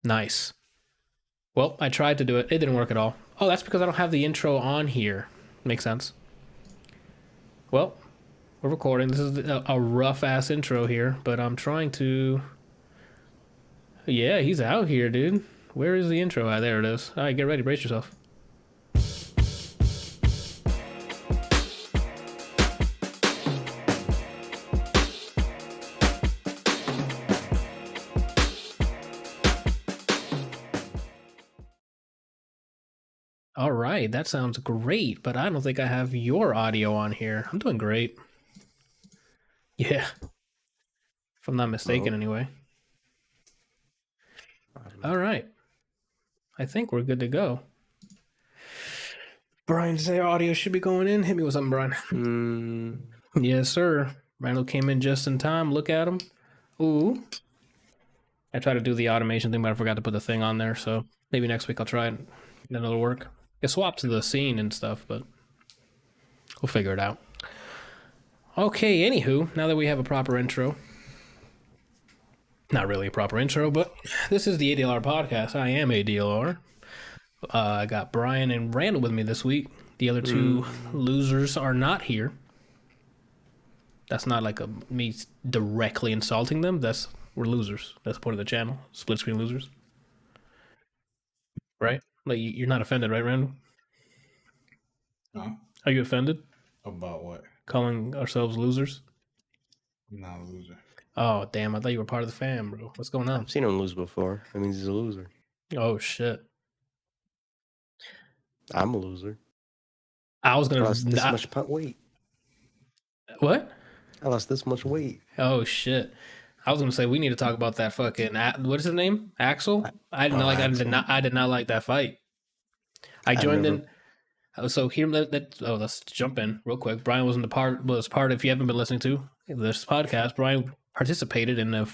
Nice. Well, I tried to do it. It didn't work at all. Oh, that's because I don't have the intro on here. Makes sense. Well, we're recording. This is a rough-ass intro here, but I'm trying to... Yeah, he's out here, dude. Where is the intro? Ah, there it is. All right, get ready. Brace yourself. All right, that sounds great, but I don't think I have your audio on here. I'm doing great. Yeah, if I'm not mistaken, anyway. All right, I think we're good to go. Brian, say our audio should be going in. Hit me with something, Brian. Yes, sir. Randall came in just in time. Look at him. Ooh. I tried to do the automation thing, but I forgot to put the thing on there, so maybe next week I'll try it. Then it'll work. It swaps to the scene and stuff, but we'll figure it out. Okay, anywho, now that we have a proper intro. Not really a proper intro, but this is the ADLR Podcast. I am ADLR. I got Brian and Randall with me this week. The other two losers are not here. That's not like me directly insulting them. We're losers. That's part of the channel. Split screen losers. Right? Like, you're not offended, right, Randall? Huh? Are you offended? About what? Calling ourselves losers? I'm not a loser. Oh, damn. I thought you were part of the fam, bro. What's going on? I've seen him lose before. That means he's a loser. Oh, shit. I'm a loser. I was going I lost this much weight. What? I lost this much weight. Oh, shit. I was going to say, we need to talk about that fucking... What is his name? Axel? I did not like that fight. I joined in... So here, let's jump in real quick. Brian was part, if you haven't been listening to this podcast, Brian participated in a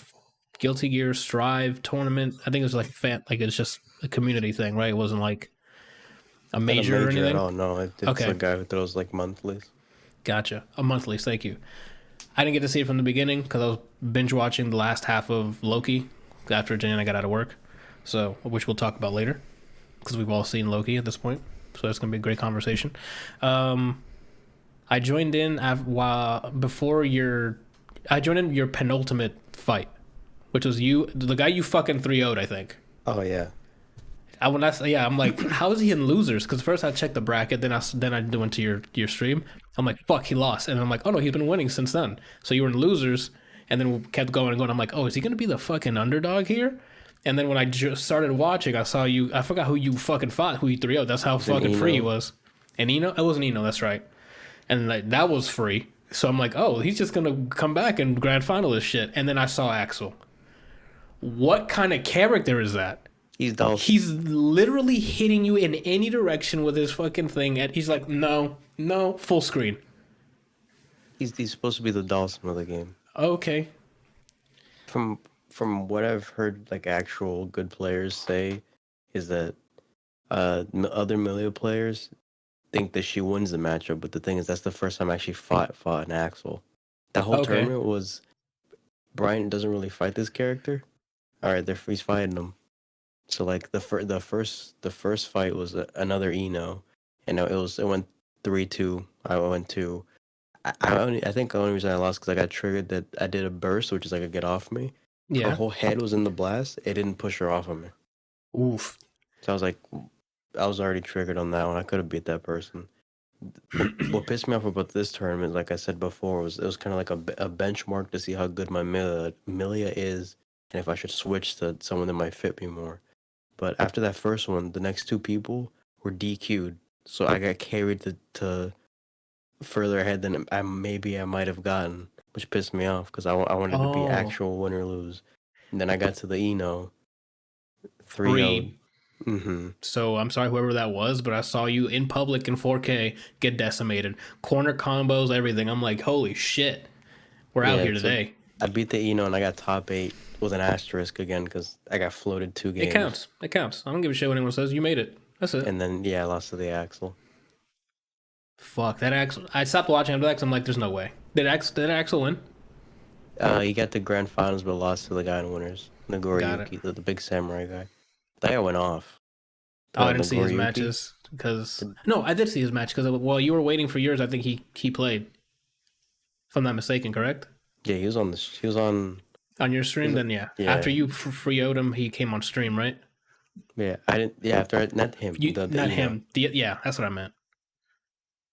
Guilty Gear Strive tournament. I think it was like it's just a community thing, right? It wasn't like a major or anything? Oh, no. It's okay. A guy who throws like monthlies. Gotcha. A monthlies, thank you. I didn't get to see it from the beginning because I was binge watching the last half of Loki after Jenny and I got out of work, so which we'll talk about later because we've all seen Loki at this point. So it's going to be a great conversation. I joined in I joined in your penultimate fight, which was the guy you fucking 3-0'd, I think. Oh, yeah. I'm like, how is he in losers? Because first I checked the bracket, then I went to your stream. I'm like, fuck, he lost. And I'm like, oh no, he's been winning since then. So you were in losers, and then we kept going and going. I'm like, oh, is he going to be the fucking underdog here? And then when I just started watching, I saw you. I forgot who you fucking fought, who you 3-0'd. That's how fucking free he was. And Eno? It wasn't Eno, that's right. And that was free. So I'm like, oh, he's just going to come back and grand final this shit. And then I saw Axel. What kind of character is that? He's dull. He's literally hitting you in any direction with his fucking thing. And he's like, no, full screen. He's supposed to be the Dawson of the game. Okay. From what I've heard, like actual good players say, is that other Melia players think that she wins the matchup. But the thing is, that's the first time I actually fought an Axel. That whole tournament was Brian doesn't really fight this character. All right, he's fighting him. So like the first fight was another Eno, and it went 3-2. I went to. I think the only reason I lost because I got triggered that I did a burst, which is like a get off me. Yeah. Her whole head was in the blast. It didn't push her off of me. Oof. So I was like, I was already triggered on that one. I could have beat that person. What pissed me off about this tournament, like I said before, was it was kind of like a benchmark to see how good my Melia is, and if I should switch to someone that might fit me more. But after that first one, the next two people were DQ'd. So I got carried to further ahead than I might have gotten, which pissed me off because I wanted to be actual win or lose. And then I got to the Eno 3-0. Mm-hmm. So I'm sorry, whoever that was, but I saw you in public in 4K get decimated. Corner combos, everything. I'm like, holy shit. We're out here today. I beat the Eno and I got top 8 with an asterisk again because I got floated 2 games. It counts. I don't give a shit what anyone says. You made it. That's it. And then, I lost to the Axel. Fuck, that Axel. I stopped watching after that because I'm like, there's no way. Did Axel win? He got to grand finals but lost to the guy in winners. Nagoriyuki, the big samurai guy. That guy went off. Oh, I didn't see his Nagoriyuki? matches because no, I did see his match because while you were waiting for yours, I think he played. If I'm not mistaken, correct? Yeah, he was on this. He was on. On your stream, then yeah. Yeah. After you free-O'd him, he came on stream, right? Yeah, I didn't. Yeah, after not him. You not him. Yeah, that's what I meant.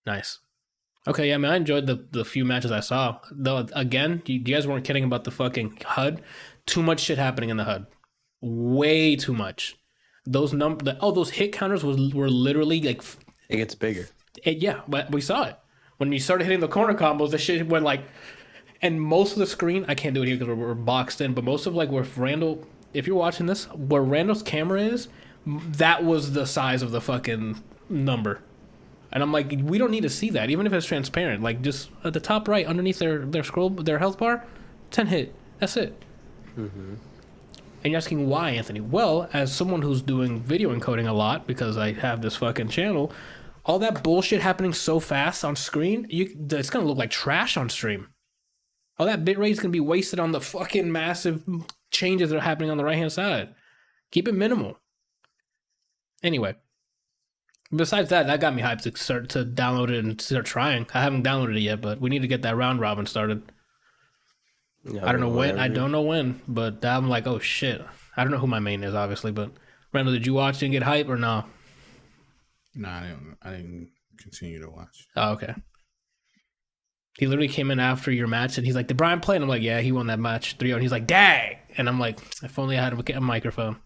Nice. Okay, yeah, man, I enjoyed the few matches I saw. Though again, you guys weren't kidding about the fucking HUD. Too much shit happening in the HUD. Way too much. Those those hit counters were literally like. It gets bigger. Yeah, but we saw it when you started hitting the corner combos. The shit went like, and most of the screen I can't do it here because we're boxed in. But most of like where Randall, if you're watching this, where Randall's camera is, that was the size of the fucking number. And I'm like, we don't need to see that, even if it's transparent. Like, just at the top right, underneath their health bar, 10 hit. That's it. Mm-hmm. And you're asking why, Anthony? Well, as someone who's doing video encoding a lot, because I have this fucking channel, all that bullshit happening so fast on screen, it's going to look like trash on stream. All that bitrate is going to be wasted on the fucking massive changes that are happening on the right-hand side. Keep it minimal. Anyway. Besides that got me hyped to start to download it and start trying. I haven't downloaded it yet, but we need to get that round robin started. Yeah, I don't know when. I don't know when, but I'm like, oh shit. I don't know who my main is, obviously, but Randall, did you watch and get hype or no? No, I didn't continue to watch. Oh, okay. He literally came in after your match and he's like, did Brian play? And I'm like, yeah, he won that match 3-0. And he's like, dag! And I'm like, if only I had a microphone.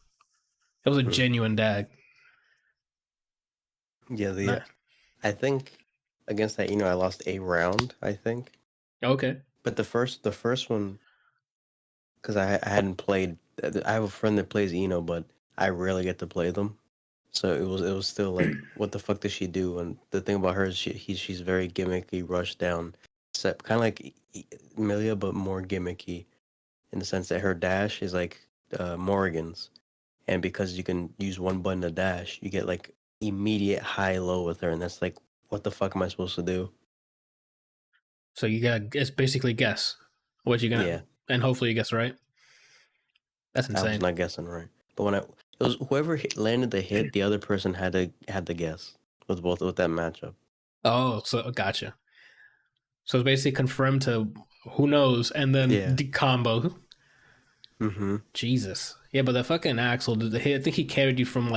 It was a genuine dag. Yeah, I think against that, I lost a round, I think. Okay. But the first one, because I hadn't played. I have a friend that plays but I rarely get to play them. So it was still like, what the fuck does she do? And the thing about her is she's very gimmicky, rush down, set, kind of like Milia, but more gimmicky, in the sense that her dash is like Morrigan's, and because you can use one button to dash, you get like immediate high-low with her, and that's like, what the fuck am I supposed to do? So it's basically guess what you're gonna, and hopefully you guess right. That's insane. I was not guessing right, but when it was whoever landed the hit, the other person had to guess with that matchup. Oh, so gotcha. So it's basically confirmed to who knows, and then combo. Mm-hmm. Jesus. Yeah, but the fucking Axel, I think he carried you from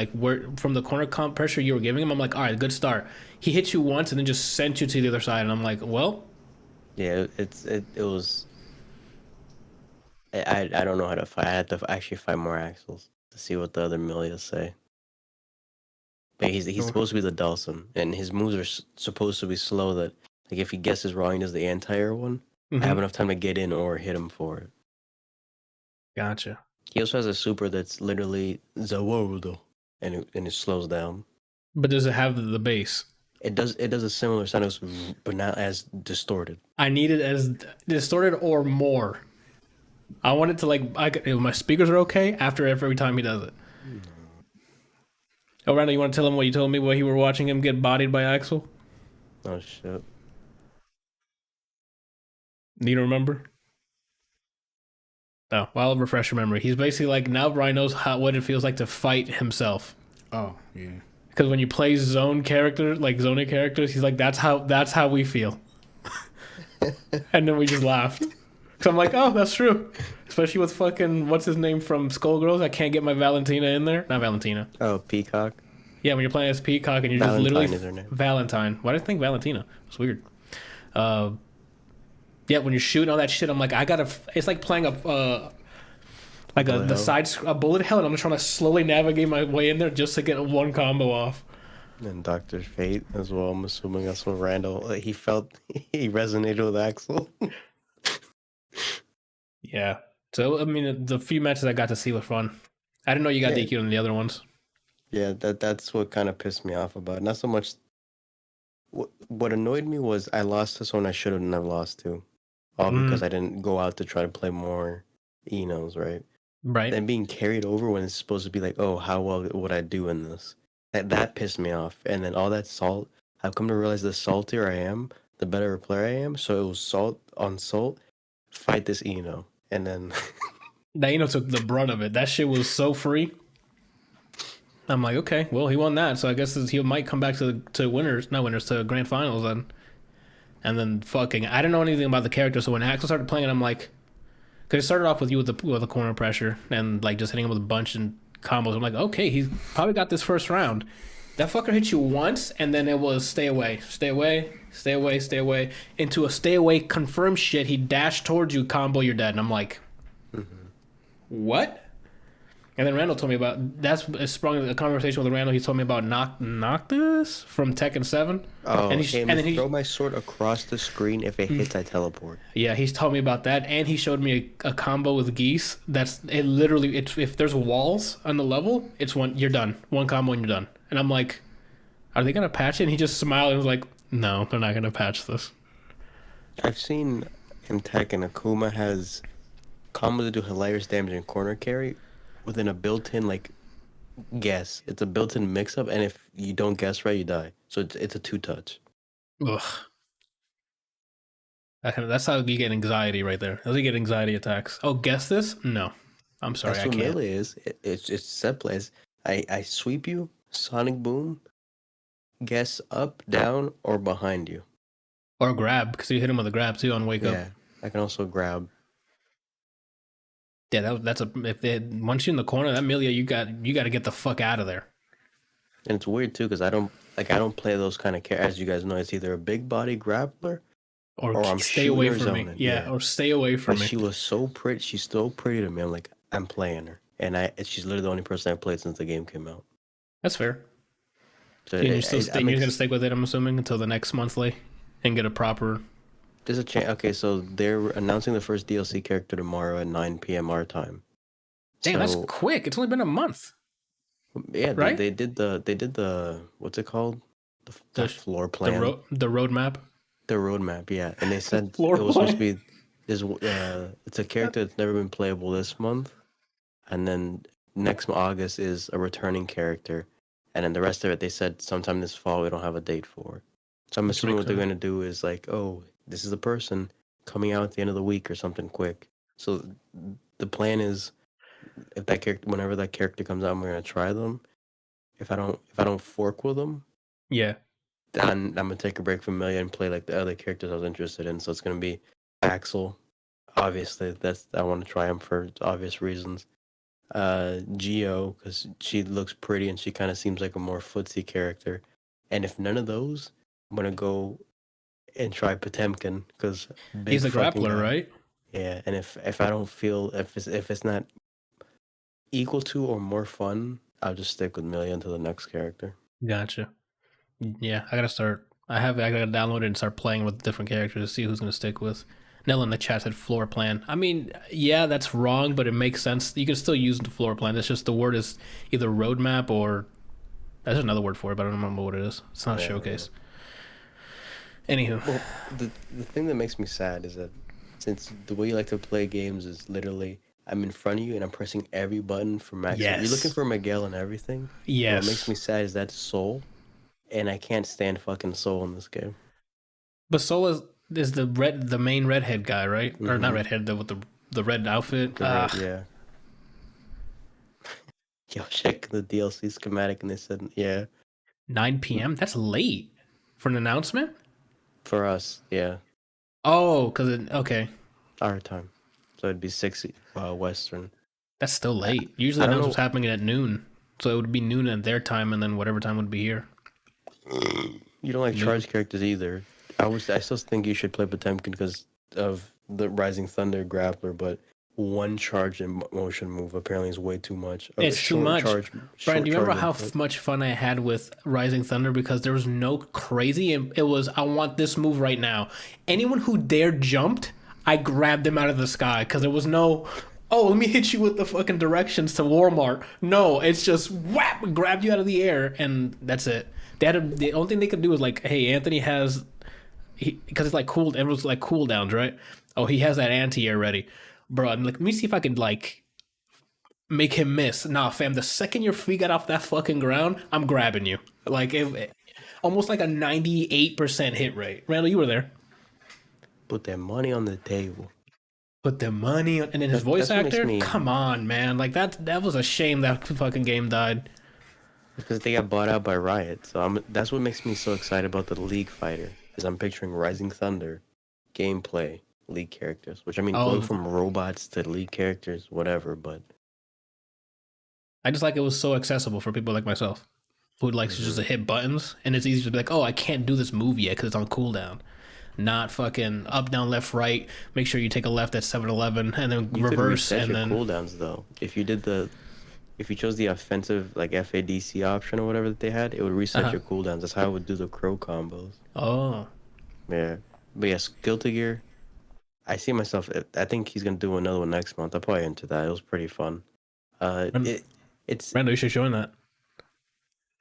from the corner comp pressure you were giving him. I'm like, all right, good start. He hit you once and then just sent you to the other side, and I'm like, well. Yeah, it was. I don't know how to fight. I had to actually fight more Axels to see what the other Milias say. But he's supposed to be the Dawson, and his moves are supposed to be slow. That like if he guesses wrong, he does the anti-air one. Mm-hmm. I have enough time to get in or hit him for it. Gotcha. He also has a super that's literally Zawordo, and it slows down. But does it have the bass? It does a similar sound, but not as distorted. I need it as distorted or more. I want it to my speakers are okay after every time he does it. Oh, Randall, you want to tell him what you told me while you were watching him get bodied by Axel? Oh shit. Do you remember? No, well, I'll refresh your memory. He's basically like, now Brian knows what it feels like to fight himself. Oh, yeah. Because when you play zoning characters, he's like, that's how we feel. And then we just laughed. So I'm like, oh, that's true. Especially with fucking, what's his name from Skullgirls? I can't get my Valentina in there. Not Valentina. Oh, Peacock. Yeah, when you're playing as Peacock and you're Valentine just literally is her name. Valentine. Why did I think Valentina? It's weird. Yeah, when you're shooting all that shit, I'm like, it's like playing a bullet hell, and I'm just trying to slowly navigate my way in there just to get one combo off. And Dr. Fate as well. I'm assuming that's what Randall. He resonated with Axel. Yeah. So I mean, the few matches I got to see were fun. I didn't know you got DQ'd in the other ones. Yeah, that's what kind of pissed me off about it. Not so much. What annoyed me was I lost this one I should have never lost to. All because I didn't go out to try to play more Enos, right? Right. And being carried over when it's supposed to be like, oh, how well would I do in this? That pissed me off. And then all that salt, I've come to realize the saltier I am, the better a player I am. So it was salt on salt, fight this Eno. And then... That Eno took the brunt of it. That shit was so free. I'm like, okay, well, he won that, so I guess he might come back to winners, not winners, to grand finals then. And then fucking, I didn't know anything about the character, so when Axel started playing it, I'm like, because it started off with you with the corner pressure and like just hitting him with a bunch and combos. I'm like, okay, he's probably got this first round. That fucker hit you once, and then it was stay away, stay away, stay away, stay away. Into a stay away confirm shit, he dashed towards you, combo, you're dead. And I'm like, what? And then Randall told me about, it sprung a conversation with Randall. He told me about Noctis from Tekken 7. Oh, and then he throw my sword across the screen. If it hits, I teleport. Yeah, he's told me about that, and he showed me a combo with Geese. If there's walls on the level, it's you're done. One combo and you're done. And I'm like, are they gonna patch it? And he just smiled and was like, no, they're not gonna patch this. I've seen in Tekken, Akuma has combos that do hilarious damage in corner carry within a built-in guess. It's a built-in mix-up, and if you don't guess right, you die. So it's a 2-touch. Ugh. That's how you get anxiety right there. That's how you get anxiety attacks. Oh, guess this? No. I'm sorry, That's I what can't. melee is. It's set plays. I sweep you, sonic boom, guess up, down, or behind you. Or grab, because you hit him with a grab too on wake up. Yeah, I can also grab. Yeah, once you're in the corner, that Milia, you got to get the fuck out of there. And it's weird too, because I don't play those kind of characters. As you guys know, it's either a big body grappler or I'm stay away from me. Yeah, or stay away from me. She was so pretty. She's so pretty to me. I'm like, I'm playing her, and she's literally the only person I've played since the game came out. That's fair. So you're gonna stick with it, I'm assuming, until the next monthly, and get a proper. There's a chance. Okay, so they're announcing the first DLC character tomorrow at 9 p.m. our time. Damn, that's quick. It's only been a month. Yeah, right? They did the what's it called? The floor plan. The roadmap. The roadmap, yeah. And they said it Floor was plan. supposed to be it's a character that's never been playable this month, and then next August is a returning character, and then the rest of it they said sometime this fall. We don't have a date for. So I'm assuming what they're going to do is like, oh, this is a person coming out at the end of the week or something quick. So the plan is, if that character, whenever that character comes out, we're gonna try them. If I don't fork with them, Yeah. then I'm gonna take a break from Melee and play like the other characters I was interested in. So it's gonna be Axel, obviously. I want to try him for obvious reasons. Geo, because she looks pretty and she kind of seems like a more footsie character. And if none of those, I'm gonna go and try Potemkin because He's a grappler, right? Yeah, and if I don't feel if it's not equal to or more fun, I'll just stick with Melee until the next character. Gotcha. Yeah, I gotta download it and start playing with different characters to see who's gonna stick with. Nell in the chat said floor plan. I mean, yeah, that's wrong, but it makes sense. You can still use the floor plan. It's just the word is either roadmap or there's another word for it, but I don't remember what it is. It's not showcase. Yeah. Anywho, well, the thing that makes me sad is that since the way you like to play games is literally I'm in front of you and I'm pressing every button for max. Yes. You're looking for Miguel and everything. Yes. What makes me sad is that's Soul, and I can't stand fucking Soul in this game. But Soul is the main redhead guy, right? Mm-hmm. Or not redhead, with the red outfit. Yeah. Yo, check the DLC schematic, and they said 9 p.m. That's late for an announcement. For us, yeah. Oh, okay. Our time, so it'd be 6 Western. That's still late. Usually, announcements happening at noon, so it would be noon at their time, and then whatever time would be here. You don't like charge characters either. I still think you should play Potemkin because of the Rising Thunder grappler, but one charge and motion move apparently is way too much. It's too much. Brian, do you remember how much fun I had with Rising Thunder? Because there was no crazy. It was, I want this move right now. Anyone who dared jumped, I grabbed them out of the sky because there was no, let me hit you with the fucking directions to Walmart. No, it's just whap, grabbed you out of the air, and that's it. The only thing they could do is like, hey, Anthony has, because it's like cool, everyone's like cooldowns, right? Oh, he has that anti-air ready. Bro, I'm like, let me see if I could like make him miss. Nah, fam, the second your feet got off that fucking ground, I'm grabbing you. Like almost like a 98% hit rate. Randall, you were there. Put that money on the table. Put the money on, and then his voice actor. Come on, man. Like that was a shame that fucking game died. Because they got bought out by Riot. So that's what makes me so excited about the League fighter. Is I'm picturing Rising Thunder, gameplay, League characters. Which I mean, going from robots to League characters, whatever. But I just like it was so accessible for people like myself who likes just to hit buttons, and it's easy to be like, oh, I can't do this move yet because it's on cooldown. Not fucking up, down, left, right. Make sure you take a left at 7-Eleven and then you reverse could reset and your then cooldowns though. If you chose the offensive like FADC option or whatever that they had, it would reset your cooldowns. That's how I would do the crow combos. Oh. Yeah. But yeah, Guilty Gear. I see myself. I think he's gonna do another one next month. I'll probably enter that. It was pretty fun. It's Randall, you should join that.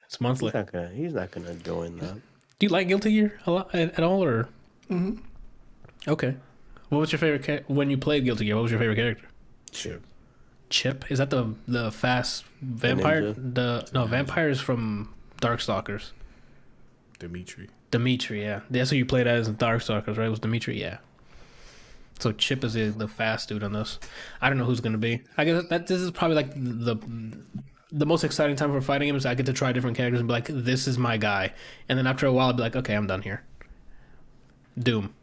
It's monthly. He's not gonna join that. Do you like Guilty Gear a lot at all, or? Mm-hmm. Okay. What was your favorite when you played Guilty Gear? What was your favorite character? Chip? Is that the fast vampire? Vampire is from Darkstalkers. Dimitri, yeah. That's who you played as in Darkstalkers, right? It was Dimitri, yeah. So Chip is the fast dude on this. I don't know who's gonna be. I guess this is probably like the most exciting time for fighting him is I get to try different characters and be like, this is my guy. And then after a while I'll be like, okay, I'm done here. Doom.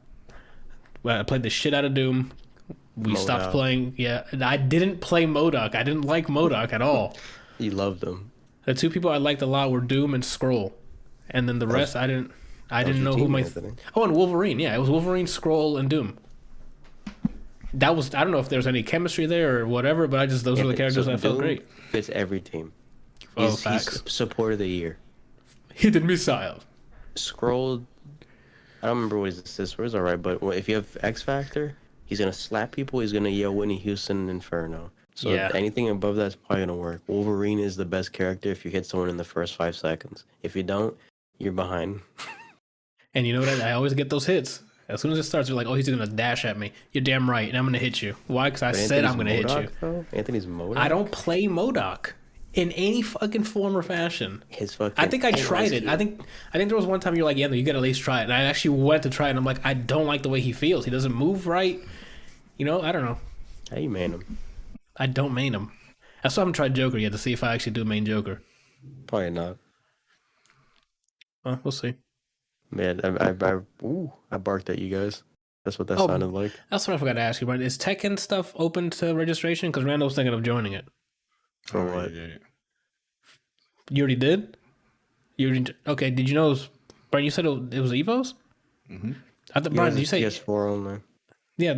Well, I played the shit out of Doom. We stopped playing. Yeah, I didn't play MODOK. I didn't like MODOK at all. You loved them. The two people I liked a lot were Doom and Skrull, and then the rest I didn't know who my. And Wolverine. Yeah, it was Wolverine, Skrull, and Doom. That was, I don't know if there's any chemistry there or whatever, but those were the characters I felt great. Fits every team. Facts. He's support of the year. Hidden missile. Skrull. I don't remember what his assist was, alright, but if you have X Factor, he's gonna slap people, he's gonna yell Whitney Houston Inferno. So anything above that's probably gonna work. Wolverine is the best character if you hit someone in the first 5 seconds. If you don't, you're behind. And you know what? I always get those hits. As soon as it starts, you're like, oh, he's gonna dash at me. You're damn right, and I'm gonna hit you. Why? Because I said I'm gonna hit you. Though? Anthony's MODOK? I don't play MODOK in any fucking form or fashion. I think I tried it. I think there was one time you're like, yeah, no, you gotta at least try it. And I actually went to try it, and I'm like, I don't like the way he feels. He doesn't move right. You know, I don't know. How you main him? I don't main him. I still haven't tried Joker yet to see if I actually do main Joker. Probably not. We'll see. Man, I barked at you guys. That's what that sounded like. That's what I forgot to ask you, Brian. Is Tekken stuff open to registration? Because Randall's thinking of joining it. For what? You already did? Okay, did you know Brian, you said it was Evos? Mm-hmm. Brian, did you say PS4 only? Yeah,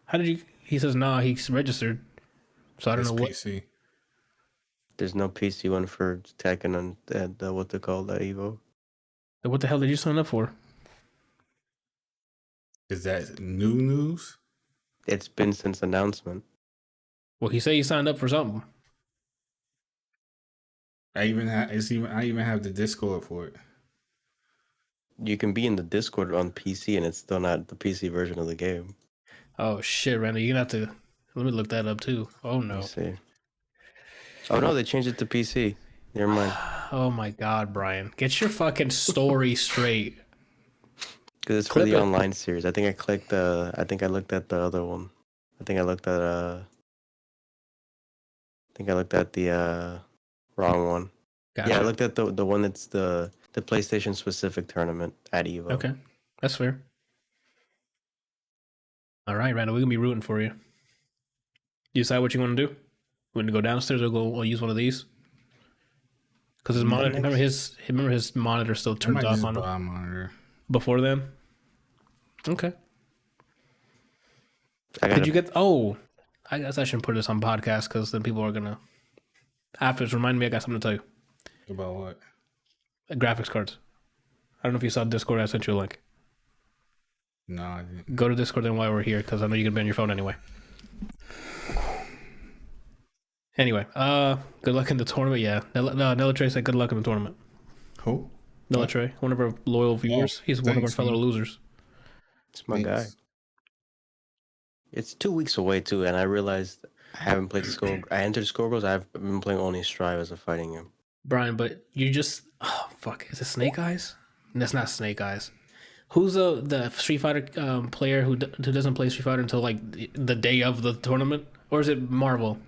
how did you he says nah, he's registered. So I don't know what PC. There's no PC one for Tekken and what they call that Evo. What the hell did you sign up for? Is that new news? It's been since announcement. Well, he said he signed up for something. I even have the Discord for it. You can be in the Discord on PC, and it's still not the PC version of the game. Oh shit, Randy, you're gonna have to let me look that up too. Oh no. Let's see. Oh no, they changed it to PC. Never mind. Oh my god, Brian, get your fucking story straight. Because it's for the online series. I think I looked at the other one. I think I looked at the wrong one. Gotcha. Yeah, I looked at the one that's the PlayStation specific tournament at Evo. Okay, that's fair. All right, Randall, we're gonna be rooting for you. You decide what you want to do? You want to go downstairs or use one of these? Because his monitor, remember his monitor still turned off on him monitor before then. Okay. Did you get? Oh, I guess I shouldn't put this on podcast because then people are gonna. Afterwards, remind me. I got something to tell you. About what? Graphics cards. I don't know if you saw Discord. I sent you a link. No, I didn't. Go to Discord then while we're here because I know you're gonna be on your phone anyway. Anyway, good luck in the tournament. Yeah, Nelatrey said good luck in the tournament. Who? Nelatrey, one of our loyal viewers. He's one of our fellow losers. It's my guy. It's 2 weeks away too, and I realized I haven't played the I entered Scoreboards. I've been playing only Strive as a fighting game. Brian, but you just is it Snake Eyes? That's not Snake Eyes. Who's the Street Fighter player who doesn't play Street Fighter until like the day of the tournament, or is it Marvel?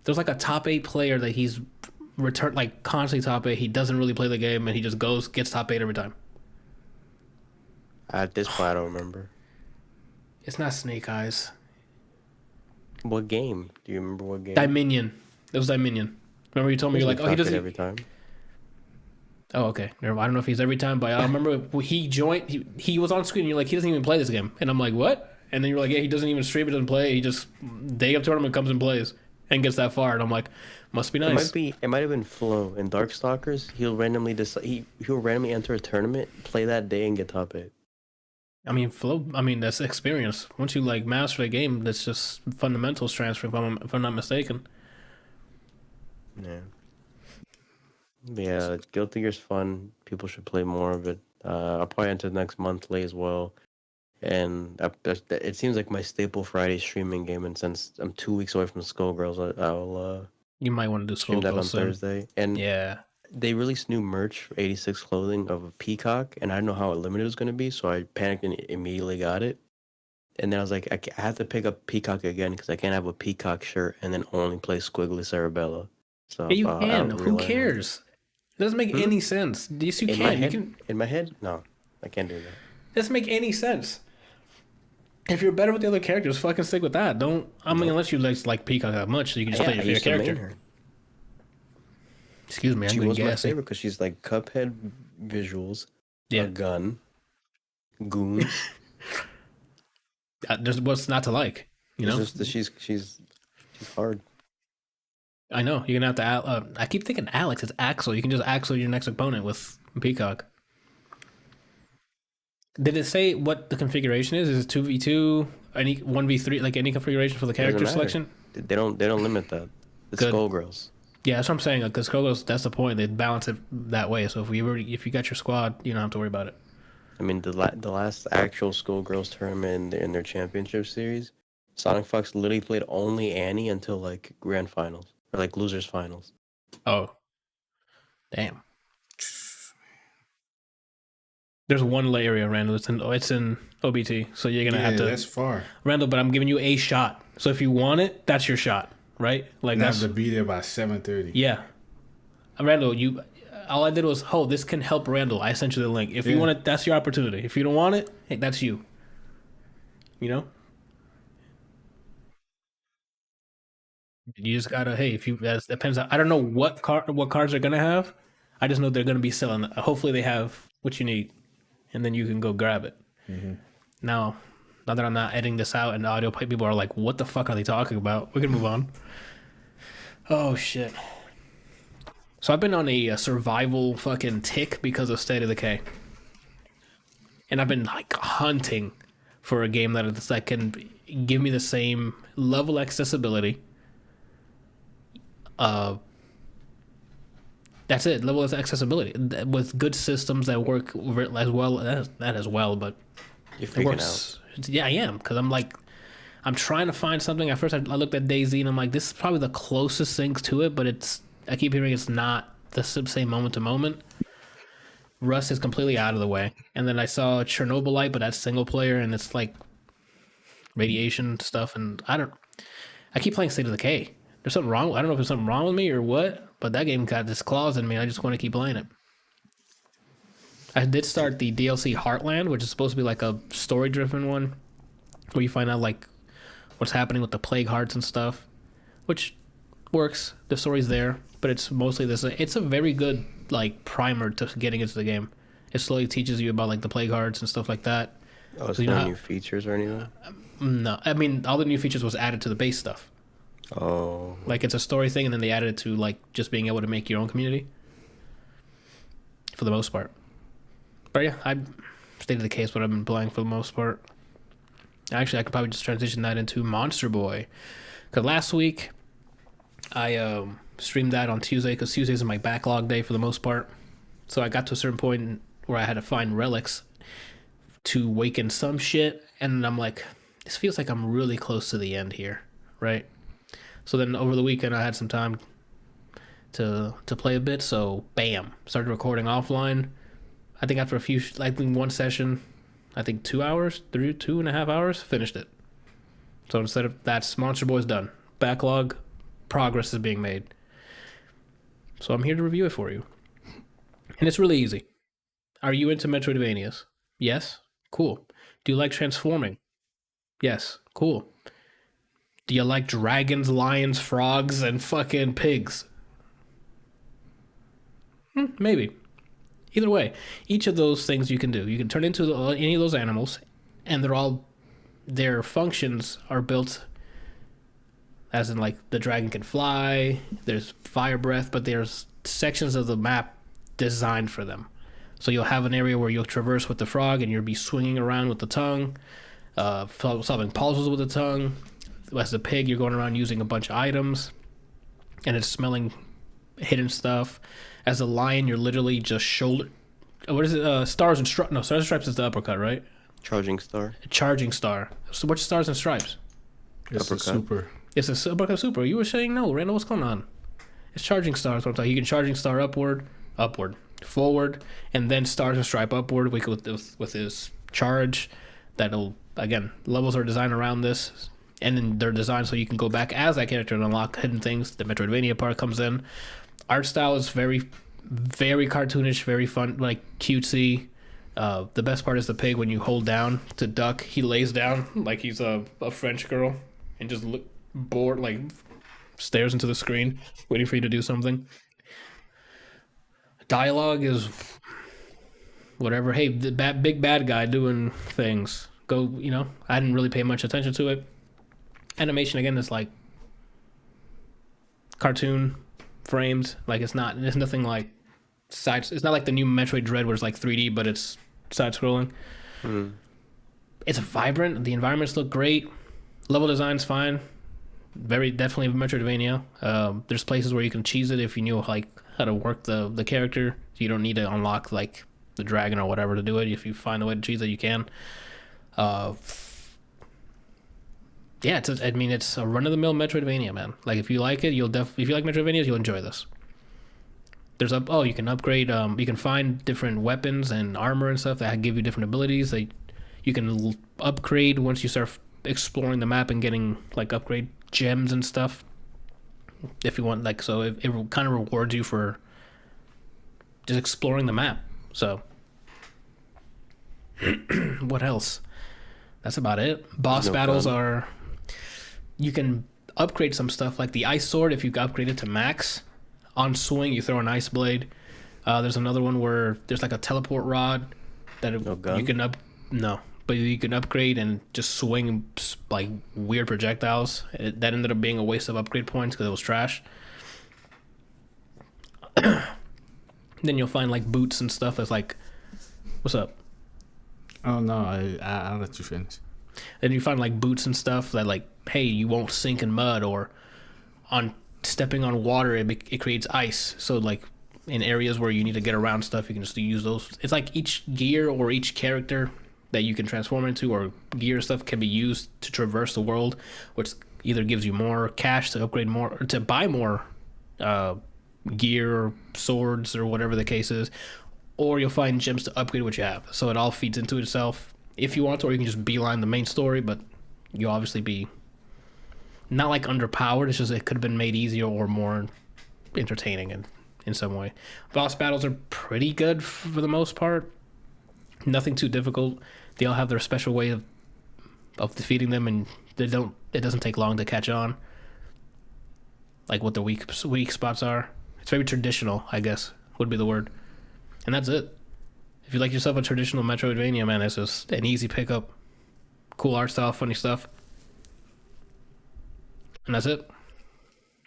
There's like a top 8 player that he's return like constantly top 8. He doesn't really play the game, and he just gets top 8 every time. At this point, I don't remember. It's not Snake Eyes. What game? Do you remember what game? Dominion. It was Dominion. Remember you told me, you're like, oh, he doesn't every time. Oh, okay. I don't know if he's every time, but I remember he joined. He was on screen. And you're like, he doesn't even play this game, and I'm like, what? And then you're like, yeah, he doesn't even stream. He doesn't play. He just day of tournament comes and plays and gets that far. And I'm like, must be nice. It might have been Flo in Darkstalkers. He'll randomly he'll randomly enter a tournament, play that day, and get top 8. I mean, Flo. I mean, that's experience. Once you like master the game, that's just fundamentals transfer. If I'm not mistaken. Yeah. Yeah, Guilty Gear's fun. People should play more of it. I'll probably enter next monthly as well. And it seems like my staple Friday streaming game. And since I'm 2 weeks away from Skullgirls, I'll you might want to do stream that on Thursday. And yeah, they released new merch for 86 Clothing of a peacock, and I didn't know how limited it was going to be, so I panicked and immediately got it. And then I was like, I have to pick up Peacock again because I can't have a Peacock shirt and then only play Squiggly Cerebella. So yeah, you can. Who cares? It doesn't make any sense. Yes, you can. In my head? No, I can't do that. It doesn't make any sense. If you're better with the other characters, fucking stick with that. Don't. I mean, unless you like Peacock that much, so you can just play your favorite character. Excuse me, she was my favorite because she's like Cuphead visuals, a gun, goons. There's what's not to like, you know. Just she's hard. I know you're gonna have to. I keep thinking Alex. It's Axel. You can just Axel your next opponent with Peacock. Did it say what the configuration is? Is it 2v2, any 1v3, like any configuration for the character selection? They don't limit that. It's Skullgirls. Yeah, that's what I'm saying. Because Skullgirls, that's the point. They balance it that way. So if you got your squad, you don't have to worry about it. I mean, the last actual Skullgirls tournament in their championship series, Sonic Fox literally played only Annie until like grand finals or like losers finals. Oh, damn. There's one area, Randall. It's in OBT, so you're gonna have to. That's far, Randall. But I'm giving you a shot. So if you want it, that's your shot, right? Like have to be there by 7:30. Yeah, Randall. All I did was, this can help Randall. I sent you the link. If you want it, that's your opportunity. If you don't want it, hey, that's you. You know. You just gotta. Hey, if you that depends. I don't know what cards they're gonna have. I just know they're gonna be selling. Hopefully, they have what you need. And then you can go grab it. Mm-hmm. Now that I'm not editing this out and the audio people are like, what the fuck are they talking about? We can move on. Oh, shit. So I've been on a survival fucking tick because of State of Decay. And I've been like hunting for a game that can give me the same level accessibility. That's it. Level of accessibility with good systems that work as well. That as well, but you're freaking out. Yeah, I am because I'm trying to find something. At first, I looked at DayZ and I'm like, this is probably the closest thing to it, but I keep hearing it's not the same moment to moment. Rust is completely out of the way, and then I saw Chernobylite, but that's single player, and it's like radiation stuff, and I keep playing State of Decay. There's something wrong. I don't know if there's something wrong with me or what. But that game got this clause in me. I just want to keep playing it. I did start the DLC Heartland, which is supposed to be like a story-driven one, where you find out like what's happening with the plague hearts and stuff, which works. The story's there, but it's mostly this. It's a very good like primer to getting into the game. It slowly teaches you about like the plague hearts and stuff like that. Oh, it's no new features or anything? No, I mean all the new features was added to the base stuff. Oh, like it's a story thing, and then they added it to like just being able to make your own community for the most part. But yeah, I stated the case what I've been playing for the most part. Actually, I could probably just transition that into Monster Boy, because last week I streamed that on Tuesday because Tuesdays is my backlog day for the most part. So I got to a certain point where I had to find relics to waken some shit, and I'm like, this feels like I'm really close to the end here, right? So then over the weekend I had some time to play a bit, so bam, started recording offline. I think after one session, I think 2 hours, 2.5 hours, finished it. So instead of that's Monster Boy's done. Backlog, progress is being made. So I'm here to review it for you. And it's really easy. Are you into Metroidvanias? Yes? Cool. Do you like transforming? Yes. Cool. Do you like dragons, lions, frogs, and fucking pigs? Maybe. Either way, each of those things you can do. You can turn into any of those animals, and their functions are built as in like the dragon can fly, there's fire breath, but there's sections of the map designed for them. So you'll have an area where you'll traverse with the frog and you'll be swinging around with the tongue, solving puzzles with the tongue. As the pig, you're going around using a bunch of items, and it's smelling hidden stuff. As a lion, you're literally just shoulder. What is it? Stars and Stripes. No, Stars and Stripes is the uppercut, right? Charging Star. Charging Star. So what's Stars and Stripes? It's Uppercut. a super. It's a uppercut super. You were saying no, Randall. What's going on? It's Charging Star. That's what I'm talking. You can Charging Star upward, forward, and then Stars and Stripe upward with his charge. That'll, again, levels are designed around this, and then they're designed so you can go back as that character and unlock hidden things. The Metroidvania part comes in. Art style is very, very cartoonish, very fun, like cutesy. The best part is the pig. When you hold down to duck, he lays down like he's a French girl and just look bored, like stares into the screen, waiting for you to do something. Dialogue is whatever. Hey, the big bad guy doing things. Go, I didn't really pay much attention to it. Animation, again, is like cartoon framed. Like there's nothing like it's not like the new Metroid Dread where it's like 3D, but it's side scrolling. It's vibrant. The environments look great. Level design's fine. Very definitely Metroidvania. There's places where you can cheese it if you knew like how to work the character. You don't need to unlock like the dragon or whatever to do it. If you find a way to cheese it, you can. Yeah, it's a run-of-the-mill Metroidvania, man. Like if you like it, if you like Metroidvanias, you'll enjoy this. You can upgrade. You can find different weapons and armor and stuff that give you different abilities. You can upgrade once you start exploring the map and getting like upgrade gems and stuff. If you want, like, so it kind of rewards you for just exploring the map. So, what else? That's about it. Boss battles are. You can upgrade some stuff like the ice sword if you upgrade it to max. On swing, you throw an ice blade. There's another one where there's like a teleport rod that you can but you can upgrade and just swing like weird projectiles. That ended up being a waste of upgrade points because it was trash. Then you'll find like boots and stuff that's like, what's up? Oh no, I'll let you finish. Then you find like boots and stuff that like, hey, you won't sink in mud, or on stepping on water it creates ice. So like in areas where you need to get around stuff, you can just use those. It's like each gear or each character that you can transform into or gear stuff can be used to traverse the world, which either gives you more cash to upgrade more or to buy more gear or swords or whatever the case is, or you'll find gems to upgrade what you have. So it all feeds into itself if you want to, or you can just beeline the main story, but you'll obviously be not like underpowered. It's just it could have been made easier or more entertaining in some way. Boss battles are pretty good for the most part. Nothing too difficult. They all have their special way of defeating them, and it doesn't take long to catch on. Like what the weak spots are. It's very traditional, I guess, would be the word. And that's it. If you like yourself a traditional Metroidvania, man, it's just an easy pickup. Cool art style, funny stuff. And that's it.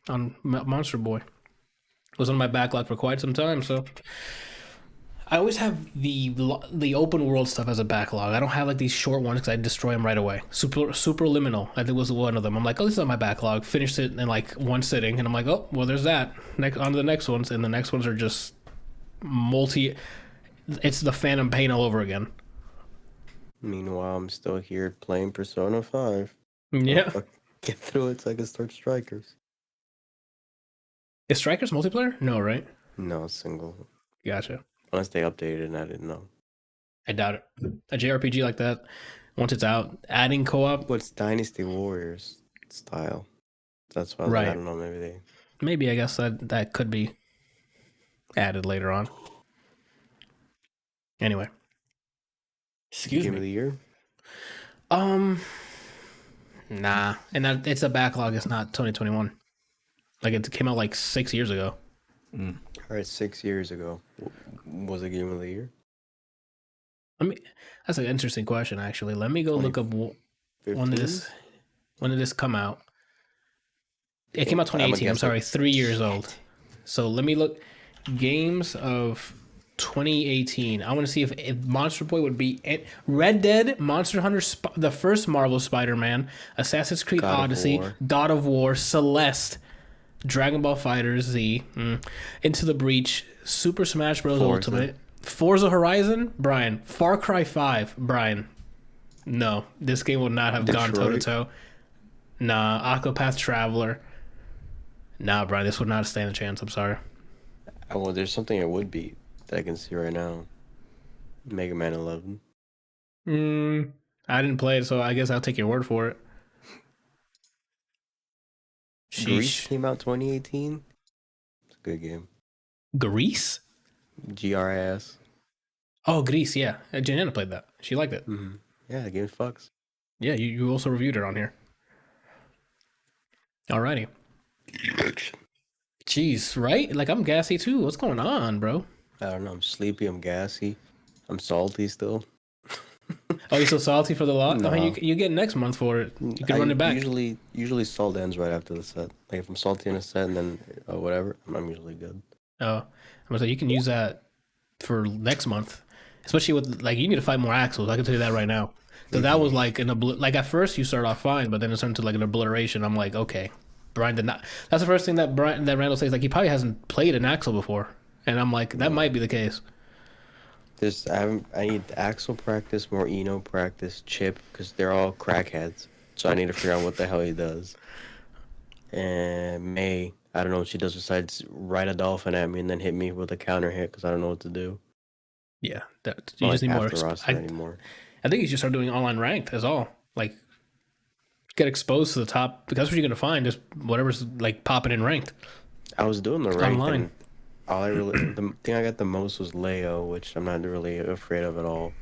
On Monster Boy. It was on my backlog for quite some time, so I always have the open world stuff as a backlog. I don't have like these short ones because I destroy them right away. Superliminal, I think was one of them. I'm like, oh, this is on my backlog. Finished it in like one sitting, and I'm like, oh, well, there's that. On to the next ones, and the next ones are just It's the Phantom Pain all over again. Meanwhile, I'm still here playing Persona 5. Yeah. I'll get through it so I can start Strikers. Is Strikers multiplayer? No, right? No, single. Gotcha. Unless they updated and I didn't know. I doubt it. A JRPG like that, once it's out, adding co-op. What's Dynasty Warriors style? That's why I was like, I don't know, maybe Maybe, I guess that could be. added later on. Anyway. Excuse Game me. of the year? Nah. And that it's a backlog. It's not 2021. Like, it came out like 6 years ago. All right, 6 years ago. Was it game of the year? That's an interesting question, actually. Let me go look up when did this come out. It came out 2018. I'm sorry, 3 years old. So let me look. Games of 2018. I want to see if Monster Boy would be it. Red Dead, Monster Hunter, the first Marvel Spider-Man, Assassin's Creed Odyssey, God of War, Celeste, Dragon Ball FighterZ, Into the Breach, Super Smash Bros. Ultimate, Forza Horizon, Brian, Far Cry 5, Brian. No, this game would not have gone toe-to-toe. Nah, Octopath Traveler. Nah, Brian, this would not stand a chance. I'm sorry. Well, there's something it would be that I can see right now. Mega Man 11. I didn't play it, so I guess I'll take your word for it. Grease came out 2018. It's a good game. Grease? GRIS. Oh, Grease, yeah. Janina played that. She liked it. Mm-hmm. Yeah, the game fucks. Yeah, you also reviewed it on here. Alrighty. Jeez, right? Like, I'm gassy too. What's going on, bro? I don't know. I'm sleepy. I'm gassy. I'm salty still. Oh, you're still salty for the lot? No. I mean, you get next month for it. You can run it back. Usually salt ends right after the set. Like, if I'm salty in a set and then whatever, I'm usually good. Oh, I'm gonna say you can use that for next month, especially with like you need to fight more axles. I can tell you that right now. Because that was like like at first you start off fine, but then it turned to like an obliteration. I'm like, okay, Brian did not. That's the first thing that Randall says. Like, he probably hasn't played an axle before, and I'm like, that might be the case. I need axle practice, more Eno practice, Chip, because they're all crackheads. So I need to figure out what the hell he does. And May, I don't know what she does besides ride a dolphin at me and then hit me with a counter hit because I don't know what to do. Yeah, you just need more. Anymore. I think you should start doing online ranked as all. Like, get exposed to the top, because that's what you're gonna find. Just whatever's like popping in ranked. I was doing the ranked online. The thing I got the most was Leo, which I'm not really afraid of at all.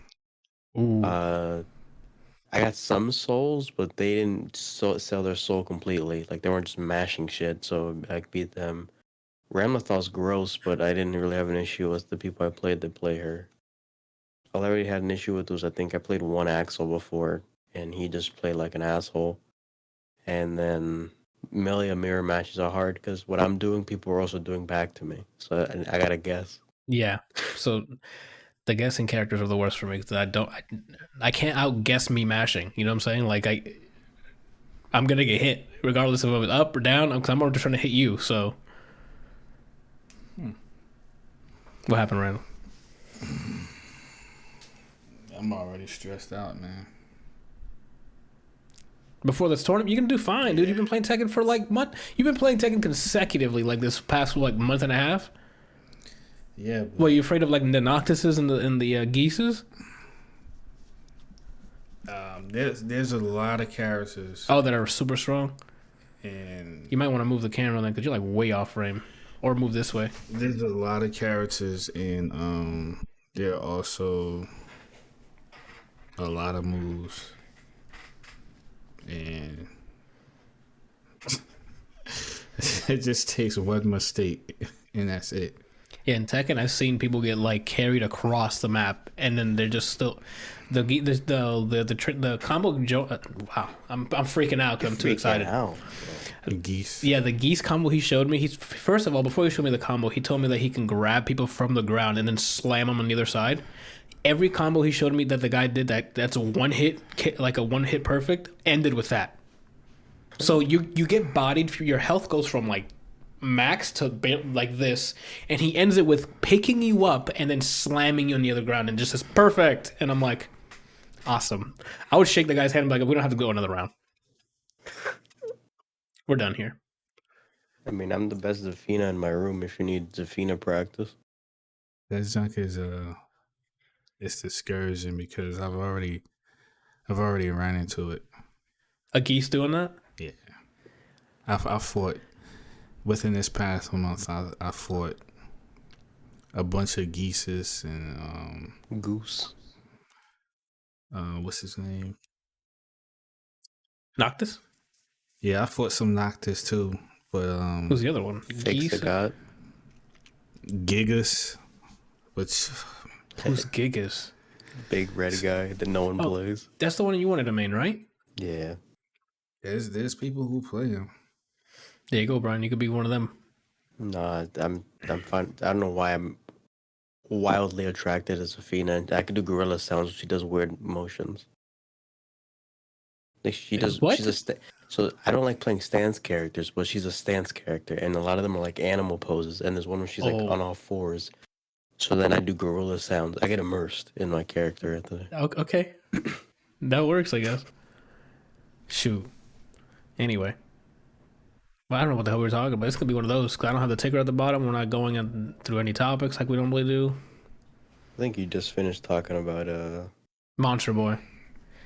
Ooh. I got some souls, but they didn't sell their soul completely. Like, they weren't just mashing shit, so I beat them. Ramlethal's gross, but I didn't really have an issue with the people I played that play her. All I already had an issue with was I think I played one Axel before, and he just played like an asshole. And then melee mirror matches are hard because what I'm doing, people are also doing back to me. So I gotta guess. Yeah. So the guessing characters are the worst for me because I can't outguess me mashing. You know what I'm saying? Like, I'm gonna get hit regardless of if it's up or down. Because I'm already trying to hit you. So what happened, Randall? I'm already stressed out, man. Before this tournament, you can do fine, dude. You've been playing Tekken for like month. You've been playing Tekken consecutively like this past like month and a half. Yeah. What, you afraid of like the Noctises and the Geeses? There's a lot of characters. Oh, that are super strong. And you might want to move the camera then because you're like way off frame, or move this way. There's a lot of characters, and there are also a lot of moves, and it just takes one mistake, and that's it. Yeah, in Tekken, I've seen people get like carried across the map, and then they're just still the combo. Wow, I'm freaking out because I'm too excited. The geese. Yeah, the geese combo he showed me. First of all, before he showed me the combo, he told me that he can grab people from the ground and then slam them on the other side. Every combo he showed me that the guy did that's a one hit, like a one hit perfect, ended with that. So you get bodied. Your health goes from like max to like this, and he ends it with picking you up and then slamming you on the other ground and just says perfect. And I'm like, awesome. I would shake the guy's hand and be like, we don't have to go another round. We're done here. I mean, I'm the best Zafina in my room if you need Zafina practice. That junk is it's discouraging because I've already ran into it. A geese doing that? Yeah. I fought within this past month. I fought a bunch of geeses and Goose. what's his name? Noctis? Yeah, I fought some Noctis too, but Who's the other one? Fix the god. Gigas, which Who's Gigas? Big red guy that no one plays. That's the one you wanted to main, right? Yeah. there's people who play him. There you go, Brian. You could be one of them. Nah, I'm fine. I don't know why I'm wildly attracted to Safina. I could do gorilla sounds. She does weird motions. Like she does. What? So I don't like playing stance characters, but she's a stance character, and a lot of them are like animal poses. And there's one where she's like on all fours. So then I do gorilla sounds. I get immersed in my character at the. Okay. That works, I guess. Shoot. Anyway. Well, I don't know what the hell we're talking about. It's going to be one of those, because I don't have the ticker at the bottom. We're not going through any topics like we normally do. I think you just finished talking about Monster Boy.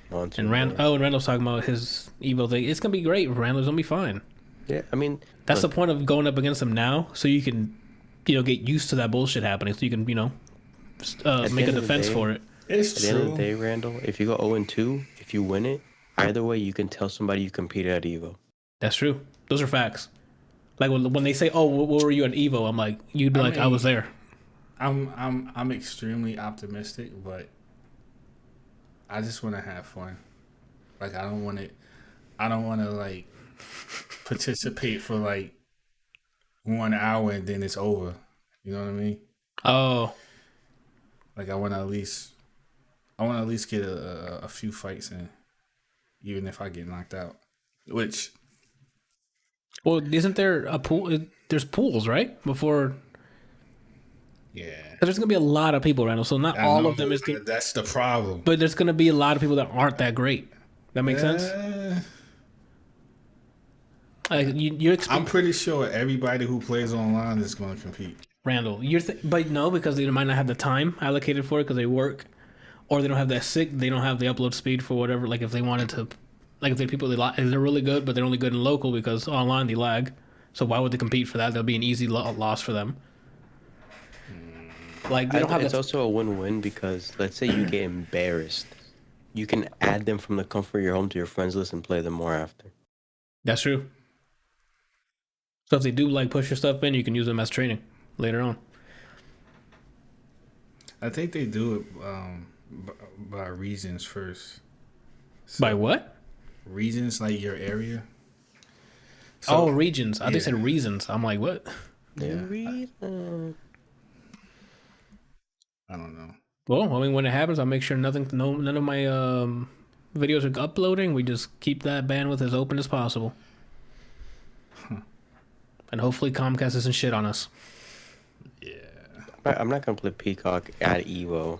Monster And Boy. and Randall's talking about his Evo thing. It's going to be great. Randall's going to be fine. Yeah, I mean... That's the point of going up against him now, so you can, get used to that bullshit happening, so you can, make a defense for it. It's At the end of the day, Randall, if you go 0-2, if you win it, either way, you can tell somebody you competed at Evo. That's true. Those are facts. Like when they say, "Oh, what were you at Evo?" I'm like, you'd be I was there. I'm extremely optimistic, but I just want to have fun. Like I don't want to like participate for like 1 hour and then it's over. You know what I mean? Oh, like I want to at least get a few fights in, even if I get knocked out. Which, well, isn't there a pool? There's pools, right? Before. yeah, There's gonna be a lot of people, Randall. So not all of them is. That's the problem. But there's gonna be a lot of people that aren't that great. That makes sense. Like I'm pretty sure everybody who plays online is going to compete. Randall, but no, because they might not have the time allocated for it because they work, or they don't have they don't have the upload speed for whatever. Like if they wanted to, like if they're people they're really good, but they're only good in local because online they lag. So why would they compete for that? That'll be an easy loss for them. Like they don't have. It's also a win-win because let's say you get embarrassed, you can add them from the comfort of your home to your friends list and play them more after. That's true. So if they do push your stuff in, you can use them as training later on. I think they do it by regions first. So By what? Regions, like your area. So, regions. I think they said reasons. I'm like, what? Yeah. I don't know. Well, I mean, when it happens, I'll make sure none of my videos are uploading. We just keep that bandwidth as open as possible. And hopefully Comcast isn't shit on us. Yeah. I'm not going to play Peacock at Evo,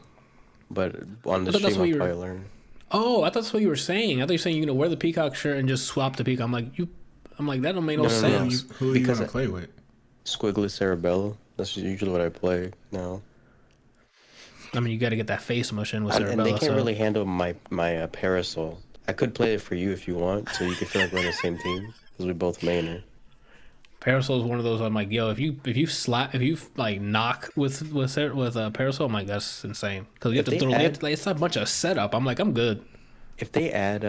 but on the stream I'll probably learn. Oh, I thought that's what you were saying. I thought you were saying you're going to wear the Peacock shirt and just swap the Peacock. I'm like, that don't make no sense. Who are you going to play with? Squiggly Cerebella. That's usually what I play now. I mean, you got to get that face mush in with Cerebella. And they can't really handle my parasol. I could play it for you if you want, so you can feel like we're on the same team, because we both main her. Parasol is one of those. I'm like, yo, if you knock with Parasol, I'm like, that's insane because you have to throw. It's a bunch of setup. I'm like, I'm good. If they add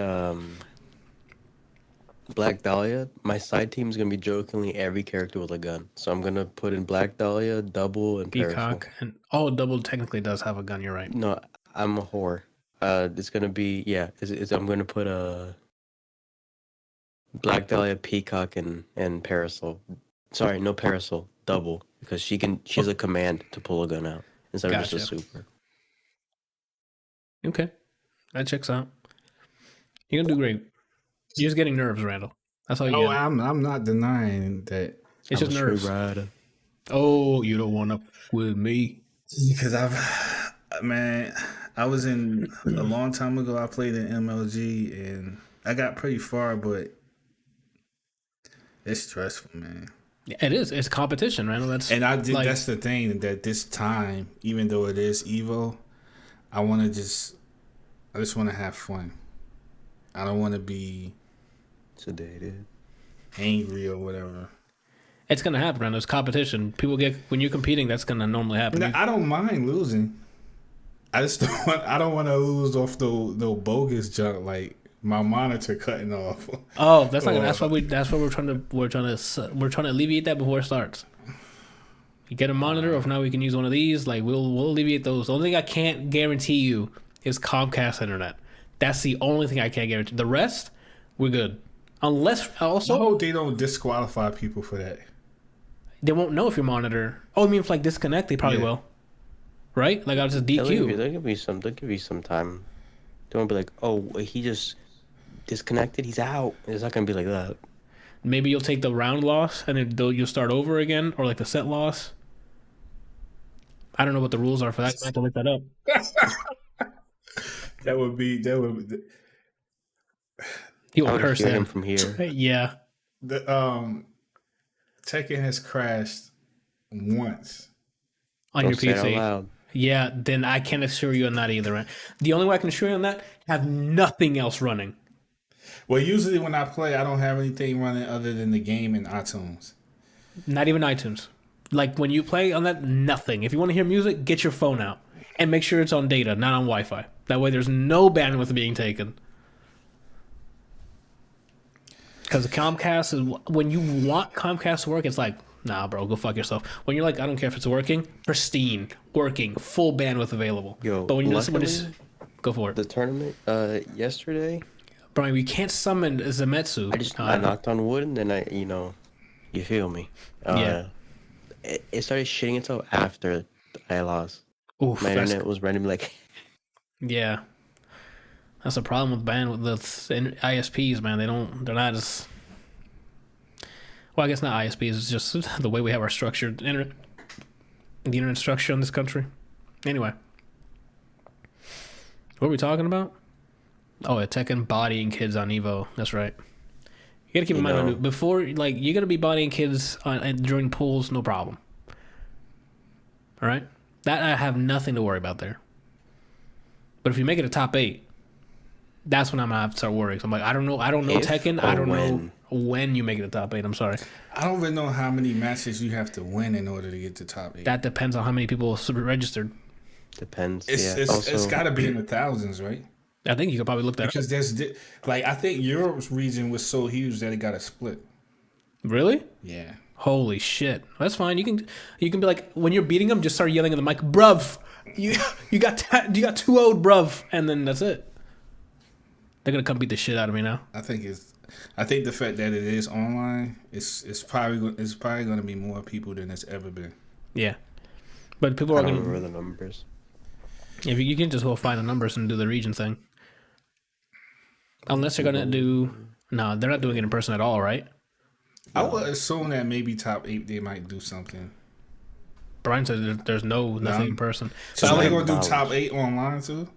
Black Dahlia, my side team is gonna be jokingly every character with a gun. So I'm gonna put in Black Dahlia, Double, and Peacock, Parasol. and Double technically does have a gun. You're right. No, I'm a whore. It's gonna be I'm gonna put a. Black Dahlia, Peacock, and Parasol. Sorry, no Parasol. Double, because she has a command to pull a gun out instead of just a super. Okay, that checks out. You're gonna do great. You're just getting nerves, Randall. That's all you get. I'm not denying that. It's just nerves. Oh, you don't want to with me because I was in a long time ago. I played in MLG and I got pretty far, but. It's stressful, man. It is. It's competition, Randall. That's the thing that this time, even though it is Evo, I just want to have fun. I don't want to be sedated, angry or whatever. It's gonna happen, man. There's competition. People get when you're competing. That's gonna normally happen. Now, I don't mind losing. I just don't want. I don't want to lose off the bogus junk like my monitor cutting off. Oh, that's not. That's why we're trying to alleviate that before it starts. You get a monitor, or if not, we can use one of these. Like we'll alleviate those. The only thing I can't guarantee you is Comcast internet. That's the only thing I can't guarantee. The rest, we're good. Unless also, I hope they don't disqualify people for that. They won't know if your monitor. Oh, I mean, if like disconnect, they probably will. Right? Like I'll just DQ. They'll give you some time. They won't be like, oh, he just disconnected. He's out. It's not gonna be like that. Maybe you'll take the round loss and then you'll start over again, or like the set loss. I don't know what the rules are for that. I have to look that up. That would be. He won't curse him from here. Yeah. The Tekken has crashed once on Don't your say it out PC. loud. Yeah, then I can't assure you on that either. Right? The only way I can assure you on that, have nothing else running. Well, usually when I play, I don't have anything running other than the game and iTunes. Not even iTunes. Like when you play on that, nothing. If you want to hear music, get your phone out and make sure it's on data, not on Wi-Fi. That way, there's no bandwidth being taken. Because Comcast is when you want Comcast to work, it's like, nah, bro, go fuck yourself. When you're like, I don't care if it's working, pristine, working, full bandwidth available. Yo, but when you listen, luckily, go for it. The tournament yesterday, Brian, we can't summon Zemetsu. I knocked on wood and then you feel me. Yeah. It started shitting itself after I lost. Oof, My internet was randomly like. Yeah. That's the problem with the ISPs, man. They're not as. Well, I guess not ISPs. It's just the way we have our structured the internet structure in this country. Anyway, what are we talking about? Oh, Tekken bodying kids on Evo. That's right. You gotta keep in mind before, like, you're gonna be bodying kids during pools, no problem. All right, that I have nothing to worry about there. But if you make it a top 8, that's when I'm gonna have to start worrying. So I'm like, I don't know Tekken. I don't know when you make it a top 8. I'm sorry. I don't even know how many matches you have to win in order to get to top 8. That depends on how many people registered. Depends. It's got to be in the thousands, right? I think you could probably look that up. Because there's I think Europe's region was so huge that it got a split. Really? Yeah. Holy shit. That's fine. You can be like, when you're beating them, just start yelling in the mic, bruv. You got 2-0'd, bruv, and then that's it. They're gonna come beat the shit out of me now. I think the fact that it is online, it's probably gonna be more people than it's ever been. Yeah, but people are gonna remember the numbers. If you can just go find the numbers and do the region thing. Unless they're gonna do no, they're not doing it in person at all, right? I would assume that maybe top 8 they might do something. Brian said there's nothing in person. So they're gonna do top 8 online too.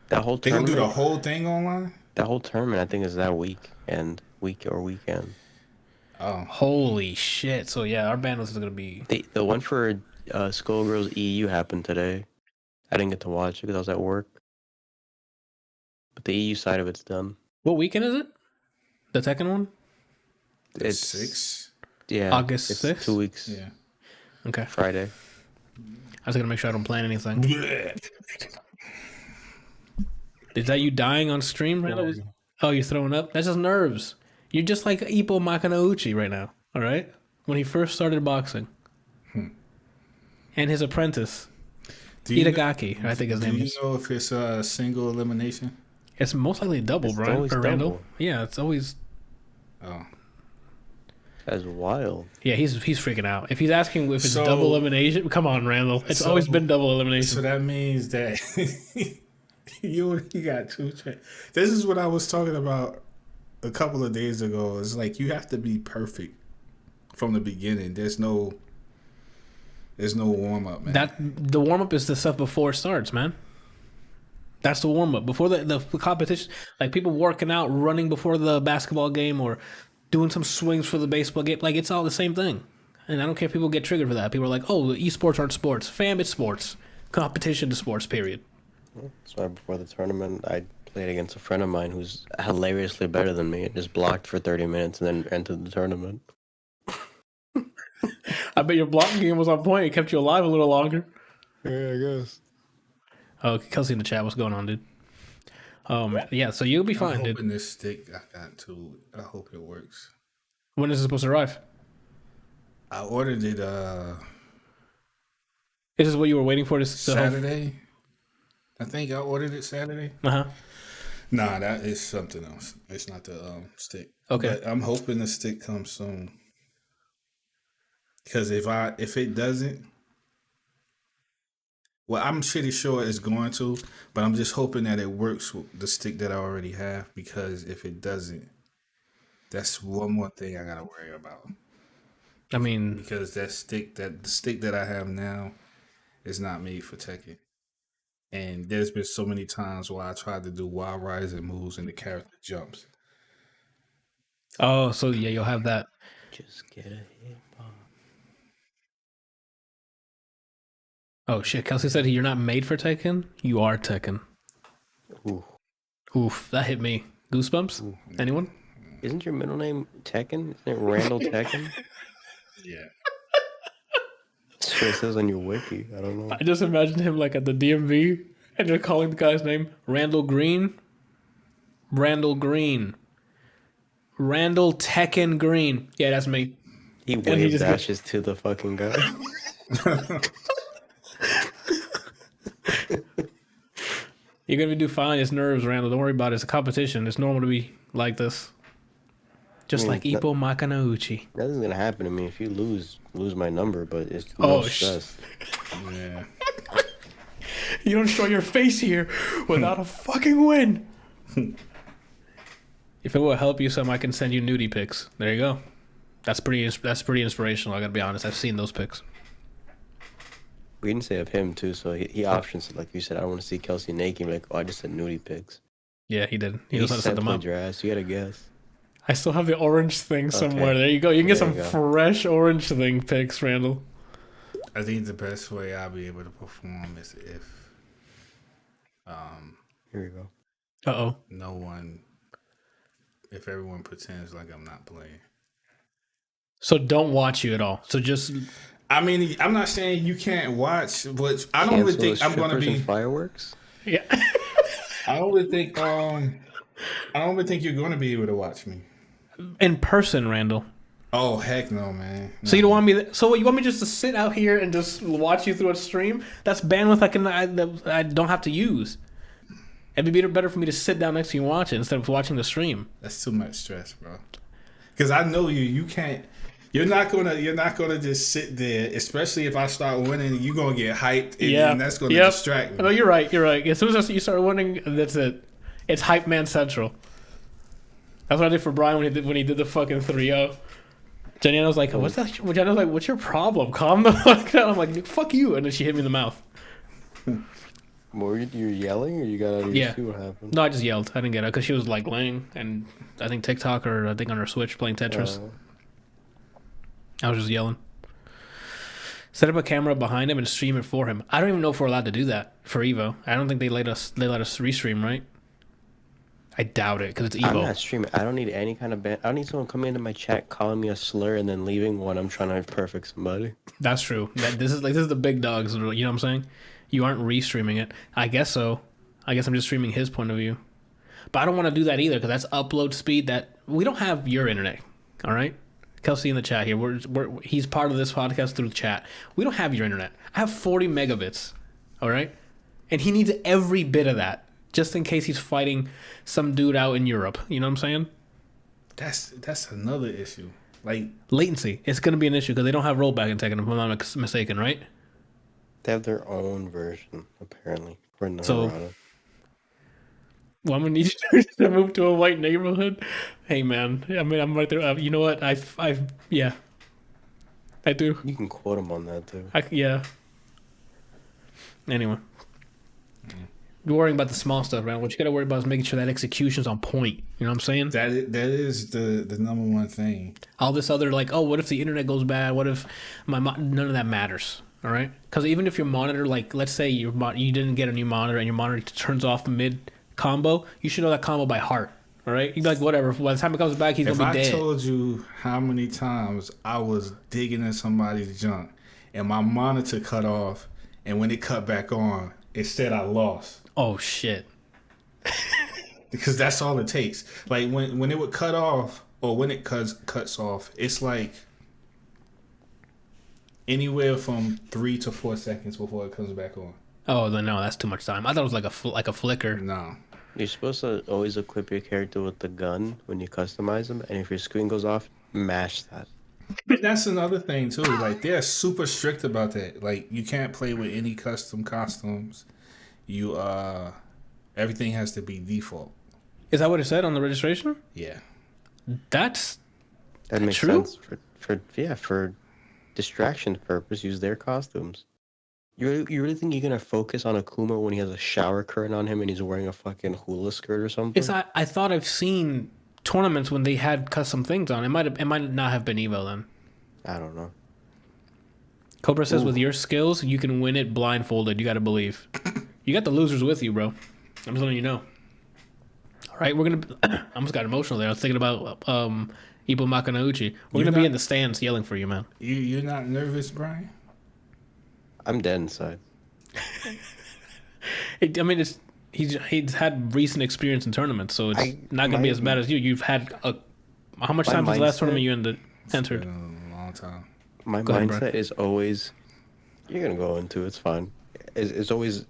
That whole they're gonna do the whole thing online. That whole tournament, I think, is that weekend. Oh, holy shit! So yeah, our bandwidth is gonna be the one for Skullgirls EU happened today. I didn't get to watch it because I was at work. But the EU side of it's done. What weekend is it? The Tekken one? It's 6. Yeah, August 6th? 2 weeks. Yeah. Okay. Friday. I was gonna make sure I don't plan anything. Is that you dying on stream, Randall? Oh, you're throwing up? That's just nerves. You're just like Ippo Makanouchi right now, all right? When he first started boxing. And his apprentice, Itagaki, I think his name is. Do you know if it's a single elimination? It's most likely double, Brian. Or Randall. Double. Yeah, it's always... Oh. That's wild. Yeah, he's freaking out. If he's asking if it's double elimination, come on, Randall. It's always been double elimination. So that means that you got 2 chances. This is what I was talking about a couple of days ago. It's like you have to be perfect from the beginning. There's no warm up, man. The warm up is the stuff before it starts, man. That's the warm up before the competition. Like people working out, running before the basketball game, or doing some swings for the baseball game. Like it's all the same thing. And I don't care if people get triggered for that. People are like, "Oh, esports aren't sports." Fam, it's sports. Competition to sports. Period. That's why before the tournament, I played against a friend of mine who's hilariously better than me. It just blocked for 30 minutes and then entered the tournament. I bet your blocking game was on point. It kept you alive a little longer. Yeah, I guess. Oh, Kelsey in the chat. What's going on, dude? Oh man, yeah. So you'll be fine, I'm dude. hoping this stick I got to. I hope it works. When is it supposed to arrive? I ordered it Is this what you were waiting for? This Saturday. I think I ordered it Saturday. Nah, that is something else. It's not the stick. Okay. But I'm hoping the stick comes soon. Because if it doesn't, well, I'm pretty sure it's going to, but I'm just hoping that it works with the stick that I already have. Because if it doesn't, that's one more thing I gotta worry about. I mean, Because the stick that I have now is not made for Tekken. And there's been so many times where I tried to do wild rising moves and the character jumps. oh, so yeah, you'll have that. Just get a hit bomb. Oh shit, Kelsey said you're not made for Tekken. You are Tekken. Ooh. Oof, that hit me. Goosebumps? Ooh. Anyone? Isn't your middle name Tekken? Isn't it Randall Tekken? Yeah. That's what it says on your wiki. I don't know. I just imagined him like at the DMV and they're calling the guy's name Randall Green. Randall Green. Randall Tekken Green. Yeah, that's me. He he wave just dashes to the fucking guy. You're gonna do fine. It's nerves, Randall. Don't worry about it. It's a competition. It's normal to be like this. Just like Ippo Makanauchi. Nothing's gonna happen to me if you lose my number, but it's Oh, no stress. Yeah. You don't show your face here without a fucking win. If it will help you some, I can send you nudie pics. There you go. That's pretty inspirational. I gotta be honest. I've seen those pics. We didn't say of him too, so he options it. Like you said, I don't want to see Kelsey naked. Like, oh, I just said nudie pics. Yeah, he did. He knows how to set them up. Your ass. You had a guess. I still have the orange thing somewhere. Okay. There you go. You can get There some you go. fresh orange thing pics, Randall. I think the best way I'll be able to perform is if Here we go. if everyone pretends like I'm not playing. So don't watch you at all. So just I mean, I'm not saying you can't watch, but I don't really think I'm going to be fireworks. yeah. I don't really think you're going to be able to watch me. In person, Randall. Oh heck no, man! No. So you don't want me? So you want me just to sit out here and just watch you through a stream? That's bandwidth I don't have to use. It'd be better for me to sit down next to you and watch it instead of watching the stream. That's too much stress, bro. Because I know you. You can't. You're not gonna just sit there, especially if I start winning. You're gonna get hyped, and that's gonna distract me. No, you're right. You're right. As soon as you start winning, that's it. It's hype man central. That's what I did for Brian when he did the fucking 3-0. Jenny was like, "What's that?" Jenny was like, "What's your problem? Calm the fuck down." I'm like, "Fuck you!" And then she hit me in the mouth. Were you yelling, or you got out of your seat? What happened? No, I just yelled. I didn't get it because she was like laying, and I think TikTok or I think on her Switch playing Tetris. I was just yelling. Set up a camera behind him and stream it for him. I don't even know if we're allowed to do that for Evo. I don't think they let us restream, right? I doubt it because it's Evo. I'm not streaming. I don't need any kind of ban. I don't need someone coming into my chat calling me a slur and then leaving when I'm trying to perfect somebody. That's true. This is the big dogs. You know what I'm saying? You aren't restreaming it. I guess so. I guess I'm just streaming his point of view. But I don't want to do that either because that's upload speed that we don't have your internet. All right, Kelsey in the chat here. He's part of this podcast through the chat. We don't have your internet. I have 40 megabits. All right, and he needs every bit of that just in case he's fighting some dude out in Europe. You know what I'm saying? That's another issue. Like latency. It's going to be an issue because they don't have rollback in Tekken, if I'm not mistaken, right? They have their own version, apparently. For Naruto. So, well, I'm gonna need you to move to a white neighborhood. Hey, man. I mean, I'm right there. You know what? I do. You can quote him on that too. Yeah. Anyway, you're worrying about the small stuff, man. What you gotta worry about is making sure that execution's on point. You know what I'm saying? that is the number one thing. All this other what if the internet goes bad? What if none of that matters? All right, because even if your monitor, like, let's say you didn't get a new monitor and your monitor turns off mid combo, you should know that combo by heart. All right, he's like, whatever. By the time it comes back, he's If gonna I be dead. told you how many times I was digging in somebody's junk and my monitor cut off, and when it cut back on, it said I lost. Oh shit. Because that's all it takes. Like when it would cut off, or when it cuts off, it's like anywhere from 3 to 4 seconds before it comes back on. Oh no, that's too much time. I thought it was like a flicker. No. You're supposed to always equip your character with the gun when you customize them, and if your screen goes off, mash that. That's another thing too. Like they're super strict about that. Like you can't play with any custom costumes. You everything has to be default. Is that what it said on the registration? Yeah. That makes true? sense for distraction purpose. Use their costumes. You really think you're gonna focus on Akuma when he has a shower curtain on him and he's wearing a fucking hula skirt or something? I thought I've seen tournaments when they had custom things on. It might not have been Evo then. I don't know. Cobra says with your skills, you can win it blindfolded. You got to believe. You got the losers with you, bro. I'm just letting you know. All right, we're gonna. I almost got emotional there. I was thinking about Ibu Makanauchi. We're gonna be in the stands yelling for you, man. You're not nervous, Brian? I'm dead inside. I mean, he's had recent experience in tournaments, so it's not gonna be as bad as you. You've had how much time was the last tournament you entered? It's been a long time. My mindset is always, you're gonna go into it's fine. It's always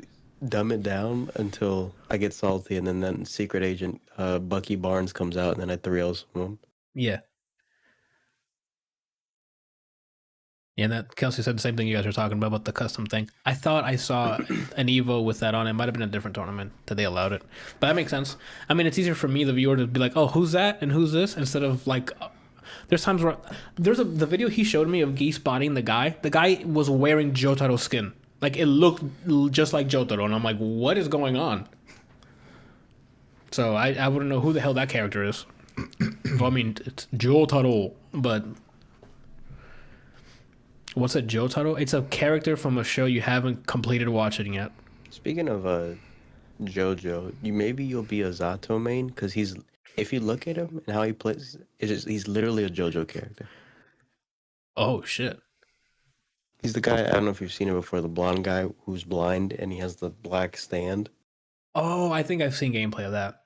dumb it down until I get salty, and then secret agent Bucky Barnes comes out, and then I 3-0 someone. Yeah. Yeah, and that Kelsey said the same thing you guys were talking about the custom thing. I thought I saw an Evo with that on it. It might have been a different tournament that they allowed it. But that makes sense. I mean, it's easier for me, the viewer, to be like, oh, who's that and who's this? Instead of like, there's times where, the video he showed me of Geese bodying the guy. The guy was wearing Jotaro's skin. Like, it looked just like Jotaro. And I'm like, what is going on? So I wouldn't know who the hell that character is. Well, I mean, it's Jotaro, but... What's a Jotaro? It's a character from a show you haven't completed watching yet. Speaking of JoJo, you'll be a Zato main, because if you look at him and how he plays, he's literally a JoJo character. Oh shit! He's the guy, I don't know if you've seen it before, the blonde guy who's blind and he has the black stand. Oh, I think I've seen gameplay of that.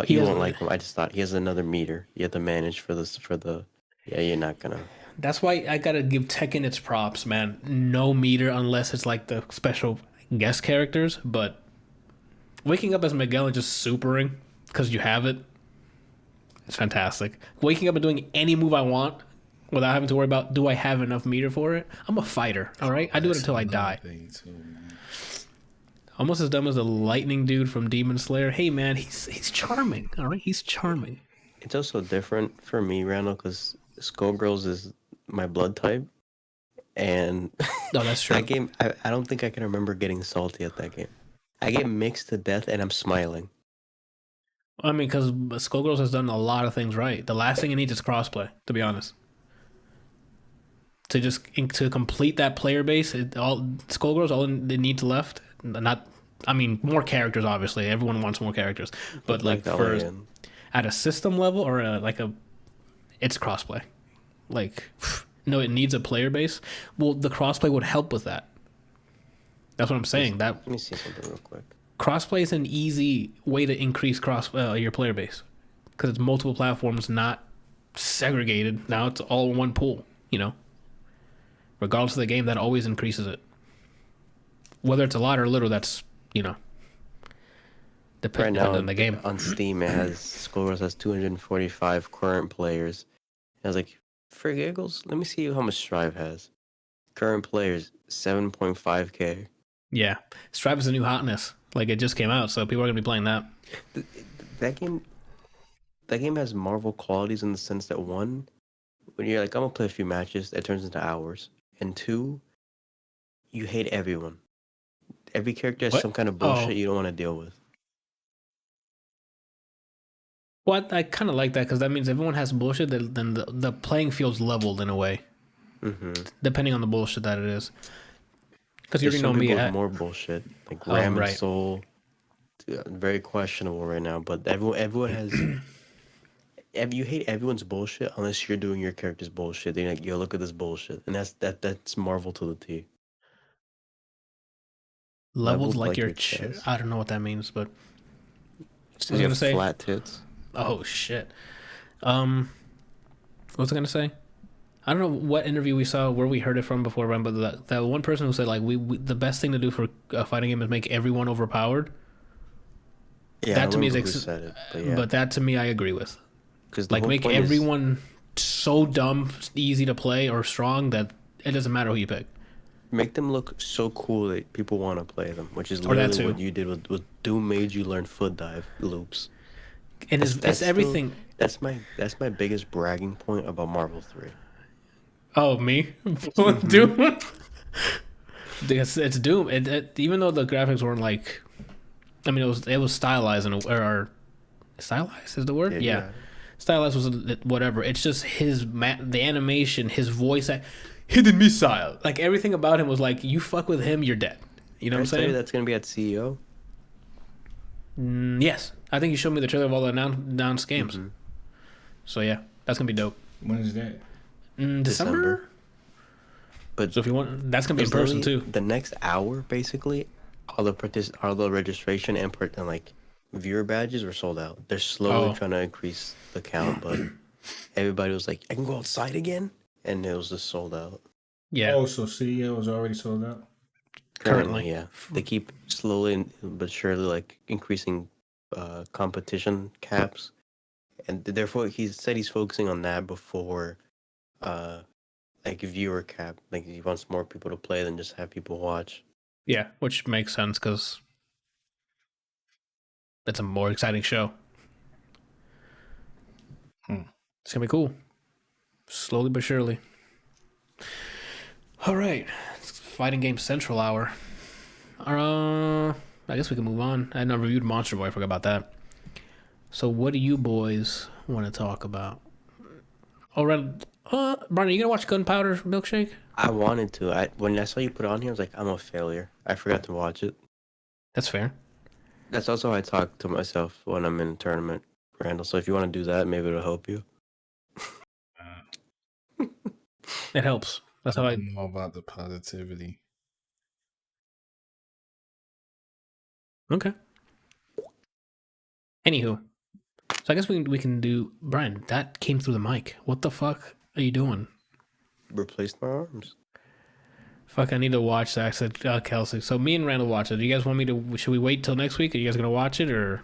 You won't like him. I just thought he has another meter. You have to manage for the. Yeah, you're not gonna. That's why I gotta give Tekken its props, man. No meter unless it's like the special guest characters. But waking up as Miguel and just supering because you have it, it's fantastic. Waking up and doing any move I want without having to worry about, do I have enough meter for it? I'm a fighter, all right? I do it until I die. Almost as dumb as the lightning dude from Demon Slayer. Hey, man, he's charming, all right? He's charming. It's also different for me, Randall, because Skullgirls is my blood type, and no, that's true. That game, I don't think I can remember getting salty at that game. I get mixed to death, and I'm smiling. I mean, because Skullgirls has done a lot of things right. The last thing it needs is crossplay, to be honest. To complete that player base, Skullgirls, all it needs left. More characters, obviously. Everyone wants more characters, but like at a system level or it's crossplay. Like, no, it needs a player base. Well, the crossplay would help with that. That's what I'm saying. Let me see something real quick. Crossplay is an easy way to increase your player base because it's multiple platforms, not segregated. Now it's all in one pool. Regardless of the game, that always increases it. Whether it's a lot or little, that's depending on the game. On Steam, it has Skullgirls has 245 current players. I was like, for giggles, let me see how much Strive has. Current players, 7.5K. Yeah, Strive is a new hotness. Like, it just came out, so people are gonna be playing that. That game has Marvel qualities in the sense that one, when you're like, I'm gonna play a few matches, it turns into hours. And two, you hate everyone. Every character has some kind of bullshit you don't want to deal with. Well, I kind of like that because that means everyone has bullshit. Then the playing field's leveled in a way, depending on the bullshit that it is. Because you already know me. More bullshit like Ram and Soul. very questionable right now. But everyone has. You hate everyone's bullshit unless you're doing your character's bullshit. They're like, yo, look at this bullshit, and that's Marvel to the T. Leveled like your chest. I don't know what that means, but So I was you gonna have say. flat tits. Oh shit. What was I gonna say? I don't know what interview we saw where we heard it from before, Ryan, but that one person who said like we the best thing to do for a fighting game is make everyone overpowered. Yeah, That I to me is remember who said it, but yeah, but that to me I agree with. because Like make everyone so dumb, easy to play or strong that it doesn't matter who you pick. make them look so cool that people want to play them, which is Or that literally too. what you did with Doom. Made you learn foot dive loops. And it's still- everything. That's my biggest bragging point about Marvel 3. Oh, me? Doom? It's Doom. Even though the graphics weren't like, I mean, it was stylized or stylized is the word? Yeah. Stylized was whatever. It's just the animation, his voice, hidden missile. Like everything about him was like, you fuck with him, you're dead. You know what I'm saying? That's gonna be at CEO. Yes. I think you showed me the trailer of all the announced games. Mm-hmm. So yeah, that's gonna be dope. When is that? December? But So if you want, that's gonna be in person too. The next hour, basically, all the registration and like viewer badges were sold out. They're slowly trying to increase the count, but everybody was like, "I can go outside again," and it was just sold out. Yeah. Oh, so CEO is already sold out. Currently. Yeah. They keep slowly but surely like increasing competition caps, and therefore he said he's focusing on that before like viewer cap. Like he wants more people to play than just have people watch. Yeah, which makes sense because it's a more exciting show. It's gonna be cool. Slowly but surely. All right, it's Fighting Game Central hour. I guess we can move on. I had not reviewed Monster Boy. I forgot about that. So, what do you boys want to talk about? Oh, Brian, are you gonna watch Gunpowder Milkshake? I wanted to. When I saw you put it on here, I was like, I'm a failure. I forgot to watch it. That's fair. That's also how I talk to myself when I'm in a tournament, Randall. So if you want to do that, maybe it'll help you. It helps. That's how I. don't know about the positivity. Okay. Anywho, so I guess we can do. Brian, that came through the mic. What the fuck are you doing? Replaced my arms. Fuck, I need to watch that. I said Kelsey. So me and Randall watch it. Do you guys want me to? Should we wait till next week? Are you guys gonna watch it or?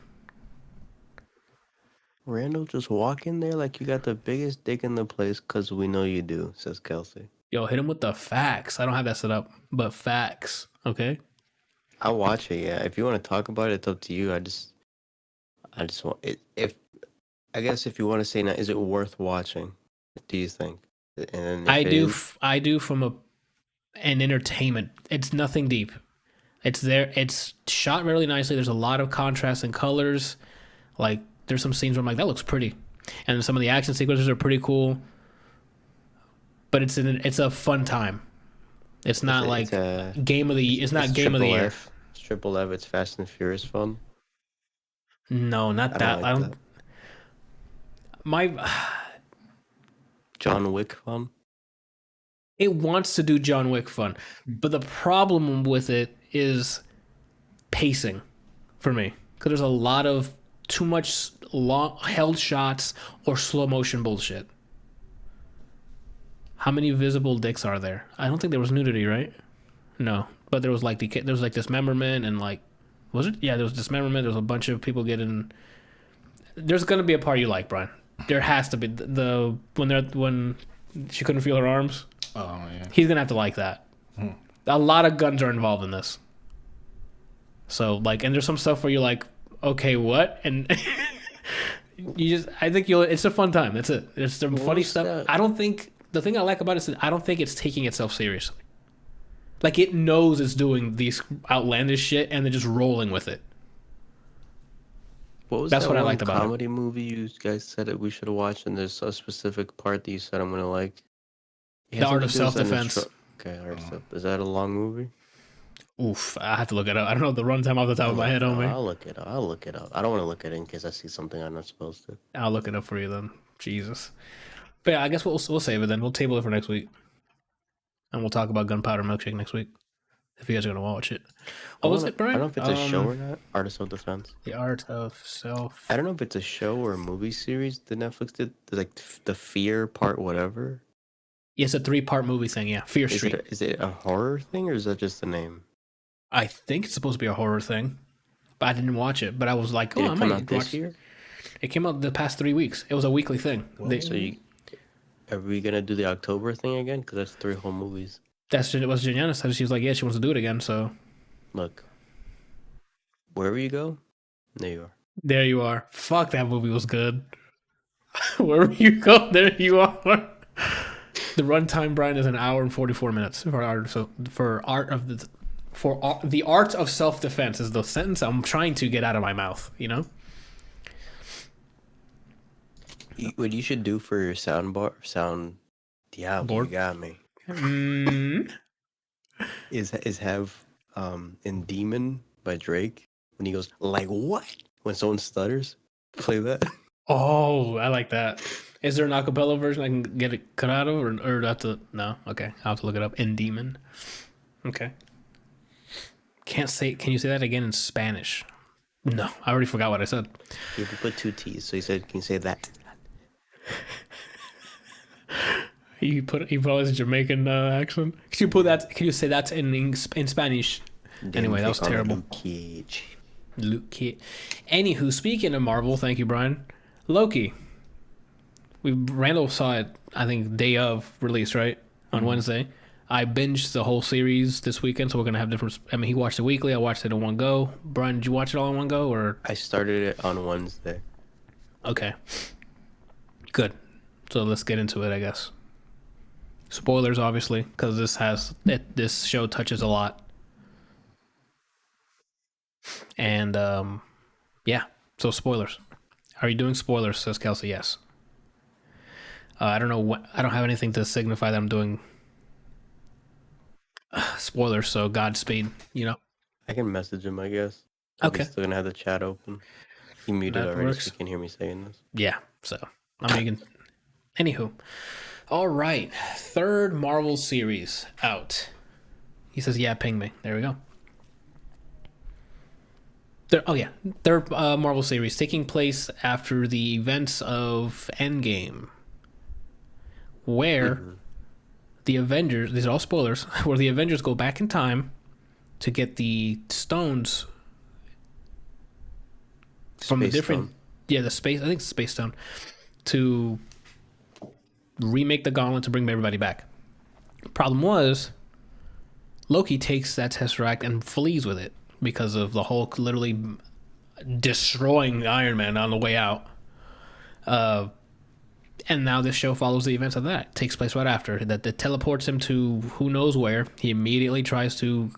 Randall, just walk in there like you got the biggest dick in the place because we know you do, says Kelsey. Yo, hit him with the facts. I don't have that set up, but facts. Okay. I'll watch it, yeah. If you want to talk about it, it's up to you. I just want it. I guess if you want to say now, is it worth watching? Do you think? And I do. I do from an entertainment. It's nothing deep. It's there. It's shot really nicely. There's a lot of contrast and colors. Like there's some scenes where I'm like, that looks pretty, and some of the action sequences are pretty cool. But it's a fun time. It's not like game of the. It's not game of the year. It's Triple F. It's Fast and Furious fun. No, not that. I don't. My John Wick fun. It wants to do John Wick fun, but the problem with it is pacing for me because there's a lot of too much long held shots or slow motion bullshit. How many visible dicks are there? I don't think there was nudity, right? No, but there was like dismemberment and like, was it? Yeah, there was dismemberment. There was a bunch of people getting. There's gonna be a part you like, Brian. There has to be when she couldn't feel her arms. Oh yeah. He's gonna have to like that. A lot of guns are involved in this. So like, and there's some stuff where you're like, okay, what? And I think it's a fun time. That's it. It's some funny stuff. That? I don't think the thing I like about it is I don't think it's taking itself seriously. Like it knows it's doing these outlandish shit and they're just rolling with it. That's what I liked about comedy movie you guys said that we should watch, and there's a specific part that you said I'm gonna like. The Art of Self-Defense. Okay, Art of Self. Is that a long movie? Oof, I have to look it up. I don't know the runtime off the top of my head, homie. I'll look it up. I don't want to look at it in case I see something I'm not supposed to. I'll look it up for you then. Jesus. But yeah, I guess we'll save it then. We'll table it for next week, and we'll talk about Gunpowder Milkshake next week. If you guys are gonna watch it. What was it, Brian? I don't know if it's a show or not. Art of Self-Defense. The Art of Self. I don't know if it's a show or a movie series that Netflix did. Like the Fear part, whatever. Yeah, it's a 3-part movie thing. Yeah, Fear Street. Is it a horror thing or is that just the name? I think it's supposed to be a horror thing, but I didn't watch it. But I was like, Did I it come might out this watch year? It came out the past 3 weeks. It was a weekly thing. Are we gonna do the October thing again? Because that's 3 whole movies. That's what Janice said. She was like, yeah, she wants to do it again. So Look, wherever you go, there you are. there you are. Fuck, that movie was good. Wherever you go, there you are. The runtime, Brian, is 1 hour and 44 minutes for the art of self-defense is the sentence I'm trying to get out of my mouth. You know. What you should do for your sound, Diablo, Board? you got me. Is have in Demon by Drake when he goes like what when someone stutters, play that. Oh, I like that. Is there an acapella version I can get it cut out of, or that's a no? Okay, I'll have to look it up. In Demon. Okay. Can you say that again in Spanish? No, I already forgot what I said. You put 2 T's, so he said, "Can you say that?" You put all his Jamaican accent. Can you say that in Spanish? Anyway, that was terrible. Luke Cage. Anywho, speaking of Marvel, thank you, Brian. Loki. Randall saw it, I think, day of release, right? On Wednesday. I binged the whole series this weekend, so we're going to have different... I mean, he watched it weekly. I watched it in one go. Brian, did you watch it all in one go, or...? I started it on Wednesday. Okay. Good. So let's get into it, I guess. Spoilers, obviously, because this show touches a lot. And, yeah. So spoilers. Are you doing spoilers, says Kelsey? Yes. I don't know I don't have anything to signify that I'm doing spoilers, so Godspeed, you know. I can message him, I guess. Okay. He's still gonna have the chat open. He muted That already, works. so you can hear me saying this. Yeah, so I'm making... Anywho. All right. 3rd Marvel series out. He says, yeah, ping me. There we go. Third Marvel series taking place after the events of Endgame, where the Avengers, these are all spoilers, where the Avengers go back in time to get the stones from the different... Stone. Yeah, I think it's Space Stone, to remake the gauntlet to bring everybody back. Problem was, Loki takes that Tesseract and flees with it because of the Hulk literally destroying Iron Man on the way out. And now this show follows the events of that. It takes place right after. That teleports him to who knows where. He immediately tries to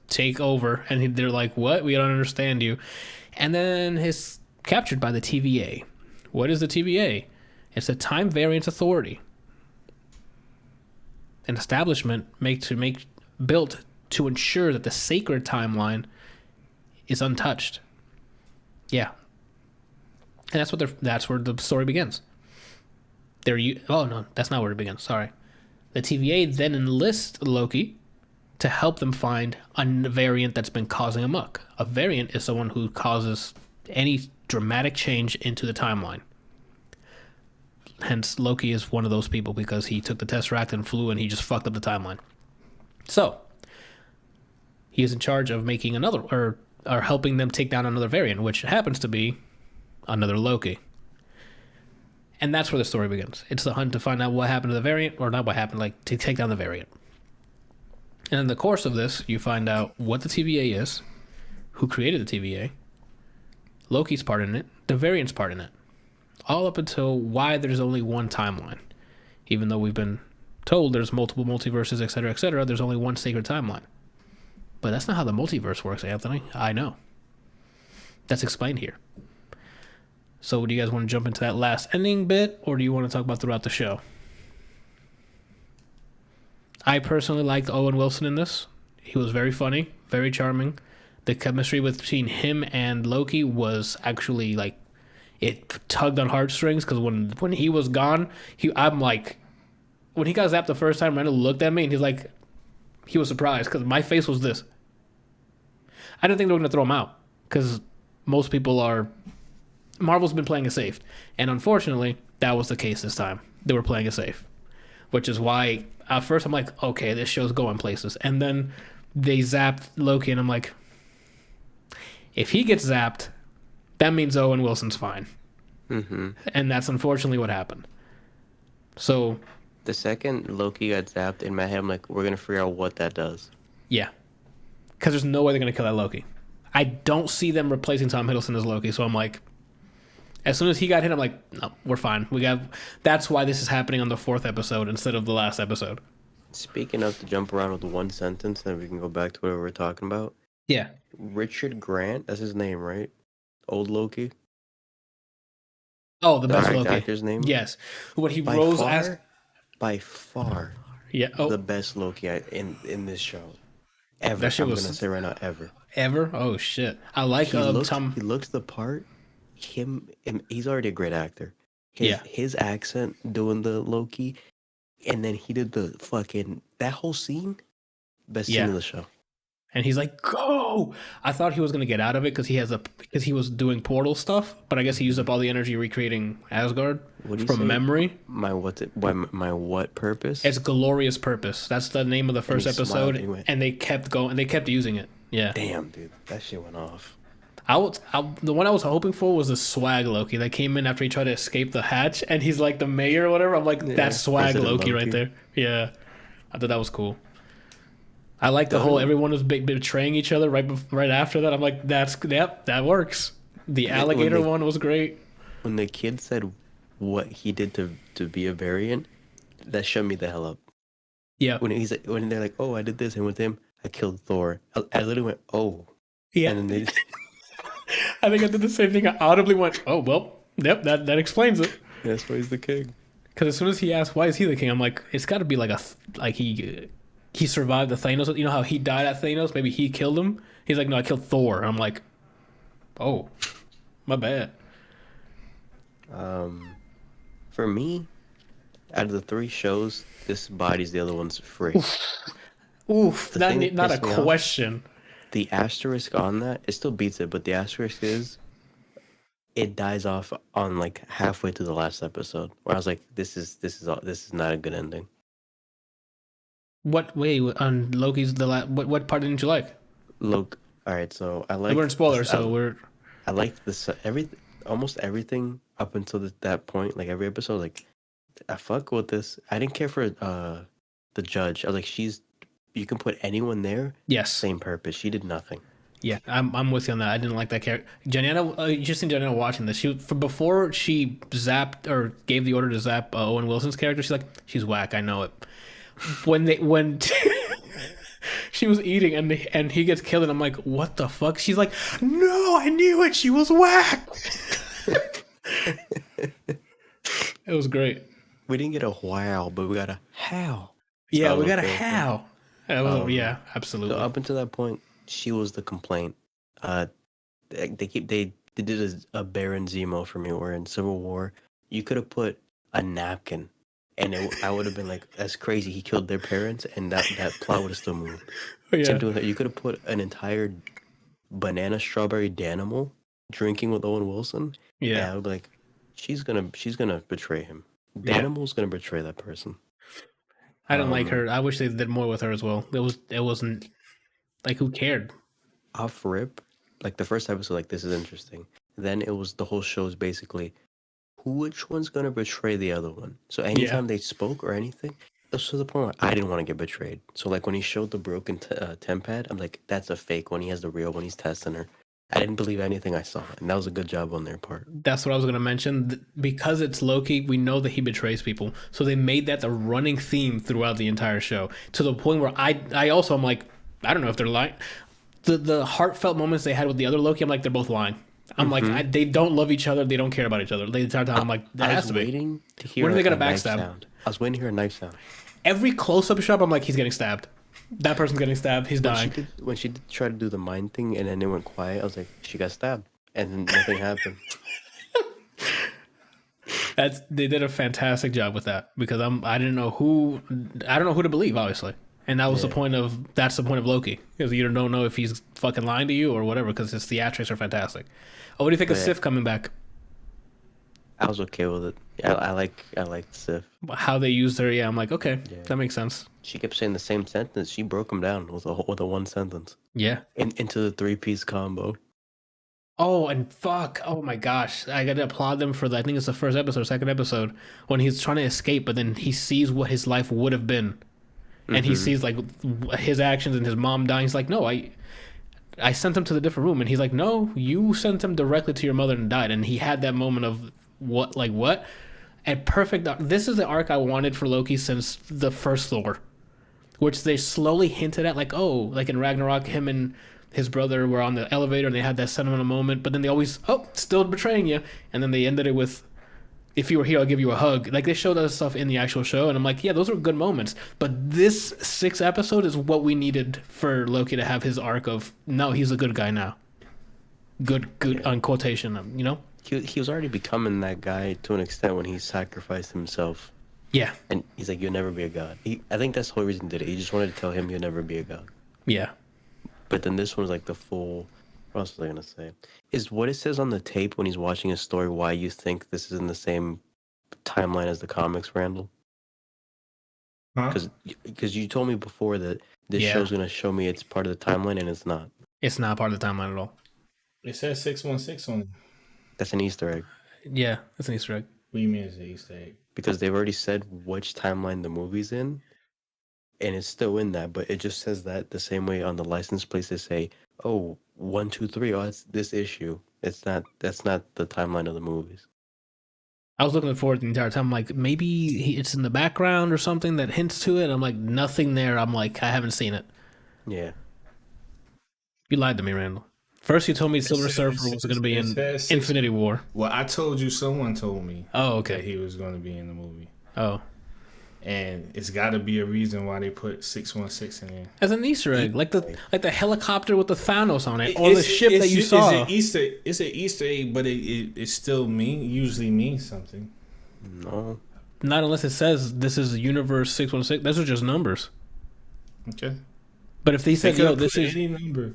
take over, and they're like, what? We don't understand you. And then he's captured by the TVA. What is the TVA? It's the Time Variance Authority. An establishment built to ensure that the sacred timeline is untouched. Yeah. And that's where the story begins. Oh no, that's not where it begins. Sorry. The TVA then enlists Loki to help them find a variant that's been causing a muck. A variant is someone who causes any dramatic change into the timeline. Hence, Loki is one of those people because he took the Tesseract and flew and he just fucked up the timeline. So, he is in charge of making another, or helping them take down another variant, which happens to be another Loki. And that's where the story begins. It's the hunt to find out what happened to the variant, or not what happened, like to take down the variant. And in the course of this, you find out what the TVA is, who created the TVA, Loki's part in it, the variant's part in it. All up until why there's only one timeline. Even though we've been told there's multiple multiverses, etc., there's only one sacred timeline. But that's not how the multiverse works, Anthony. I know. That's explained here. So do you guys want to jump into that last ending bit, or do you want to talk about throughout the show? I personally liked Owen Wilson in this. He was very funny, very charming. The chemistry between him and Loki was actually like it tugged on heartstrings because when he was gone, I'm like when he got zapped the first time, Randall looked at me and he was surprised because my face was this. I didn't think they were gonna throw him out because most people are. Marvel's been playing it safe, and unfortunately, that was the case this time. They were playing it safe, which is why at first I'm like, okay, this show's going places, and then they zapped Loki, and I'm like, if he gets zapped, that means Owen Wilson's fine, and that's unfortunately what happened. So, the second Loki got zapped in my head, I'm like, we're gonna figure out what that does. Yeah, because there's no way they're gonna kill that Loki. I don't see them replacing Tom Hiddleston as Loki, so I'm like. As soon as he got hit, I'm like, no, we're fine. That's why this is happening on the 4th episode instead of the last episode. Speaking of to jump around with one sentence, then we can go back to whatever we're talking about. Yeah. Richard Grant, that's his name, right? Old Loki. Oh, the best Loki. Loki. Actor's name. Yes. What he rose as. By far. Yeah. Oh. The best Loki in this show. Ever. That shit I'm was gonna say right now, ever. Ever? Oh shit! I like Tom. He looks the part. He's already a great actor. His accent doing the Loki, and then he did the fucking that whole scene. Best scene of the show. And he's like, "Go!" I thought he was gonna get out of it because he was doing portal stuff, but I guess he used up all the energy recreating Asgard from memory. My what purpose? It's Glorious Purpose. That's the name of the first episode, and they kept going and they kept using it. Yeah. Damn, dude, that shit went off. The one I was hoping for was the swag Loki that came in after he tried to escape the hatch, and he's like the mayor or whatever. I'm like, that's swag Loki right there. Yeah, I thought that was cool. I like the whole everyone was betraying each other right after that. I'm like, that works. The alligator one was great. When the kid said what he did to be a variant, that shut me the hell up. Yeah. When they're like, oh, I did this, and with him, I killed Thor. I literally went, oh. Yeah. And then they I think I did the same thing. I audibly went, oh, well, yep, that explains it. That's why he's the king. Because as soon as he asked, why is he the king? I'm like, it's got to be like he survived the Thanos. You know how he died at Thanos? Maybe he killed him. He's like, no, I killed Thor. I'm like, oh, my bad. For me, out of the 3 shows, this bodies the other one's free. Oof, not a question. The asterisk on that, it still beats it, but the asterisk is it dies off on like halfway to the last episode, where I was like, this is not a good ending. What way on Loki's what part didn't you like? All right, so I like. We're in spoilers, so we're. I liked this almost everything up until that point. Like every episode, like I fuck with this. I didn't care for the judge. I was like, you can put anyone there. Yes. Same purpose. She did nothing. Yeah, I'm with you on that. I didn't like that character. Janina, you just seen Janina watching this. Before she zapped or gave the order to zap Owen Wilson's character, she's like, she's whack. I know it. When she was eating and he gets killed, and I'm like, what the fuck? She's like, no, I knew it. She was whack. It was great. We didn't get a wow, but we got a how. Yeah, we got a how. Yeah, absolutely. So up until that point, she was the complaint. They did a Baron Zemo for me, where in Civil War, you could have put a napkin, and I would have been like, that's crazy. He killed their parents, and that plot would have still moved. Oh, yeah. Same thing with that. You could have put an entire banana strawberry Danimal drinking with Owen Wilson. Yeah, and I would be like, she's gonna betray him. Danimal's gonna betray that person. I didn't like her. I wish they did more with her as well. It wasn't like, who cared? Off rip, like the first episode, like, this is interesting. Then it was the whole show's basically which one's gonna betray the other one. So anytime they spoke or anything, it was to the point where I didn't want to get betrayed. So like when he showed the broken temp pad, I'm like, that's a fake one. He has the real one. He's testing her. I didn't believe anything I saw, and that was a good job on their part. That's what I was going to mention. Because it's Loki, we know that he betrays people. So they made that the running theme throughout the entire show, to the point where I also am like, I don't know if they're lying. The heartfelt moments they had with the other Loki, I'm like, they're both lying. I'm like, they don't love each other. They don't care about each other. The entire time, I'm like, that has to be. Waiting to hear when are they going to backstab backstab? I was waiting to hear a knife sound. Every close-up shot, I'm like, he's getting stabbed. That person's getting stabbed. He's dying. When she did try to do the mind thing and then it went quiet, I was like, she got stabbed, and then nothing happened. They did a fantastic job with that because I don't know who to believe, obviously, and that was the point of Loki, because you don't know if he's fucking lying to you or whatever, because his theatrics are fantastic. Oh, what do you think of Sif coming back? I was okay with it. Yeah, I like Sif. How they used her, I'm like, okay, that makes sense. She kept saying the same sentence. She broke him down with a one sentence. Yeah. Into the 3-piece combo. Oh, and fuck. Oh my gosh. I gotta applaud them for I think it's the first episode, second episode, when he's trying to escape, but then he sees what his life would have been. And he sees like his actions and his mom dying. He's like, no, I sent him to the different room. And he's like, no, you sent him directly to your mother and died. And he had that moment of what? And perfect. This is the arc I wanted for Loki since the first Thor, which they slowly hinted at, like, oh, like in Ragnarok, him and his brother were on the elevator and they had that sentimental moment, but then they always, still betraying you. And then they ended it with, if you were here, I'll give you a hug. Like, they showed us stuff in the actual show, and I'm like, yeah, those are good moments. But this 6th episode is what we needed for Loki to have his arc of, no, he's a good guy now. Good, on quotation, you know? He was already becoming that guy to an extent when he sacrificed himself. Yeah. And he's like, you'll never be a god. I think that's the whole reason he did it. He just wanted to tell him you'll never be a god. Yeah. But then this one's like the full... What else was I going to say? Is what it says on the tape when he's watching a story why you think this is in the same timeline as the comics, Randall? Because you told me before that this show's going to show me it's part of the timeline, and it's not. It's not part of the timeline at all. It says 616 on it. That's an Easter egg. Yeah, that's an Easter egg. What do you mean it's an Easter egg? Because they've already said which timeline the movie's in, and it's still in that, but it just says that the same way on the license plates they say, oh, 1, 2, 3, oh, it's this issue. That's not the timeline of the movies. I was looking forward the entire time. I'm like, maybe it's in the background or something that hints to it. I'm like, nothing there. I'm like, I haven't seen it. Yeah. You lied to me, Randall. First, you told me Silver Surfer was going to be in Infinity War. Well, I told you, someone told me. Oh, okay. That he was going to be in the movie. Oh. And it's got to be a reason why they put 616 in there. As an Easter egg, like the helicopter with the Thanos on it, or the ship that you saw. It's an Easter egg, but it still usually means something. No. Not unless it says this is Universe 616. Those are just numbers. Okay. But if they said, yo, this is any number.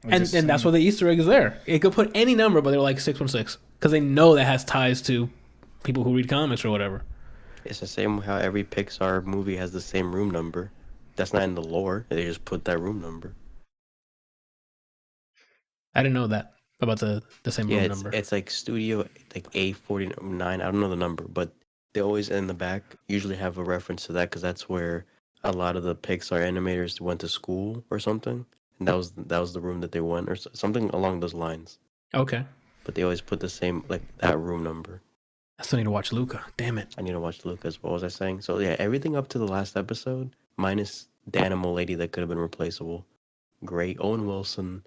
And that's why the Easter egg is there. It could put any number, but they're like 616 because they know that has ties to people who read comics or whatever. It's the same how every Pixar movie has the same room number. That's not in the lore. They just put that room number. I didn't know that about the same room number. It's like Studio like A49. I don't know the number, but they always in the back usually have a reference to that because that's where a lot of the Pixar animators went to school or something. And that was the room that they went, or something along those lines. Okay. But they always put the same, like, that room number. I still need to watch Luca. Damn it. I need to watch Luca as well, was I saying? So, yeah, everything up to the last episode, minus the animal lady that could have been replaceable. Great. Owen Wilson.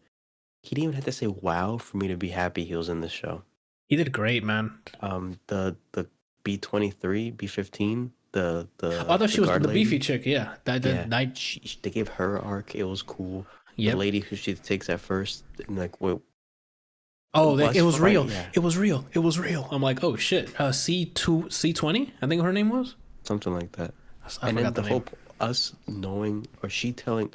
He didn't even have to say wow for me to be happy he was in this show. He did great, man. The B-23, B-15, I thought she was the beefy chick, yeah. They gave her an arc. It was cool. Yep. The lady who she takes at first, and like, what? Oh, it was real. Yeah. It was real. It was real. I'm like, oh shit. C20, I think her name was something like that. I forgot the name. Us knowing, or she telling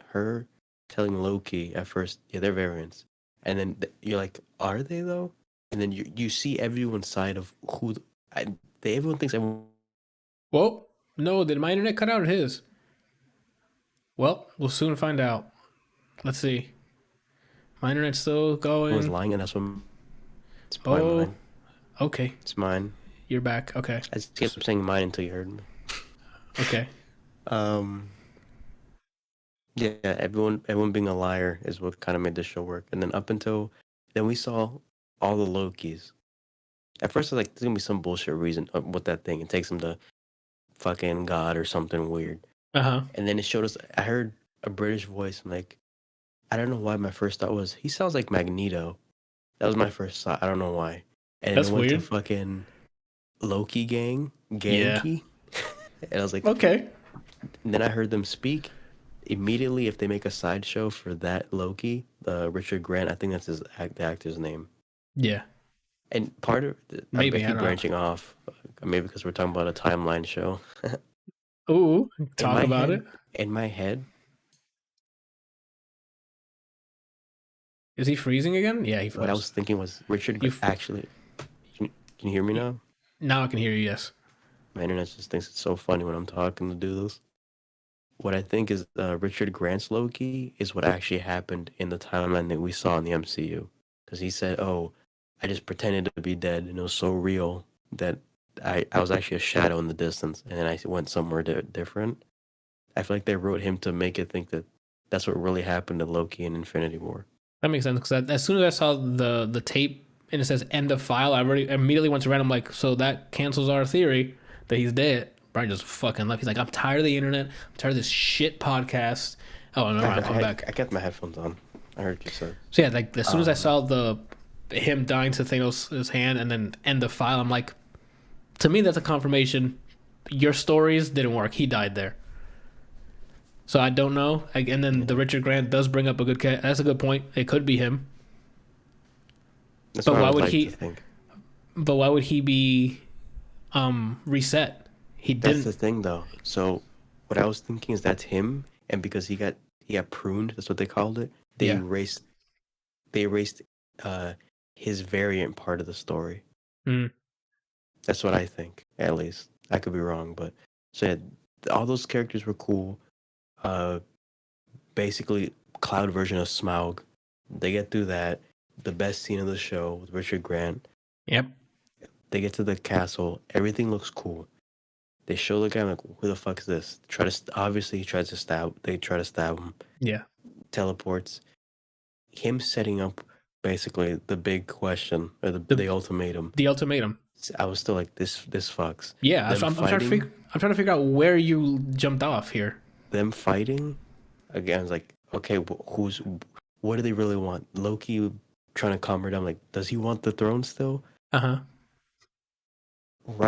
Loki at first, yeah, they're variants, and then you're like, are they though? And then you see everyone's side of who everyone thinks everyone. Whoa! No, did my internet cut out or his? Well, we'll soon find out. Let's see. My internet's still going. I was lying, and that's what. It's mine. Okay. It's mine. You're back. Okay. I just kept saying mine until you heard me. Okay. Yeah, everyone being a liar is what kind of made this show work. And then then we saw all the Lokis. At first, I was like, there's gonna be some bullshit reason with that thing. It takes him to fucking God or something weird. Uh-huh. And then it showed us. I heard a British voice. I'm like, I don't know why my first thought was he sounds like Magneto. That was my first thought. I don't know why. And that's it went weird. to fucking Loki Ganky. Yeah. And I was like, okay. And then I heard them speak, immediately if they make a sideshow for that Loki, Richard Grant, I think that's the actor's name. Yeah. And part of I Maybe, I keep don't know. branching off, maybe because we're talking about a timeline show. Ooh, talk about it. In my head, Is he freezing again? Yeah, he froze. what I was thinking was Richard actually. Can you hear me now? Now I can hear you. Yes. My internet just thinks it's so funny when I'm talking to do this. What I think is Richard Grant's Loki is what actually happened in the timeline that we saw in the MCU. Because he said, "Oh, I just pretended to be dead, and it was so real that I was actually a shadow in the distance, and then I went somewhere different." I feel like they wrote him to make it think that that's what really happened to Loki in Infinity War. That makes sense, because as soon as I saw the tape and it says end of file, I already immediately went to read. I'm like, so that cancels our theory that he's dead. Brian just fucking left. He's like, I'm tired of the internet. I'm tired of this shit podcast. Oh, no, I'm coming back. I kept my headphones on. I heard you said. So yeah, like as soon as I saw him dying to Thanos' hand and then end the file, I'm like, to me that's a confirmation. Your stories didn't work. He died there. So I don't know. And then the Richard Grant does bring up a good cat. That's a good point. It could be him. That's but what why I would would like he? to think. But why would he be reset? He That's didn't. the thing, though. So what I was thinking is that's him, and because he got pruned, that's what they called it. They erased his variant part of the story. Mm. That's what I think, at least. I could be wrong, but so yeah, all those characters were cool. Basically, cloud version of Smaug. They get through that. The best scene of the show with Richard Grant. Yep. They get to the castle. Everything looks cool. They show the guy, like, who the fuck is this? Obviously, he tries to stab. They try to stab him. Yeah. Teleports. Him setting up basically the big question or the ultimatum. The ultimatum. I was still like, this fucks. Yeah, I'm trying to figure out where you jumped off here. Them fighting again. I was like, okay, what do they really want? Loki trying to calm her down. Like, does he want the throne still? Right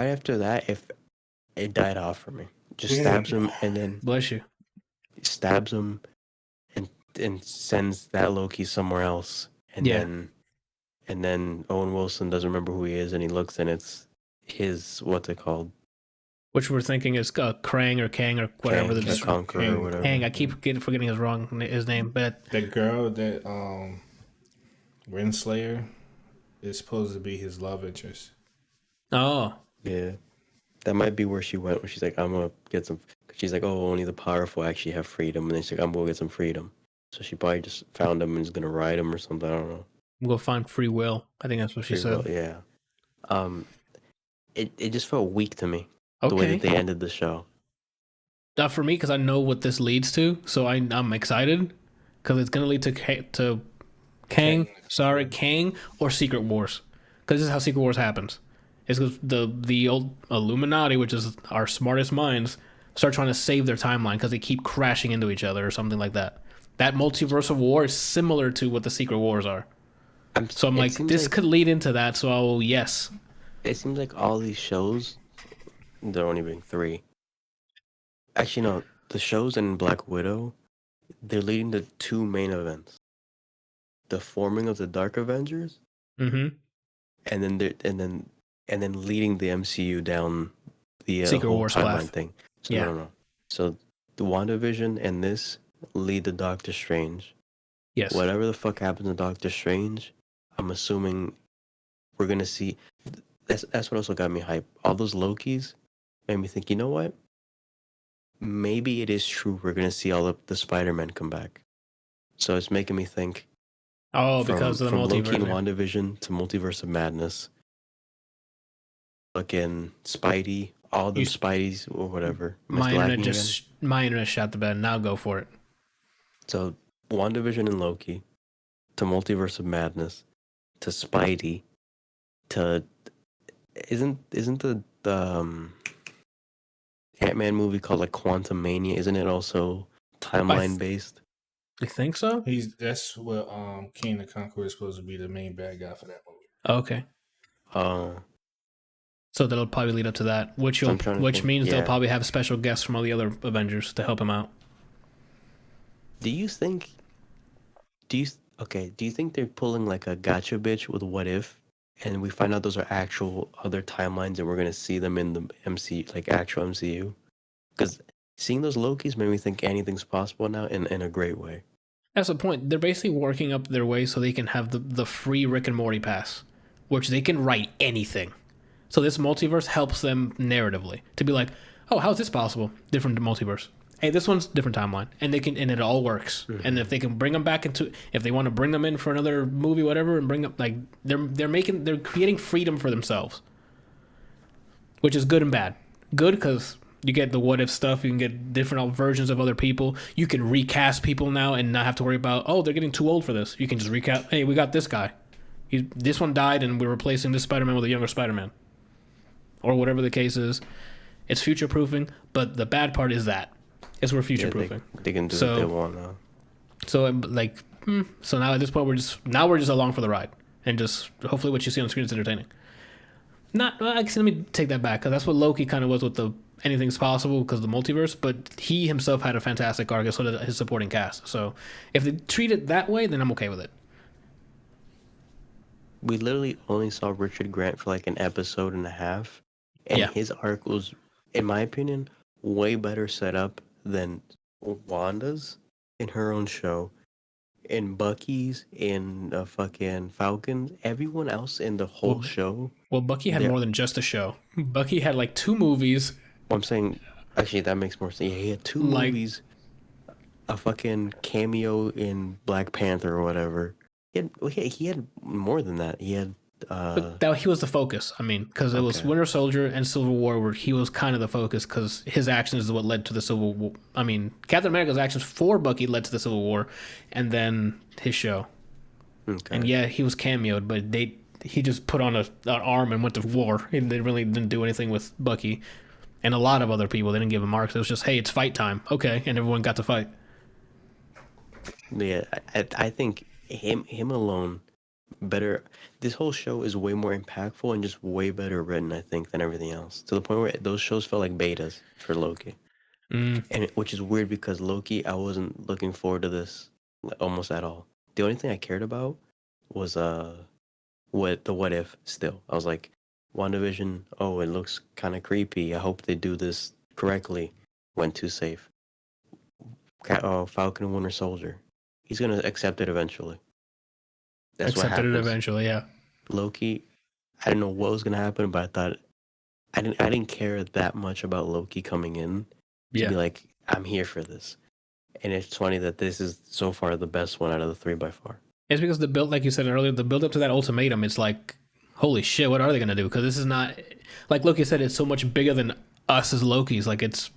after that, if it died off for me, just stabs him and then bless you, stabs him and sends that Loki somewhere else, and then Owen Wilson doesn't remember who he is, and he looks and it's his what's it called? Which we're thinking is Krang or Kang or whatever. The Conqueror or whatever. Kang. I keep forgetting his name, but the girl that Renslayer is supposed to be his love interest. Oh. Yeah. That might be where she went, where she's like, I'm going to get some... She's like, oh, only the powerful actually have freedom. And then she's like, I'm going to get some freedom. So she probably just found him and is going to ride him or something. I don't know. We'll find free will. I think that's what she said. Will, yeah. It just felt weak to me. Okay. The way that they ended the show. Not for me, because I know what this leads to. So I'm excited. Because it's going to lead to Kang or Secret Wars. Because this is how Secret Wars happens. It's because the old Illuminati, which is our smartest minds, start trying to save their timeline because they keep crashing into each other or something like that. That multiversal war is similar to what the Secret Wars are. So I'm like, this could lead into that. So yes. It seems like all these shows, there are only being 3. Actually, no, the shows in Black Widow, they're leading to 2 main events: the forming of the Dark Avengers, and then leading the MCU down the Secret whole Wars timeline thing. So, yeah. No. So the WandaVision and this lead to Doctor Strange. Yes. Whatever the fuck happens to Doctor Strange, I'm assuming we're gonna see. That's what also got me hyped. All those Lokis made me think, you know what? Maybe it is true. We're gonna see all of the Spider-Men come back. So it's making me think. Oh, because of the multiverse. From Loki and WandaVision to Multiverse of Madness. Fucking Spidey, all the Spideys or whatever. My internet shot the bed. Now go for it. So WandaVision and Loki to Multiverse of Madness to Spidey to isn't the Ant-Man movie called like Quantum Mania? Isn't it also timeline based? You think so? That's what King the Conqueror is supposed to be the main bad guy for that movie. Okay. So that'll probably lead up to that, which means they'll probably have special guests from all the other Avengers to help him out. Do you think? Do you okay? Do you think they're pulling like a gotcha bitch with What If, and we find out those are actual other timelines, and we're gonna see them in the like actual MCU? Because seeing those Lokis made me think anything's possible now in a great way. That's the point. They're basically working up their way so they can have the free Rick and Morty pass, which they can write anything. So this multiverse helps them narratively to be like, oh, how's this possible? Different multiverse. Hey, this one's different timeline, and they can, and it all works. Mm-hmm. And if they can bring them back into, if they want to bring them in for another movie, whatever, and bring up like they're creating freedom for themselves, which is good and bad. Good because you get the what if stuff. You can get different versions of other people. You can recast people now and not have to worry about, oh, they're getting too old for this. You can just recast. Hey, we got this guy. This one died, and we're replacing this Spider-Man with a younger Spider-Man, or whatever the case is. It's future proofing, but the bad part is that we're future proofing. They can do what they want now. So like, so now at this point we're just along for the ride, and just hopefully what you see on screen is entertaining. Not, well, actually, let me take that back, because that's what Loki kind of was with the anything's possible because of the multiverse. But he himself had a fantastic arc, so did his supporting cast. So if they treat it that way, then I'm okay with it. We literally only saw Richard Grant for like an episode and a half, and his arc was, in my opinion, way better set up than Wanda's in her own show, in Bucky's, in fucking Falcons. Everyone else in the whole show. Well, Bucky had more than just a show. Bucky had like 2 movies. I'm saying, actually, that makes more sense. Yeah, he had 2 movies, a fucking cameo in Black Panther or whatever. He had more than that. He had. But that he was the focus. I mean, because it was Winter Soldier and Civil War where he was kind of the focus, because his actions is what led to the Civil War. I mean, Captain America's actions for Bucky led to the Civil War, and then his show. Okay. And yeah, he was cameoed, but he just put on an arm and went to war. And they really didn't do anything with Bucky, and a lot of other people. They didn't give him marks. It was just, hey, it's fight time. Okay, and everyone got to fight. Yeah, I think him alone. Better. This whole show is way more impactful and just way better written, I think, than everything else. To the point where those shows felt like betas for Loki, and which is weird because Loki, I wasn't looking forward to this almost at all. The only thing I cared about was what if. Still, I was like, WandaVision. Oh, it looks kind of creepy. I hope they do this correctly. Went too safe. Falcon and Winter Soldier. He's gonna accept it eventually. That's accepted it eventually, yeah. Loki, I didn't know what was gonna happen, but I thought I didn't care that much about Loki coming in to be like, I'm here for this. And it's funny that this is so far the best one out of the 3 by far. It's because the build, like you said earlier, the build up to that ultimatum, it's like, holy shit, what are they gonna do? Because this is not, like Loki said, it's so much bigger than us as Lokis. Like, it's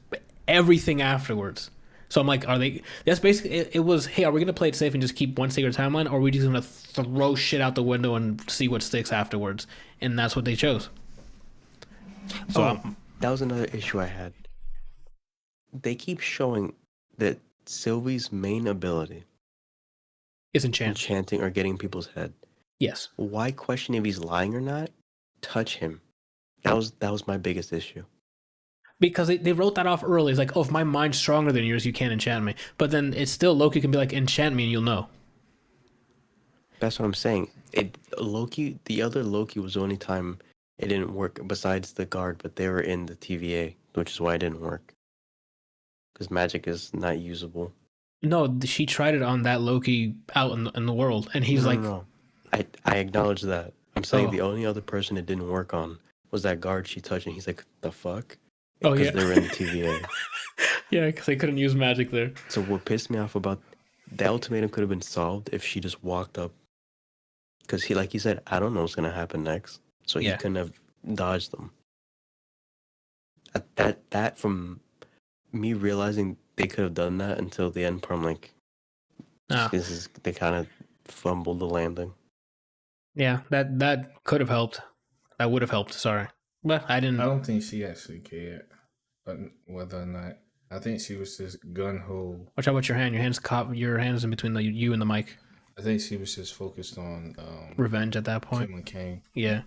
everything afterwards. So I'm like, are they? That's basically it. Was, hey, are we gonna play it safe and just keep one secret timeline, or are we just gonna throw shit out the window and see what sticks afterwards? And that's what they chose. So that was another issue I had. They keep showing that Sylvie's main ability is enchanting or getting people's head. Yes. Why question if he's lying or not? Touch him. That was my biggest issue. Because they wrote that off early. It's like, oh, if my mind's stronger than yours, you can't enchant me. But then it's still, Loki can be like, enchant me and you'll know. That's what I'm saying. The other Loki was the only time it didn't work besides the guard, but they were in the TVA, which is why it didn't work. Because magic is not usable. No, she tried it on that Loki out in the world. And he's No. I acknowledge that. I'm saying the only other person it didn't work on was that guard she touched, and he's like, the fuck? Because they were in the TVA. Yeah, because they couldn't use magic there. So what pissed me off about the ultimatum could have been solved if she just walked up. Because he, like you said, I don't know what's gonna happen next. So he couldn't have dodged them. That from me realizing they could have done that until the end part, I'm like, they kind of fumbled the landing. Yeah, that could have helped. That would have helped. Sorry. But I didn't. I don't think she actually cared, but whether or not. I think she was just gun ho. Watch out with your hand. Your hands in between you and the mic. I think she was just focused on revenge at that point. Killing Kane. Yeah.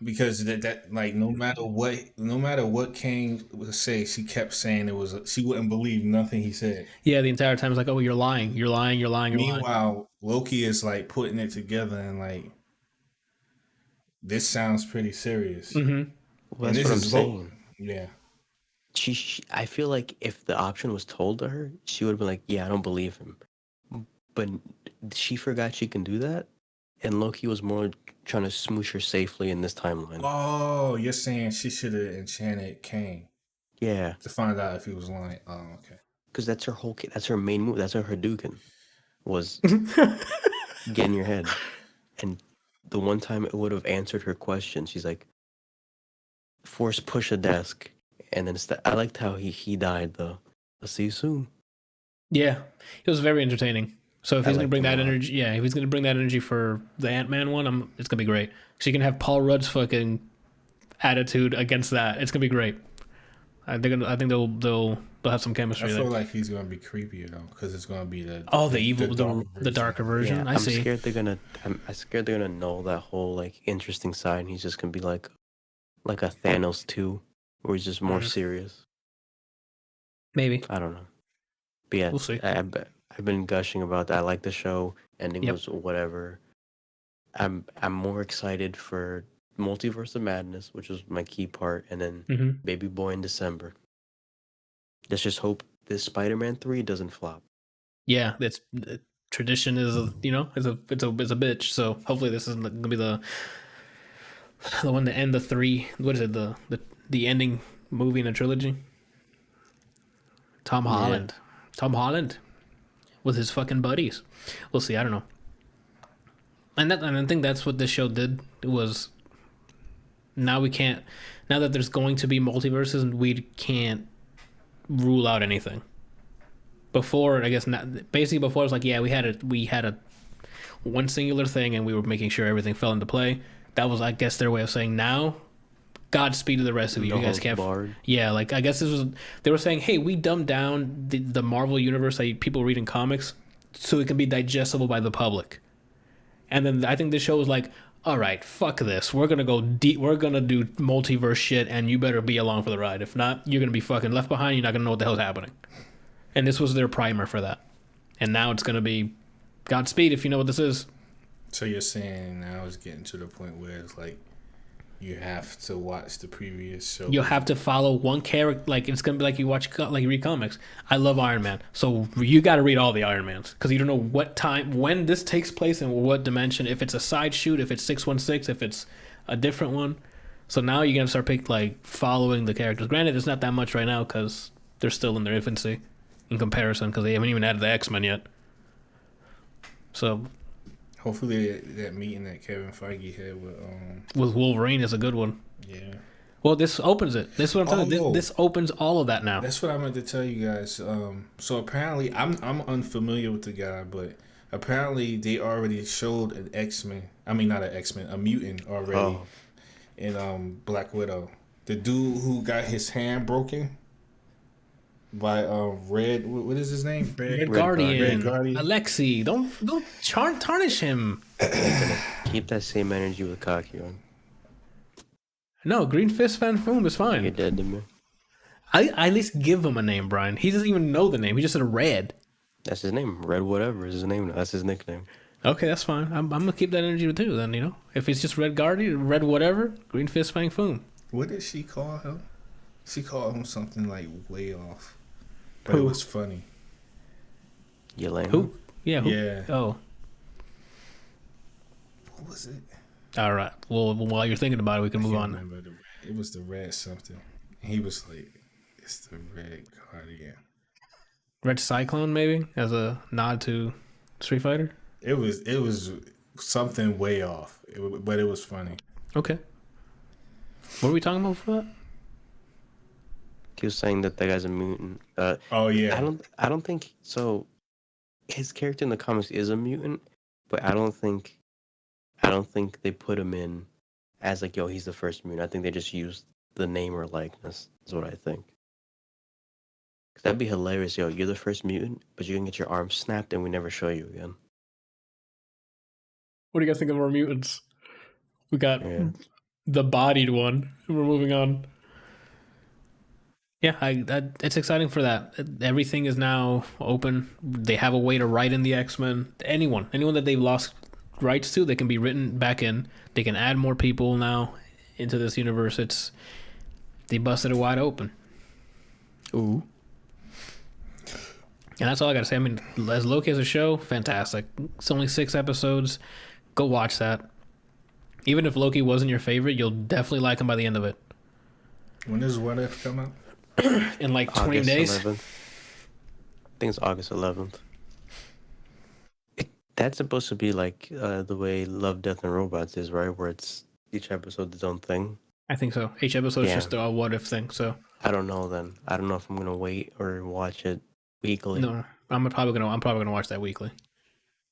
because that like no matter what Kang would say, she kept saying she wouldn't believe nothing he said. Yeah, the entire time it's like, oh, you're lying, you're lying, you're lying, you're lying. Meanwhile, Loki is like putting it together and like this sounds pretty serious. Mm-hmm. Well, And that's this what I'm is saying. Yeah. I feel like if the option was told to her, she would have been like, "Yeah, I don't believe him." But she forgot she can do that, and Loki was more trying to smooch her safely in this timeline. Oh, you're saying she should have enchanted Kang Yeah, to find out if he was lying. Oh, okay. because that's her whole. That's her main move. That's her Hadouken, was get in your head. And the one time it would have answered her question, she's like, "Force push a desk," and then I liked how he died though. I'll see you soon. Yeah, it was very entertaining. So if he's gonna liked bring him a that lot. energy, yeah, if he's gonna bring that energy for the Ant-Man one, it's gonna be great. So you can have Paul Rudd's fucking attitude against that. It's gonna be great. I think they'll have some I chemistry feel there. like he's gonna be creepier though, because it's gonna be the the darker version. Yeah, I see. I'm scared they're gonna null that whole like interesting side. And he's just gonna be like a Thanos 2, where he's just more serious. Maybe I don't know. But yeah, we'll see. I've been gushing about that. I like the show. Ending Yep. was whatever. I'm more excited for Multiverse of Madness, which was my key part, and then Mm-hmm. Baby Boy in December. Let's just hope this Spider-Man 3 doesn't flop. Yeah, it's tradition is a bitch. So hopefully this isn't gonna be the one to end the three. What is it? The ending movie in a trilogy. Tom Holland with his fucking buddies. We'll see. I don't know. And I think that's what this show did. It was now that there's going to be multiverses, we can't rule out anything. Before, I guess basically before it was like, yeah, we had a one singular thing and we were making sure everything fell into play. That was, I guess, their way of saying now, Godspeed to the rest of you. You guys can't. Yeah, like I guess they were saying, hey, we dumbed down the Marvel universe that people read in comics so it can be digestible by the public. And then I think this show was like, all right, fuck this. We're gonna go deep. We're gonna do multiverse shit, and you better be along for the ride. If not, you're gonna be fucking left behind. You're not gonna know what the hell's happening. And this was their primer for that. And now it's gonna be Godspeed if you know what this is. So you're saying now it's getting to the point where it's like you have to watch the previous show. You'll have to follow one character. Like it's gonna be like you read comics. I love Iron Man, so you got to read all the Iron Mans because you don't know what time, when this takes place, and what dimension. If it's a side shoot, if it's 616, if it's a different one. So now you're gonna start following the characters. Granted, it's not that much right now because they're still in their infancy in comparison because they haven't even added the X-Men yet. So hopefully that meeting that Kevin Feige had with Wolverine is a good one. Yeah. Well, this opens it. This is what I'm telling you. This opens all of that now. That's what I meant to tell you guys. So apparently, I'm unfamiliar with the guy, but apparently they already showed an X-Men. I mean, not an X-Men, a mutant already in Black Widow. The dude who got his hand broken by Red. What is his name? Red Guardian. Red Guardian. Alexi, don't tarnish him. Keep that same energy with Kaki on. No, Green Fist Fan Foom is fine. You're dead to me. I at least give him a name, Brian. He doesn't even know the name. He just said Red. That's his name. Red whatever is his name now. That's his nickname. Okay, that's fine. I'm gonna keep that energy too. Then if it's just Red Guardian, Red whatever, Green Fist Fang Foom. What did she call him? She called him something like way off, but Who? it was funny. Yelena. Who? Yeah. Who? Yeah. Oh. What was it? All right. Well, while you're thinking about it, we can move on. Remember it was the Red something. He was like, "It's the Red Guardian." Red Cyclone, maybe, as a nod to Street Fighter. It was something way off, but it was funny. Okay. What are we talking about for that? He was saying that guy's a mutant. Oh yeah. I don't think so. His character in the comics is a mutant, but I don't think they put him in as like, yo, he's the first mutant. I think they just used the name or likeness. Is what I think. 'Cause that'd be hilarious, yo. You're the first mutant, but you can get your arm snapped and we never show you again. What do you guys think of our mutants? We got The bodied one. We're moving on. Yeah, it's exciting for that. Everything is now open. They have a way to write in the X-Men. Anyone that they've lost rights to, they can be written back in. They can add more people now into this universe. They busted it wide open. Ooh. And that's all I gotta say. I mean, as Loki as a show, fantastic. It's only 6 episodes. Go watch that. Even if Loki wasn't your favorite, you'll definitely like him by the end of it. When does What If come out? In like 20 August days. 11th. I think it's August 11th. That's supposed to be like the way Love, Death, and Robots is, right? Where it's each episode its own thing. I think so. Each episode is just a what if thing. So I don't know. Then I don't know if I'm gonna wait or watch it weekly. no, I'm probably gonna watch that weekly.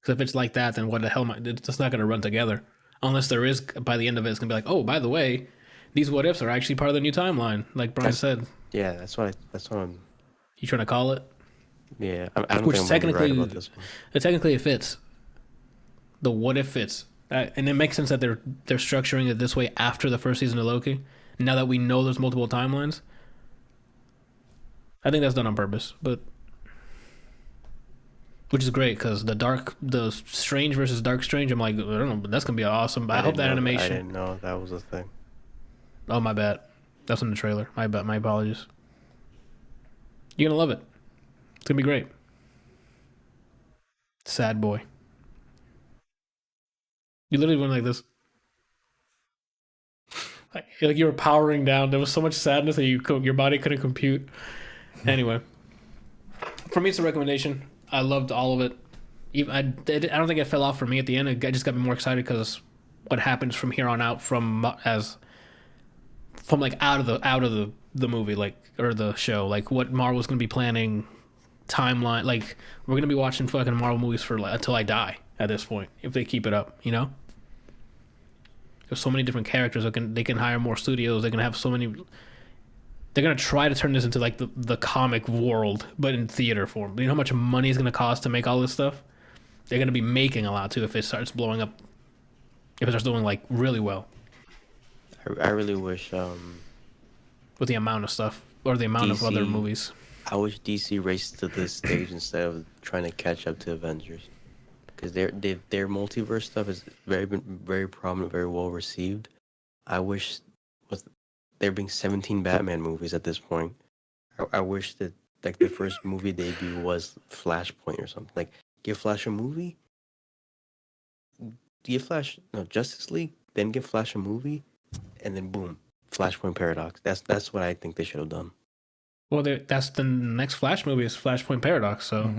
Because if it's like that, then what the hell? It's not gonna run together unless there is. By the end of it, it's gonna be like, oh, by the way, these what ifs are actually part of the new timeline, like Brian said. Yeah, that's what I'm. You trying to call it? Yeah, I don't Which think I'm gonna be right about this one. Technically it fits. The what if fits, and it makes sense that they're structuring it this way after the first season of Loki. Now that we know there's multiple timelines, I think that's done on purpose, but which is great because the Strange versus Dark Strange. I'm like, I don't know, but that's gonna be awesome. I hope that animation. I didn't know that was a thing. Oh my bad, that's in the trailer. My bad. My apologies. You're gonna love it. It's gonna be great. Sad boy. You literally went like this. Like you were powering down. There was so much sadness that your body couldn't compute. Anyway, for me, it's a recommendation. I loved all of it. I don't think it fell off for me at the end. It just got me more excited because what happens from here on out, from like out of the movie, like, or the show, like what Marvel's gonna be planning, timeline. Like we're gonna be watching fucking Marvel movies for until I die at this point if they keep it up. You know. There's so many different characters. They can hire more studios. They can have so many. They're gonna try to turn this into like the comic world, but in theater form. You know how much money it's gonna cost to make all this stuff? They're gonna be making a lot too if it starts blowing up. If it starts doing like really well. I really wish With the amount of stuff or the amount of other movies. I wish DC raced to this stage instead of trying to catch up to Avengers. Because their multiverse stuff is very prominent, very well received. I wish with there being 17 Batman movies at this point, I wish that like the first movie debut was Flashpoint or something. Like give Flash a movie, Justice League, then give Flash a movie, and then boom, Flashpoint Paradox. That's what I think they should have done. Well, that's the next Flash movie is Flashpoint Paradox. So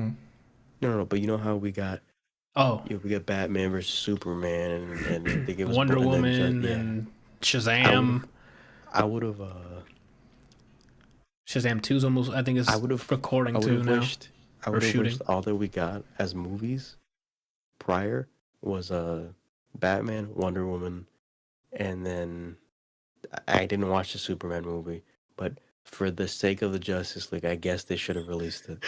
No, but you know how we got. Oh, yeah, we got Batman versus Superman, and they give us Wonder Woman and Shazam. I would have. Shazam 2's almost. I think it's recording too now. I would have wished all that we got as movies prior was Batman, Wonder Woman, and then I didn't watch the Superman movie, but for the sake of the Justice League, I guess they should have released it.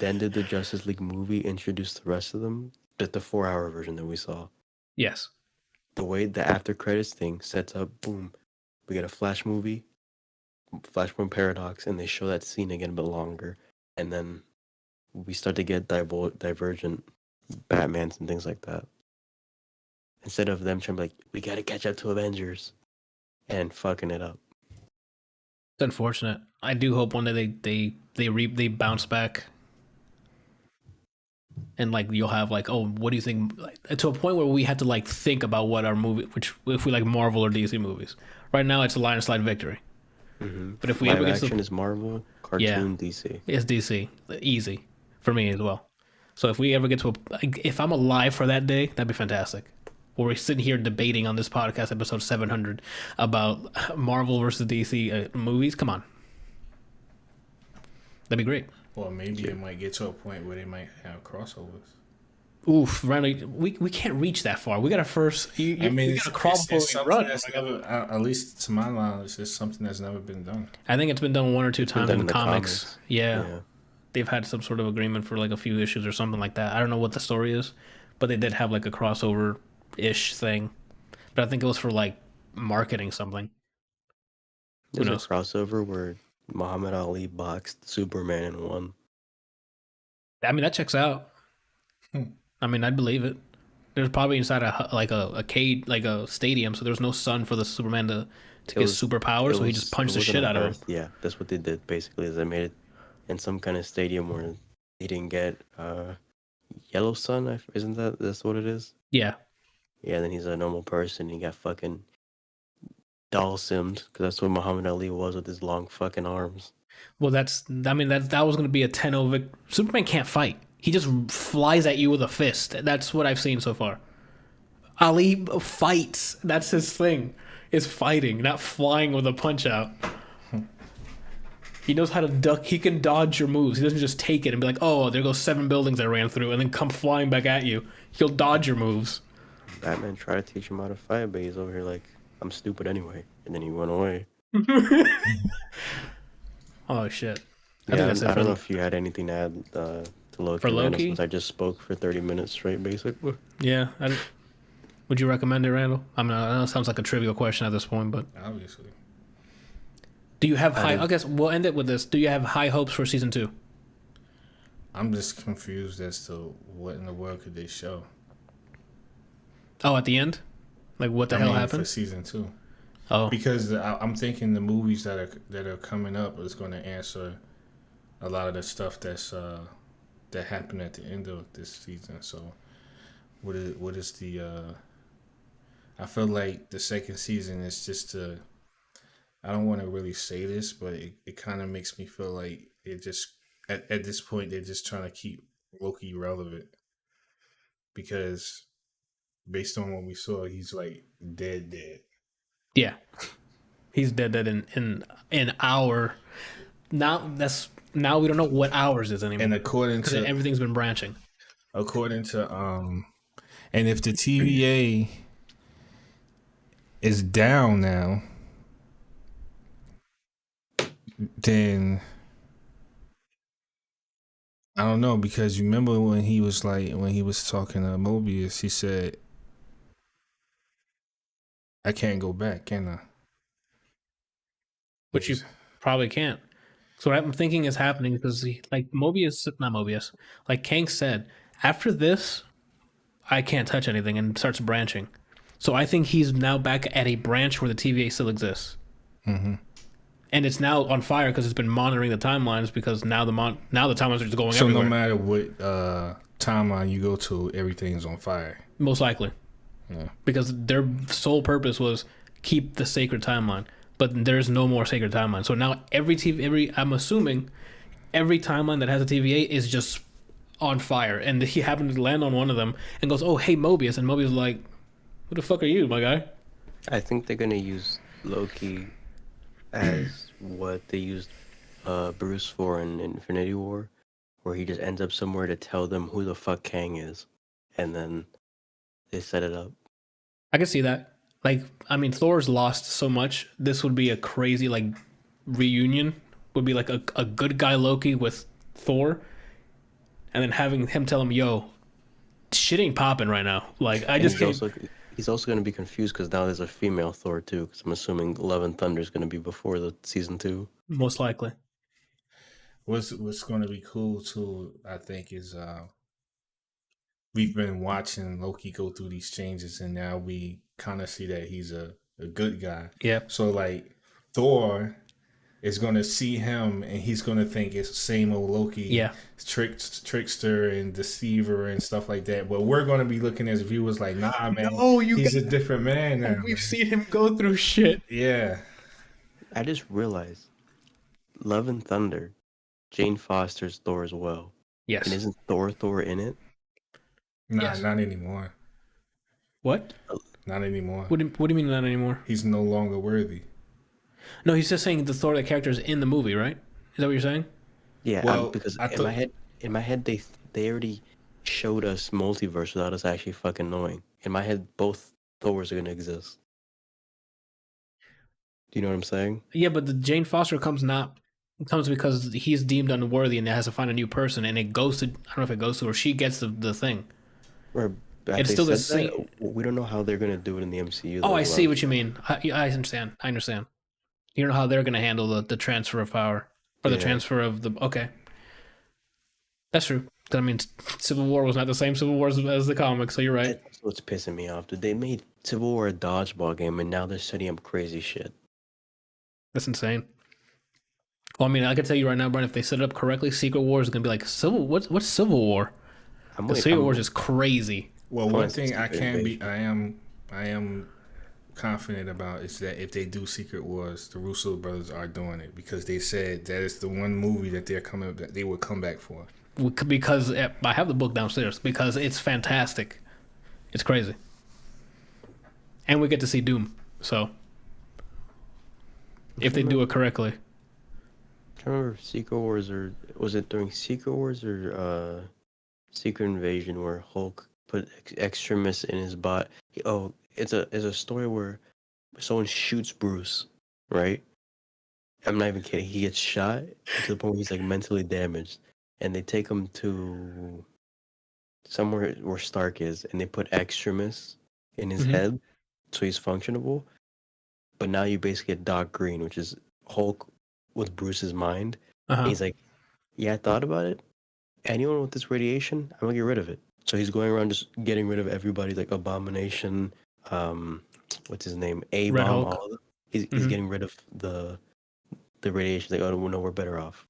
Then did the Justice League movie introduce the rest of them? Just the 4-hour version that we saw. Yes. The way the after credits thing sets up, boom, we get a Flash movie, Flashpoint Paradox, and they show that scene again but longer, and then we start to get divergent Batmans and things like that. Instead of them trying to be like, we gotta catch up to Avengers, and fucking it up. It's unfortunate. I do hope one day they bounce back. And like you'll have like, oh, what do you think? Like, to a point where we had to like think about what our movie, which if we like Marvel or DC movies. Right now, it's a line of slide victory. Mm-hmm. But if we live ever action is Marvel, cartoon DC. It's DC, easy for me as well. So if we ever get to if I'm alive for that day, that'd be fantastic. Where we're sitting here debating on this podcast, episode 700, about Marvel versus DC movies. Come on, that'd be great. Well, maybe it might get to a point where they might have crossovers. Oof, Randy, we can't reach that far. We gotta first. You gotta crawl before we run. At least to my knowledge, it's something that's never been done. I think it's been done one or two times in the comics. Yeah. Yeah. They've had some sort of agreement for like a few issues or something like that. I don't know what the story is, but they did have like a crossover-ish thing. But I think it was for like marketing something. Who There's a knows? crossover where Muhammad Ali boxed Superman and won. I mean, that checks out. I mean, I'd believe it. There's probably inside a cage, like a stadium, so there's no sun for the Superman to get superpowers, so he just punched the shit out of him. Yeah, that's what they did basically. Is they made it in some kind of stadium where he didn't get yellow sun. Isn't that's what it is? Yeah. Yeah. Then he's a normal person. He got fucking doll simmed because that's what Muhammad Ali was with his long fucking arms. Well, that was going to be a 10-0 Superman can't fight. He just flies at you with a fist. That's what I've seen so far. Ali fights. That's his thing. Is fighting, not flying with a punch out. He knows how to duck. He can dodge your moves. He doesn't just take it and be like, "Oh, there goes 7 buildings I ran through," and then come flying back at you. He'll dodge your moves. Batman tried to teach him how to fight, but he's over here like, "I'm stupid anyway," and then he went away. Oh shit! I don't know if you had anything to add to Loki. For Loki, since I just spoke for 30 minutes straight, basically. Yeah. Would you recommend it, Randall? I mean, I know it sounds like a trivial question at this point, but obviously. Do you have high? I guess we'll end it with this. Do you have high hopes for season 2? I'm just confused as to what in the world could they show. Oh, at the end, like what the hell happened for season 2? Oh, because I'm thinking the movies that are coming up is going to answer a lot of the stuff that happened at the end of this season. So, what is the? I feel like the second season is just to. I don't want to really say this, but it kind of makes me feel like it just at this point they're just trying to keep Loki relevant because based on what we saw, he's like dead. yeah, he's dead in an hour. Now we don't know what hours is anymore. And according to everything's been branching. According to and if the TVA is down now, then I don't know, because you remember when he was talking to Mobius, he said, "I can't go back, can I?" Which you probably can't. So what I'm thinking is happening because like Kang said, after this, I can't touch anything, and starts branching. So I think he's now back at a branch where the TVA still exists. Mm-hmm. And it's now on fire because it's been monitoring the timelines because now the timelines are just going so everywhere. No matter what timeline you go to, everything's on fire. Most likely. Yeah. Because their sole purpose was keep the sacred timeline. But there's no more sacred timeline. So now I'm assuming every timeline that has a TVA is just on fire. And he happened to land on one of them and goes, "Oh, hey, Mobius." And Mobius is like, "Who the fuck are you, my guy?" I think they're going to use Loki as what they used Bruce for in Infinity War, where he just ends up somewhere to tell them who the fuck Kang is, and then they set it up. I can see that. Like, I mean, Thor's lost so much. This would be a crazy like reunion. Would be like a good guy Loki with Thor, and then having him tell him, "Yo, shit ain't popping right now." Like, I just can't. He's also going to be confused because now there's a female Thor too. Because I'm assuming Love and Thunder is going to be before the season 2. Most likely. What's going to be cool too, I think, is we've been watching Loki go through these changes, and now we kind of see that he's a good guy. Yeah. So like Thor is going to see him, and he's going to think it's the same old Loki. Yeah. Trickster and deceiver and stuff like that. But we're going to be looking as viewers like, nah, man, he's a different man now. We've seen him go through shit. Yeah. I just realized Love and Thunder, Jane Foster's Thor as well. Yes. And isn't Thor in it? Nah, yes. Not anymore. What? Not anymore. What do you mean not anymore? He's no longer worthy. No, he's just saying the Thor that character is in the movie, right? Is that what you're saying? Yeah, well, because in my head they already showed us multiverse without us actually fucking knowing. In my head, both Thors are gonna exist. Do you know what I'm saying? Yeah, but the Jane Foster comes because he's deemed unworthy and has to find a new person, and it goes to, I don't know if it goes to, or she gets the thing. Or Have It's they still the said that? same. We don't know how they're gonna do it in the MCU. Oh, Though, I is see what what you mean. I understand. I understand. You know how they're going to handle the transfer of power or the Yeah. transfer of the. Okay, that's true. 'Cause, I mean, Civil War was not the same Civil War as the comics, so you're right. That's what's pissing me off. Dude, they made Civil War a dodgeball game, and now they're setting up crazy shit. That's insane. Well, I mean, I can tell you right now, Brian, if they set it up correctly, Secret War is going to be like What's Civil War? Secret War is just crazy. Well, one thing I Invasion. am confident about is that if they do Secret Wars, the Russo brothers are doing it because they said that is the one movie that they will come back for. Because I have the book downstairs because it's fantastic. It's crazy. And we get to see Doom. So if they do it correctly. I remember Secret Wars, or was it during Secret Wars or Secret Invasion where Hulk put extremists in his bot? It's a story where someone shoots Bruce, right? I'm not even kidding. He gets shot to the point where he's like mentally damaged, and they take him to somewhere where Stark is, and they put extremists in his head so he's functionable. But now you basically get Doc Green, which is Hulk with Bruce's mind. And he's like, yeah, I thought about it. Anyone with this radiation, I'm gonna get rid of it. So he's going around just getting rid of everybody, like Abomination, what's his name, A-Bomb, all of them. He's getting rid of the radiation. Like, oh no, we're better off.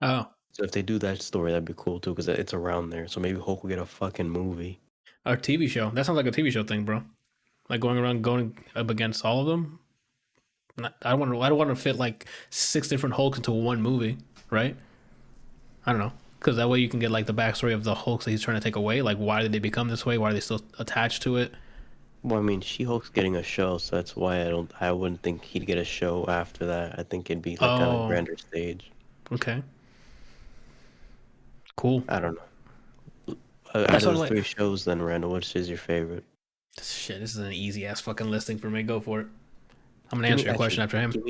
Oh. So if they do that story, that'd be cool too, because it's around there. So maybe Hulk will get a fucking movie. Or TV show. That sounds like a TV show thing, bro. Like going up against all of them. I don't want to fit like 6 different Hulks into one movie, right? I don't know, because that way you can get like the backstory of the Hulks that he's trying to take away. Like, why did they become this way? Why are they still attached to it? Well, I mean, She-Hulk's getting a show, so that's why I wouldn't think he'd get a show after that. I think it'd be like on a grander stage. Okay. Cool. I don't know. Out of the 3 shows, then, Randall, which is your favorite? Shit, this is an easy ass fucking listing for me. Go for it. I'm gonna answer your question after him. Give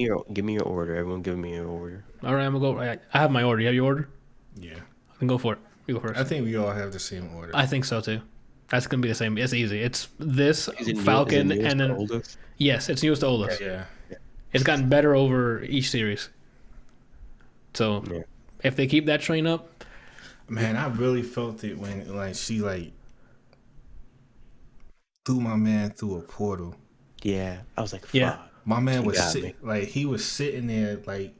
me your order. Everyone, give me your order. All right, I'm gonna go. I have my order. You have your order? Yeah. Then go for it. You go first. I think we all have the same order. I think so too. That's gonna be the same. It's easy. It's this Is Falcon it and then oldest? Yes, it's newest to oldest. Yeah. It's gotten better over each series. So if they keep that train up, man, I really felt it when like she like threw my man through a portal. Yeah, I was like, fuck. Yeah. My man was he was sitting there like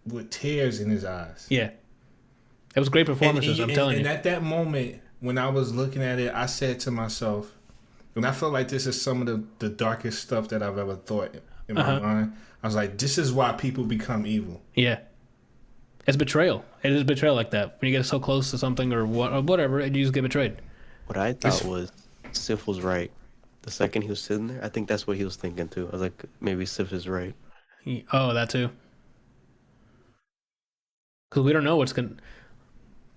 with tears in his eyes. Yeah. It was great performances, I'm telling you. And at that moment, when I was looking at it, I said to myself, and I felt like this is some of the darkest stuff that I've ever thought in my mind. I was like, this is why people become evil. Yeah. It's betrayal. It is betrayal like that. When you get so close to something or whatever, and you just get betrayed. What I thought was Sif was right. The second he was sitting there, I think that's what he was thinking too. I was like, maybe Sif is right. Oh, that too. Because we don't know what's going to...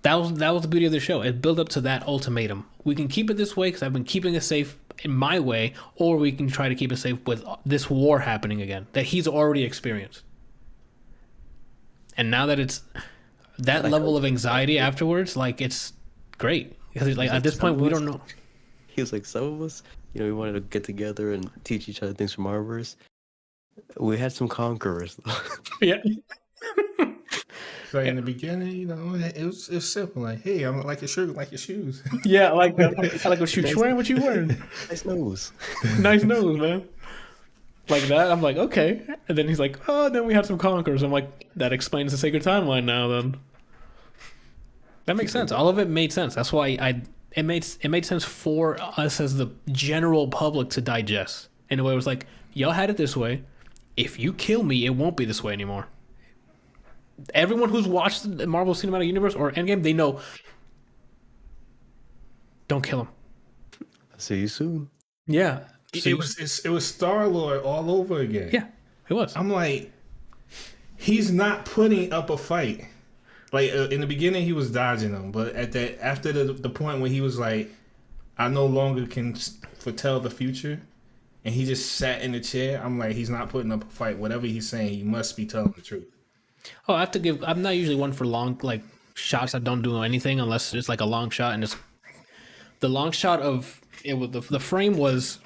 That was the beauty of the show. It built up to that ultimatum. We can keep it this way because I've been keeping it safe in my way, or we can try to keep it safe with this war happening again that he's already experienced. And now that it's that level of anxiety afterwards, like, it's great. Because like at this point, we don't know. He was like, some of us, we wanted to get together and teach each other things from our verse. We had some conquerors, though. Yeah. So in the beginning, it was simple. Like, hey, I'm like your shirt, like your shoes. Yeah, I like that. I like what you're wearing. What you wearing? Nice nose. Nice nose, man. Like that. I'm like, okay. And then he's like, oh, then we had some conquerors. I'm like, that explains the sacred timeline now. Then that makes sense. All of it made sense. That's why it made sense for us as the general public to digest. In a way, it was like, y'all had it this way. If you kill me, it won't be this way anymore. Everyone who's watched the Marvel Cinematic Universe or Endgame, they know. Don't kill him. I'll see you soon. Yeah. It was Star-Lord all over again. Yeah, it was. I'm like, he's not putting up a fight. Like in the beginning, he was dodging them, but after the point when he was like, I no longer can foretell the future, and he just sat in the chair. I'm like, he's not putting up a fight. Whatever he's saying, he must be telling the truth. Oh, I have to give. I'm not usually one for long shots that don't do anything unless it's like a long shot, and it's the long shot of It was the frame was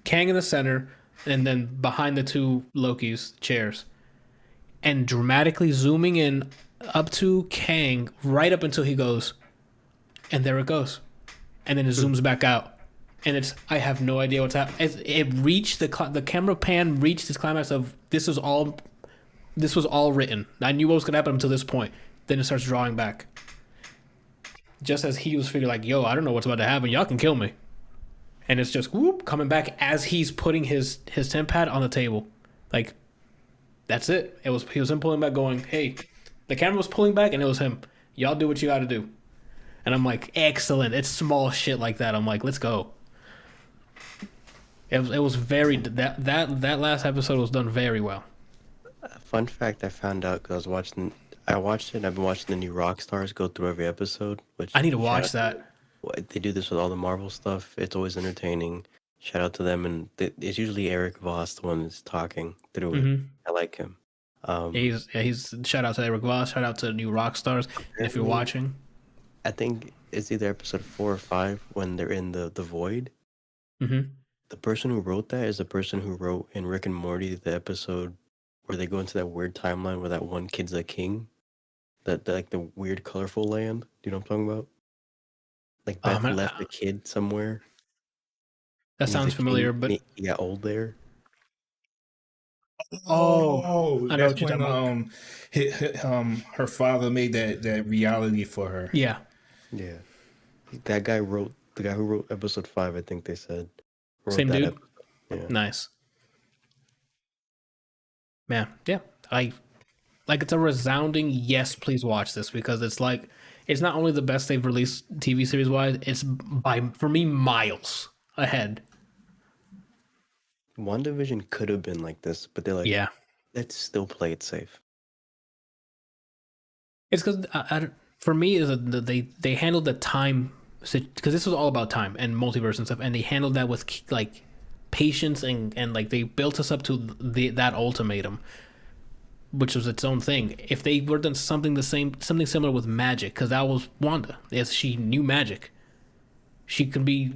Kang in the center, and then behind the two Lokis chairs, and dramatically zooming in up to Kang, right up until he goes, and there it goes, and then it zooms back out, and I have no idea what's happening. It reached the camera pan reached its climax of this was all written. I knew what was gonna happen until this point. Then it starts drawing back, just as he was figuring like, yo, I don't know what's about to happen. Y'all can kill me, and it's just whoop coming back as he's putting his temp pad on the table, like. That's it. He was him pulling back, going, "Hey," the camera was pulling back, and it was him. Y'all do what you got to do, and I'm like, excellent. It's small shit like that. I'm like, let's go. It was very that last episode was done very well. Fun fact: I found out because I watched it. And I've been watching the new Rockstars go through every episode. Which I need to watch that. They do this with all the Marvel stuff. It's always entertaining. Shout out to them, and it's usually Eric Voss, the one that's talking through it. I like him. He's shout out to Eric Voss. Shout out to the new Rockstars. And if you're watching, I think it's either episode 4 or 5 when they're in the void. Mm-hmm. The person who wrote that is the person who wrote in Rick and Morty the episode where they go into that weird timeline where that one kid's a king, that like the weird colorful land. Do you know what I'm talking about? Like Beth left a kid somewhere. That sounds familiar, but he got old there. Oh, I know what you're talking about. Her father made that reality for her. Yeah. That guy wrote the guy who wrote episode 5. I think they said. Same dude. Yeah. Nice. Man, yeah. It's a resounding yes. Please watch this because it's not only the best they've released TV series wise. It's for me miles ahead. WandaVision could have been like this, but they're like, yeah, let's still play it safe. It's because for me is they handled the time because this was all about time and multiverse and stuff, and they handled that with like patience and like they built us up to that ultimatum, which was its own thing. If they were done something similar with magic, because that was Wanda, as she knew magic. She could be,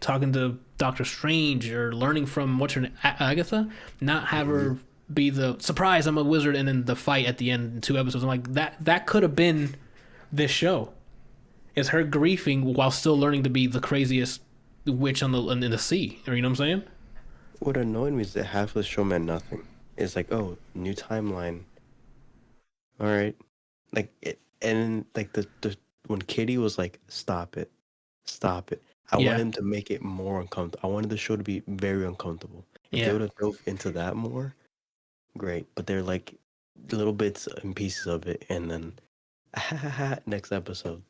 talking to Doctor Strange or learning from Agatha, not have her be the surprise, I'm a wizard, and then the fight at the end in 2 episodes. I'm like, that could have been this show. It's her griefing while still learning to be the craziest witch in the sea. Or you know what I'm saying? What annoyed me is that half of the show meant nothing. It's like, oh, new timeline. All right, and when Kitty was like, stop it. I want him to make it more uncomfortable. I wanted the show to be very uncomfortable. If they would have dove into that more, great. But they're like little bits and pieces of it, and then next episode.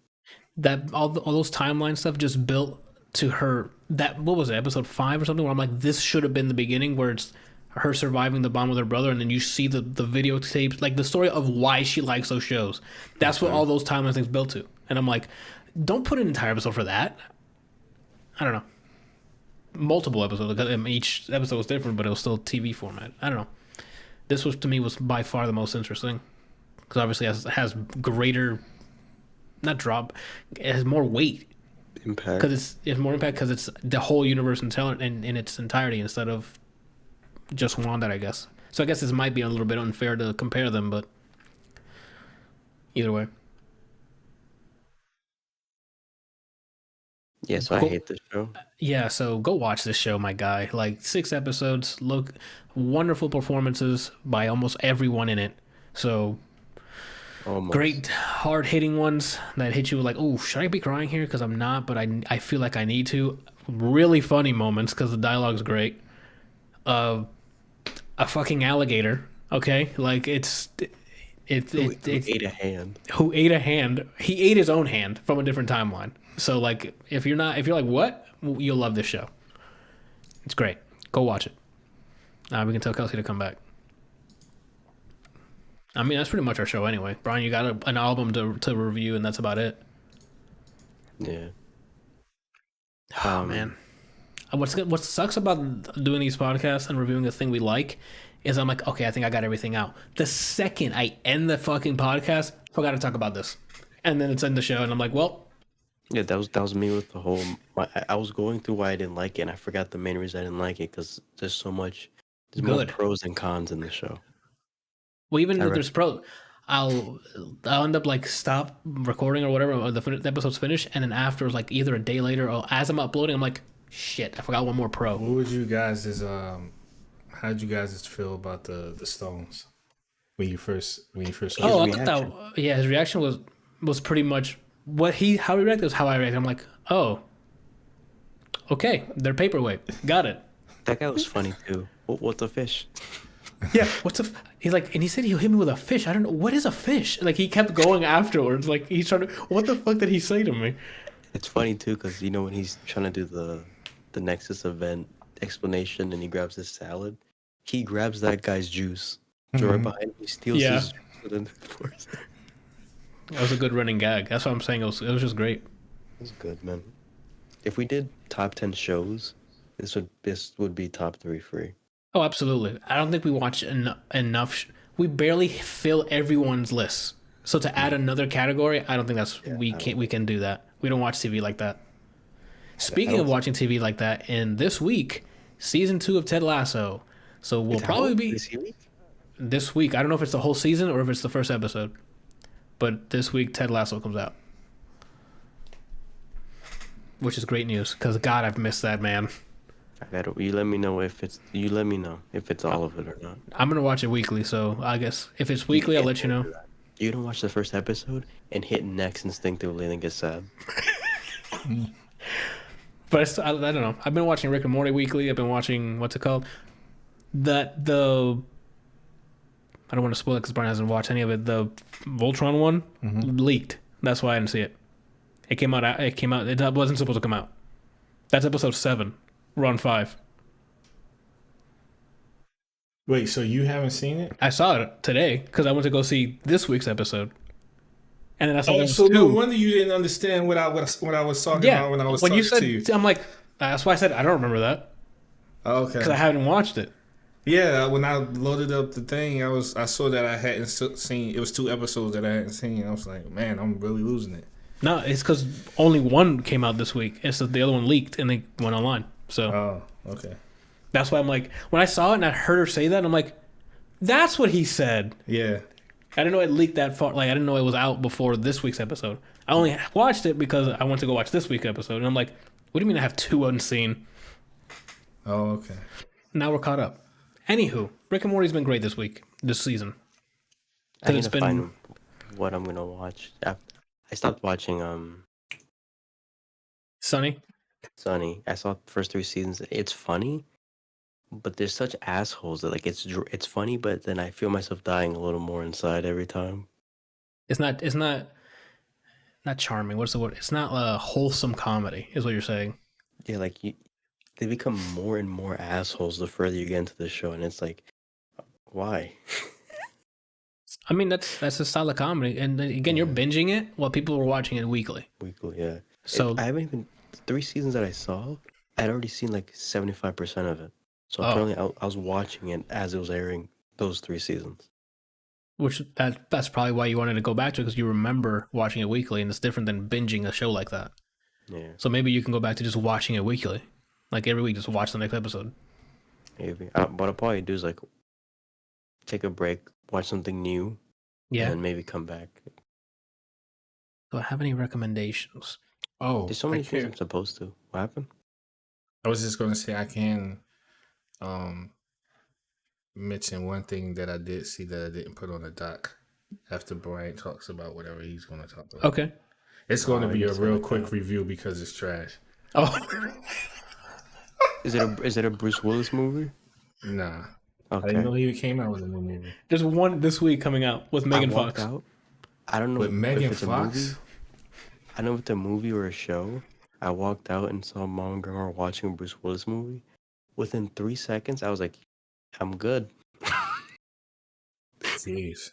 That all those timeline stuff just built to her. That what was it, episode 5 or something? Where I'm like, this should have been the beginning, where it's her surviving the bomb with her brother, and then you see the videotapes, like the story of why she likes those shows. That's what all those timeline things built to. And I'm like, don't put an entire episode for that. I don't know. Multiple episodes. Each episode was different, but it was still TV format. I don't know. This was, to me, was by far the most interesting. Because obviously it has greater, not drop, it has more weight. Impact. Because it's more impact because it's the whole universe in its entirety instead of just Wanda, I guess. So I guess this might be a little bit unfair to compare them, but either way. Yeah, so cool. I hate this show. Yeah, so go watch this show, my guy. Like 6 episodes, wonderful performances by almost everyone in it. So great hard-hitting ones that hit you like, oh, should I be crying here? Because I'm not, but I feel like I need to. Really funny moments because the dialogue's great. A fucking alligator, okay? Like who ate a hand. Who ate a hand. He ate his own hand from a different timeline. So like if you're like, what? You'll love this show. It's great. Go watch it. We can tell Kelsey to come back. I mean, that's pretty much our show anyway. Brian, you got an album to review, and that's about it. Yeah. Oh man. What sucks about doing these podcasts and reviewing a thing we like is I'm like, okay, I think I got everything out. The second I end the fucking podcast, I forgot to talk about this. And then it's in the show, and I'm like, well, Yeah, that was me with the whole. I was going through why I didn't like it, and I forgot the main reason I didn't like it because there's so much. There's more Good. pros and cons in the show. Well, even I if re- there's pro, I'll I'll end up like stop recording or whatever, or the episode's finished, and then after like either a day later or as I'm uploading, I'm like, shit, I forgot one more pro. What would you guys is how did you guys feel about the Stones when you first saw His Oh, I it? thought reaction. that yeah, his reaction was pretty much how he reacted was how I reacted. I'm like, oh, okay, they're paperweight, got it. That guy was funny too. What's a fish? Yeah, what's a? He's like, and he said he'll hit me with a fish. I don't know what is a fish. Like he kept going afterwards. Like he's trying to. What the fuck did he say to me? It's funny too because when he's trying to do the Nexus event explanation and he grabs his salad, he grabs that guy's juice. So right behind him, he steals Yeah. his juice and then pours it. That was a good running gag. That's what I'm saying. It was just great. It was good, man. If we did top 10 shows, this would be top 3 free. Oh, absolutely. I don't think we watch enough. We barely fill everyone's list. So to add another category, I don't think that's we can do that. We don't watch TV like that. Speaking of watching TV like that, in this week, season 2 of Ted Lasso. So we'll probably be this week. I don't know if it's the whole season or if it's the first episode. But this week, Ted Lasso comes out, which is great news because God, I've missed that man. You let me know if it's all of it or not. I'm gonna watch it weekly, so I guess if it's weekly, I'll let you know. You don't watch the first episode and hit next instinctively and then get sad. But I don't know. I've been watching Rick and Morty weekly. I've been watching what's it called? I don't want to spoil it because Brian hasn't watched any of it. The Voltron one leaked. That's why I didn't see it. It came out. It wasn't supposed to come out. That's episode 7. We're on 5. Wait, so you haven't seen it? I saw it today because I went to go see this week's episode, and then I saw there was so no 2. wonder you didn't understand what I was talking Yeah, about when I was when talking you said, to you. I'm like, that's why I said I don't remember that Okay. because I haven't watched it. Yeah, when I loaded up the thing, I saw that I hadn't seen. It was 2 episodes that I hadn't seen. I was like, man, I'm really losing it. No, it's because only one came out this week. It's the other one leaked and they went online. So Oh, okay. that's why I'm like, when I saw it and I heard her say that, I'm like, that's what he said. Yeah. I didn't know it leaked that far. Like I didn't know it was out before this week's episode. I only watched it because I went to go watch this week's episode, and I'm like, what do you mean I have 2 unseen? Oh, okay. Now we're caught up. Anywho, Rick and Morty's been great this season. I need It's to find what I'm gonna watch. I stopped watching Sunny. Sunny. I saw the first 3 seasons. It's funny, but there's such assholes that like it's funny, but then I feel myself dying a little more inside every time. It's not charming. What's the word? It's not a wholesome comedy, is what you're saying. Yeah, like they become more and more assholes the further you get into the show, and it's like, why? I mean, that's a style of comedy, and then, again, you're binging it while people were watching it weekly. Weekly, yeah. So I haven't even 3 seasons that I saw. I'd already seen like 75% of it. So Oh. apparently, I was watching it as it was airing those 3 seasons. that's probably why you wanted to go back to it because you remember watching it weekly, and it's different than binging a show like that. Yeah, So maybe you can go back to just watching it weekly, like every week, just watch the next episode. maybe. What I'll probably do is like take a break, watch something new, Yeah. and maybe come back. Do I have any recommendations? Oh, There's so many things I'm supposed to. What happened? I was just gonna say I can mention one thing that I did see that I didn't put on the doc after Brian talks about whatever he's gonna talk about. Okay. It's going to be a just real like quick that. review because it's trash. Oh, Is it a Bruce Willis movie? Nah. I Okay. didn't know he came out with a new movie. there's one this week coming out with Megan I walked Fox. out. I don't know With Megan if it's a Fox? movie. I don't know if it's a movie or a show. I walked out and saw Mom and Grandma watching a Bruce Willis movie. Within 3 seconds, I was like, I'm good. Jeez.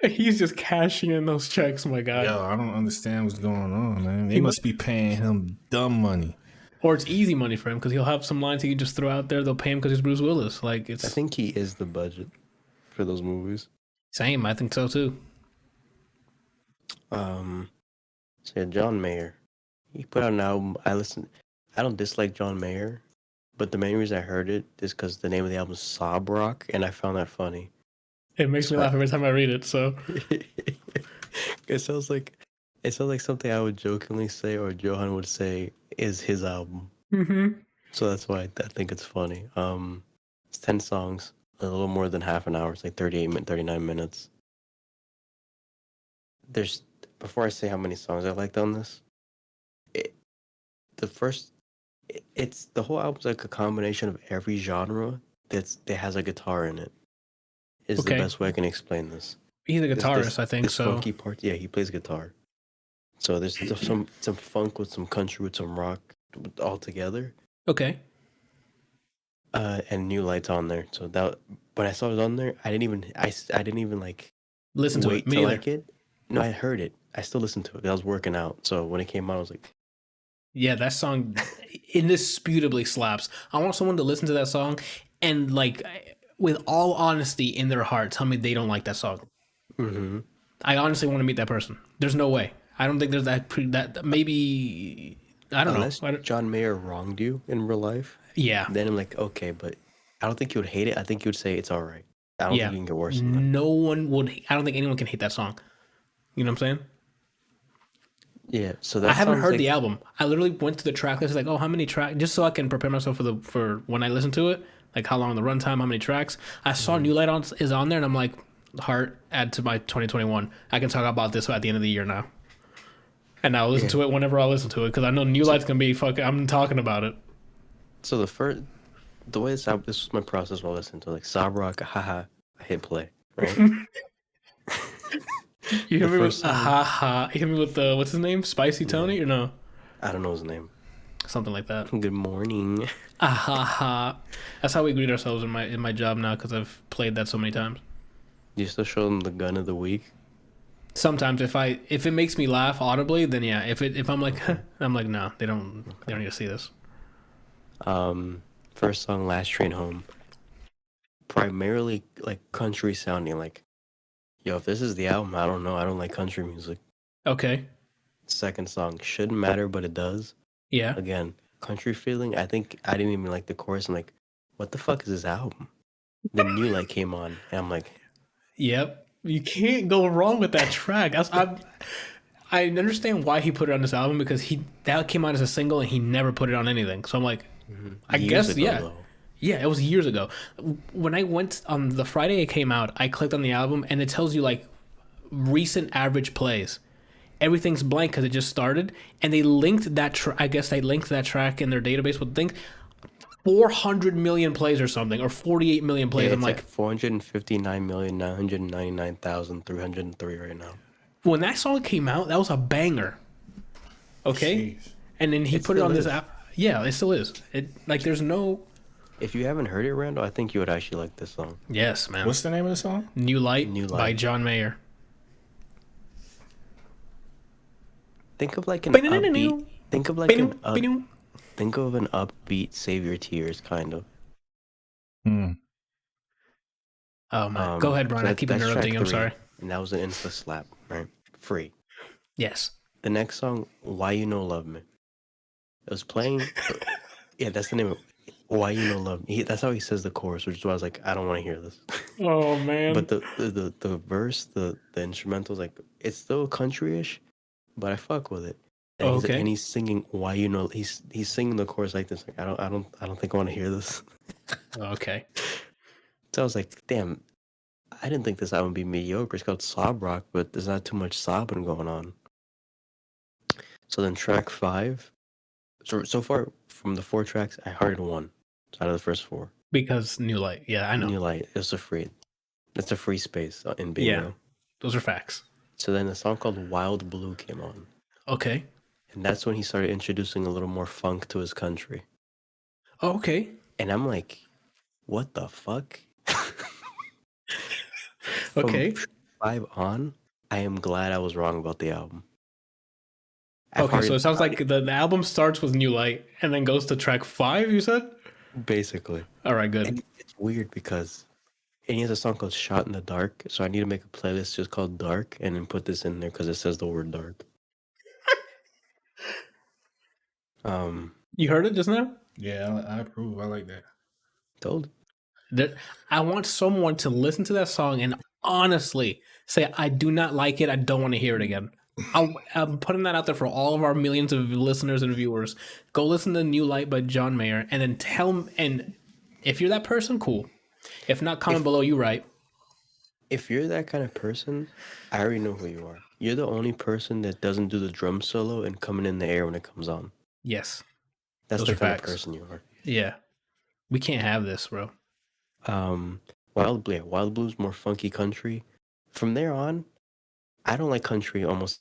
He's just cashing in those checks, my guy. Yo, I don't understand what's going on, man. They must be paying him dumb money. Or it's easy money for him because he'll have some lines he can just throw out there. They'll pay him because he's Bruce Willis. Like I it's think he is the budget for those movies. same. I think so too. So yeah, John Mayer. He put out an album. I don't dislike John Mayer, but the main reason I heard it is because the name of the album is Sob Rock, and I found that funny. It makes me laugh every time I read it. So it sounds like something I would jokingly say or Johan would say is his album. mm-hmm. So that's why I think it's funny. It's 10 songs, a little more than half an hour. It's like 39 minutes. Before I say how many songs I liked on this, it's the whole album's like a combination of every genre that has a guitar in it. Is the best way I can explain this. He's a guitarist, I think. So funky part, yeah, he plays guitar. So there's some funk with some country with some rock all together. Okay. And New Light's on there. So that when I saw it on there, I didn't even like listen to wait it. to like it. No, I heard it. I still listened to it. I was working out. So when it came out, I was like, yeah, that song indisputably slaps. I want someone to listen to that song and like, with all honesty in their heart, tell me they don't like that song. mm-hmm. I honestly want to meet that person. There's no way. I don't think there's that maybe, I don't know. John Mayer wronged you in real life. Yeah. Then I'm like, okay, but I don't think you would hate it. I think you would say it's all right. I don't think you can get worse than that. No one would. I don't think anyone can hate that song. You know what I'm saying? Yeah. So I haven't heard the album. I literally went to the track list, like, oh, how many tracks, just so I can prepare myself for when I listen to it, like how long the runtime, how many tracks. I saw New Light is on there, and I'm like, heart, add to my 2021. I can talk about this at the end of the year now. And I'll listen to it whenever I listen to it, because I know New Light's gonna be fucking. I'm talking about it. So the way this was my process while listening to like Sob Rock, haha, I hit play, right? You hear me with ha. You hear me with what's his name, Spicy Tony, or no? I don't know his name. Something like that. Good morning. Ha. That's how we greet ourselves in my job now, because I've played that so many times. Do you still show them the gun of the week? Sometimes if it makes me laugh audibly, then yeah. If I'm like I'm like, no, they don't need to see this. First song, Last Train Home. Primarily like country sounding. Like, yo, if this is the album, I don't know. I don't like country music. Okay. Second song, Shouldn't Matter, But It Does. Yeah. Again, country feeling. I think I didn't even like the chorus. I'm like, what the fuck is this album? Then New Light came on, and I'm like, yep. You can't go wrong with that track. I understand why he put it on this album, because that came out as a single and he never put it on anything. So I'm like, I guess though. Yeah, it was years ago. When I went on the Friday it came out, I clicked on the album and it tells you like recent average plays. Everything's blank because it just started, and they linked that. I guess they linked that track in their database with things. 400 million plays or something, or 48 million plays. Yeah, I'm like 459,999,303 right now. When that song came out, that was a banger. Okay? Jeez. And then he put it on this app. Yeah, it still is. It like there's no. If you haven't heard it, Randall, I think you would actually like this song. Yes, man. What's the name of the song? New Light by John Mayer. Think of like an upbeat. Think of an upbeat Save Your Tears kind of. Oh man, go ahead, Brian. I keep interrupting you. I'm sorry. And that was an insta slap, right? Free. Yes. The next song, Why You No Love Me. It was playing. Yeah, that's the name of it. Why You No Love Me. That's how he says the chorus, which is why I was like, I don't want to hear this. Oh man. But the verse, the instrumental is like, it's still country-ish, but I fuck with it. And and he's singing Why You Know. He's singing the chorus like this. Like, I don't think I want to hear this. Okay. So I was like, damn, I didn't think this album would be mediocre. It's called Sob Rock, but there's not too much sobbing going on. So then track 5. So far from the 4 tracks, I hearted 1 out of the first 4. Because New Light. Yeah, I know. New Light. It's a free space in bingo. Yeah, those are facts. So then a song called Wild Blue came on. Okay. And that's when he started introducing a little more funk to his country. Oh, okay. And I'm like, what the fuck? Okay. 5 on, I am glad I was wrong about the album. So it sounds like the album starts with New Light and then goes to track 5, you said? Basically. All right, good. And it's weird because he has a song called Shot in the Dark, so I need to make a playlist just called Dark and then put this in there because it says the word dark. You heard it just now? Yeah, I approve. I like that. Told. I want someone to listen to that song and honestly say, I do not like it. I don't want to hear it again. I'm putting that out there for all of our millions of listeners and viewers. Go listen to New Light by John Mayer and then tell me. And if you're that person, cool. If not, comment below. You right. If you're that kind of person, I already know who you are. You're the only person that doesn't do the drum solo and coming in the air when it comes on. Yes. That's Those the are kind facts. of person you are. Yeah. We can't have this, bro. Wild Blues, more funky country. From there on, I don't like country almost,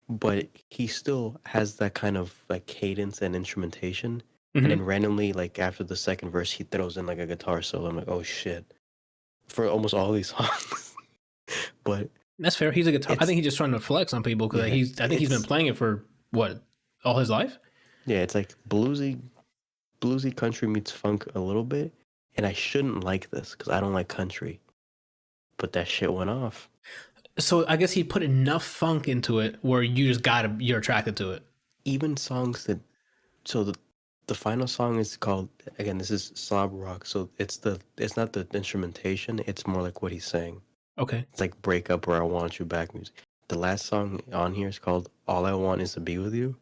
but he still has that kind of like cadence and instrumentation. And then randomly, like after the second verse, he throws in like a guitar solo. I'm like, oh shit, for almost all these songs. But that's fair. He's a guitar. I think he's just trying to flex on people because I think he's been playing it for what, all his life. Yeah, it's like bluesy country meets funk a little bit. And I shouldn't like this because I don't like country. But that shit went off. So I guess he put enough funk into it where you're attracted to it. Even songs that, so the final song is called, again, this is slob rock. So it's not the instrumentation. It's more like what he's saying. Okay. It's like Break Up or I Want You Back music. The last song on here is called All I Want Is to Be With You.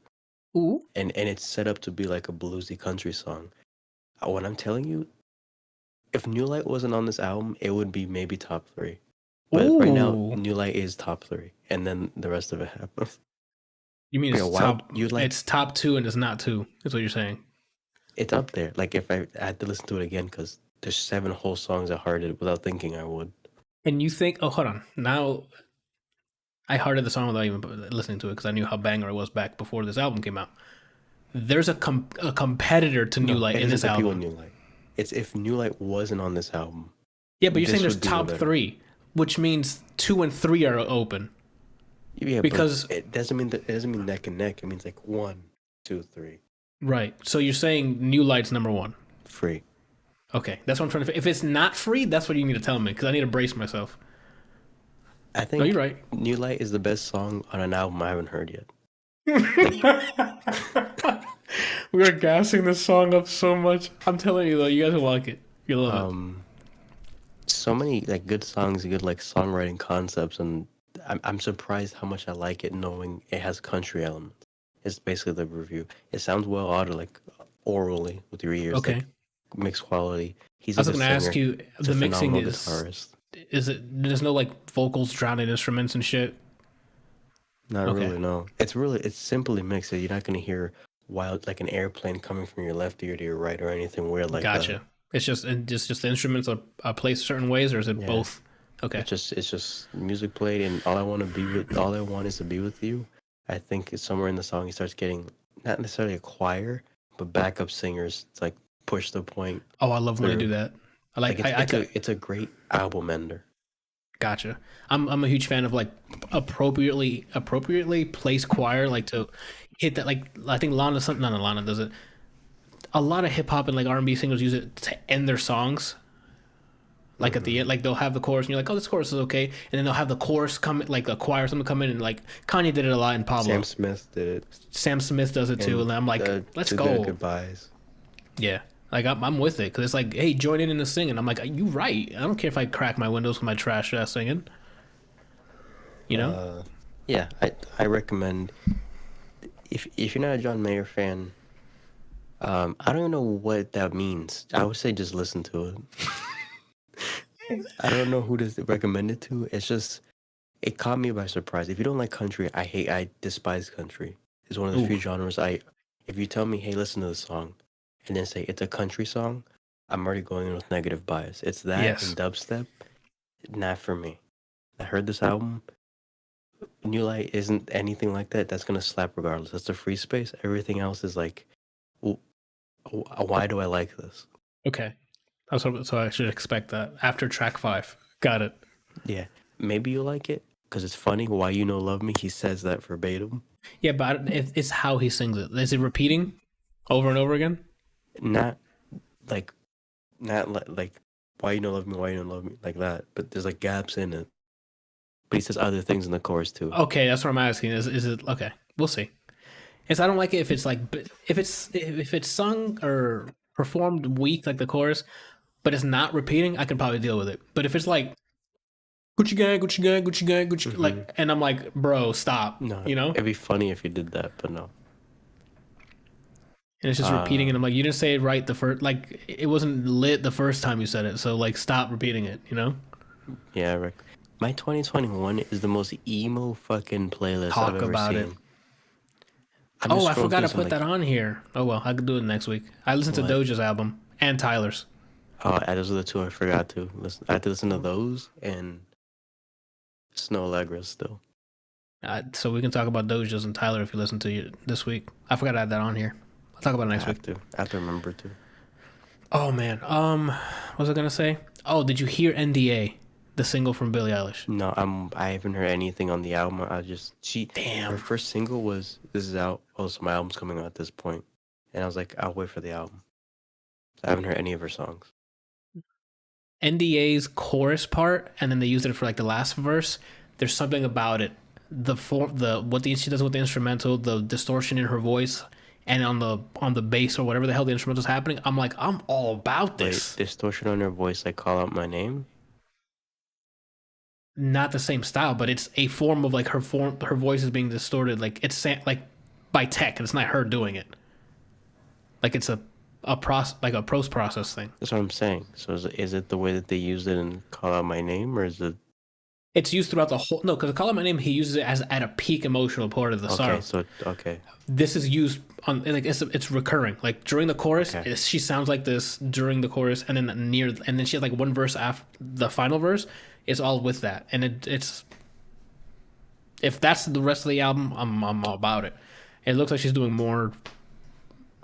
Ooh. And it's set up to be like a bluesy country song. What I'm telling you, if New Light wasn't on this album, it would be maybe top 3. But right now, New Light is top 3, and then the rest of it happens. You mean it's top 2 and it's not 2? That's what you're saying. It's up there. Like if I had to listen to it again, because there's 7 whole songs I hearted without thinking I would. And you think? Oh, hold on. Now, I hearted the song without even listening to it because I knew how banger it was back before this album came out. There's a competitor to New Light in this album. New Light. It's if New Light wasn't on this album. Yeah, but you're saying there's top 3, which means 2 and 3 are open. Yeah, because it doesn't mean neck and neck. It means like 1, 2, 3. Right. So you're saying New Light's number 1. Free. Okay, that's what I'm trying to. If it's not free, that's what you need to tell me because I need to brace myself. I think. No, you're right. New Light is the best song on an album I haven't heard yet. We are gassing this song up so much. I'm telling you though, you guys will like it. You'll love it. So many like good songs, good like songwriting concepts, and I'm surprised how much I like it, knowing it has country elements. It's basically the review. It sounds well audio, like orally with your ears. Okay. Like, mixed quality. I was going to ask you, the mixing is it? There's no like vocals drowning instruments and shit. Not really, no. It's simply mixed. You're not going to hear wild like an airplane coming from your left ear to your right or anything weird like that. Gotcha. It's just the instruments are placed certain ways, or is it both? Okay. It's just music played, and all I want is to be with you. I think it's somewhere in the song he starts getting not necessarily a choir, but backup singers to like push the point. Oh, I love when they do that. It's a great album ender. Gotcha. I'm a huge fan of like appropriately placed choir, like to hit that. Like I think Lana does it. A lot of hip hop and like R&B singers use it to end their songs. Like at the end, like they'll have the chorus, and you're like, "Oh, this chorus is okay," and then they'll have the chorus come, like a choir, someone come in, and like Kanye did it a lot in Pablo. Sam Smith did it. Sam Smith does it too, and I'm like, "Let's go." Goodbyes. Yeah, like I'm with it because it's like, "Hey, join in the singing." I'm like, "You right? I don't care if I crack my windows with my trash ass singing." You know? Yeah, I recommend if you're not a John Mayer fan. I don't even know what that means. I would say just listen to it. I don't know who to recommend it to. It's just, it caught me by surprise. If you don't like country, I despise country. It's one of the few genres if you tell me, hey, listen to the song, and then say it's a country song, I'm already going in with negative bias. It's that and dubstep, not for me. I heard this album. New Light isn't anything like that. That's going to slap regardless. That's a free space. Everything else is like, why do I like this? Okay. So I should expect that after track 5. Got it. Yeah. Maybe you like it because it's funny. Why You Know Love Me? He says that verbatim. Yeah, but it's how he sings it. Is it repeating over and over again? Not like Why You Know Love Me? Why You Don't Love Me? Like that. But there's like gaps in it. But he says other things in the chorus too. Okay, that's what I'm asking. Is it okay? We'll see. I don't like it if it's like if it's sung or performed weak like the chorus, but it's not repeating. I can probably deal with it. But if it's like Gucci gang, Gucci gang, Gucci gang, Gucci like, and I'm like, bro, stop. No, You know, it'd be funny if you did that, but no. and it's just repeating it. I'm like, you didn't say it right the first. Like, it wasn't lit the first time you said it. So like, stop repeating it. You know. Yeah, Rick. My 2021 is the most emo fucking playlist Talk I've ever about seen. it. I'm Oh, just I scrolling forgot to through put some, that on here. Oh well, I could do it next week. I listened to What? Doja's album and Tyler's. Oh, those are the two I forgot to listen. I had to listen to those and Snow Allegra still. So we can talk about Doja's and Tyler if you listen to it this week. I forgot to add that on here. I'll talk about it next week. I have to remember to. Oh man. What was I gonna say? Oh, did you hear NDA, the single from Billie Eilish? No, I haven't heard anything on the album. Damn. Her first single was "This Is Out." Oh, so my album's coming out at this point, and I was like, I'll wait for the album. I haven't heard any of her songs. NDA's chorus part, and then they used it for like the last verse. There's something about it. What she does with the instrumental, the distortion in her voice, and on the bass or whatever the hell the instrumental's happening. I'm like, I'm all about this. Wait, distortion on her voice, like call out my name. Not the same style, but it's a form of like her voice is being distorted. Like it's like by tech, and it's not her doing it. Like it's a post process thing. That's what I'm saying. So is it the way that they used it in "Call Out My Name," or is it? It's used throughout the whole. No, because "Call Out My Name" he uses it as at a peak emotional part of the song. Okay. This is used on like it's recurring. Like during the chorus, Okay. she sounds like this during the chorus, and then and then she has like one verse after the final verse. It's all with that, and it's if that's the rest of the album, I'm all about it. It looks like she's doing more,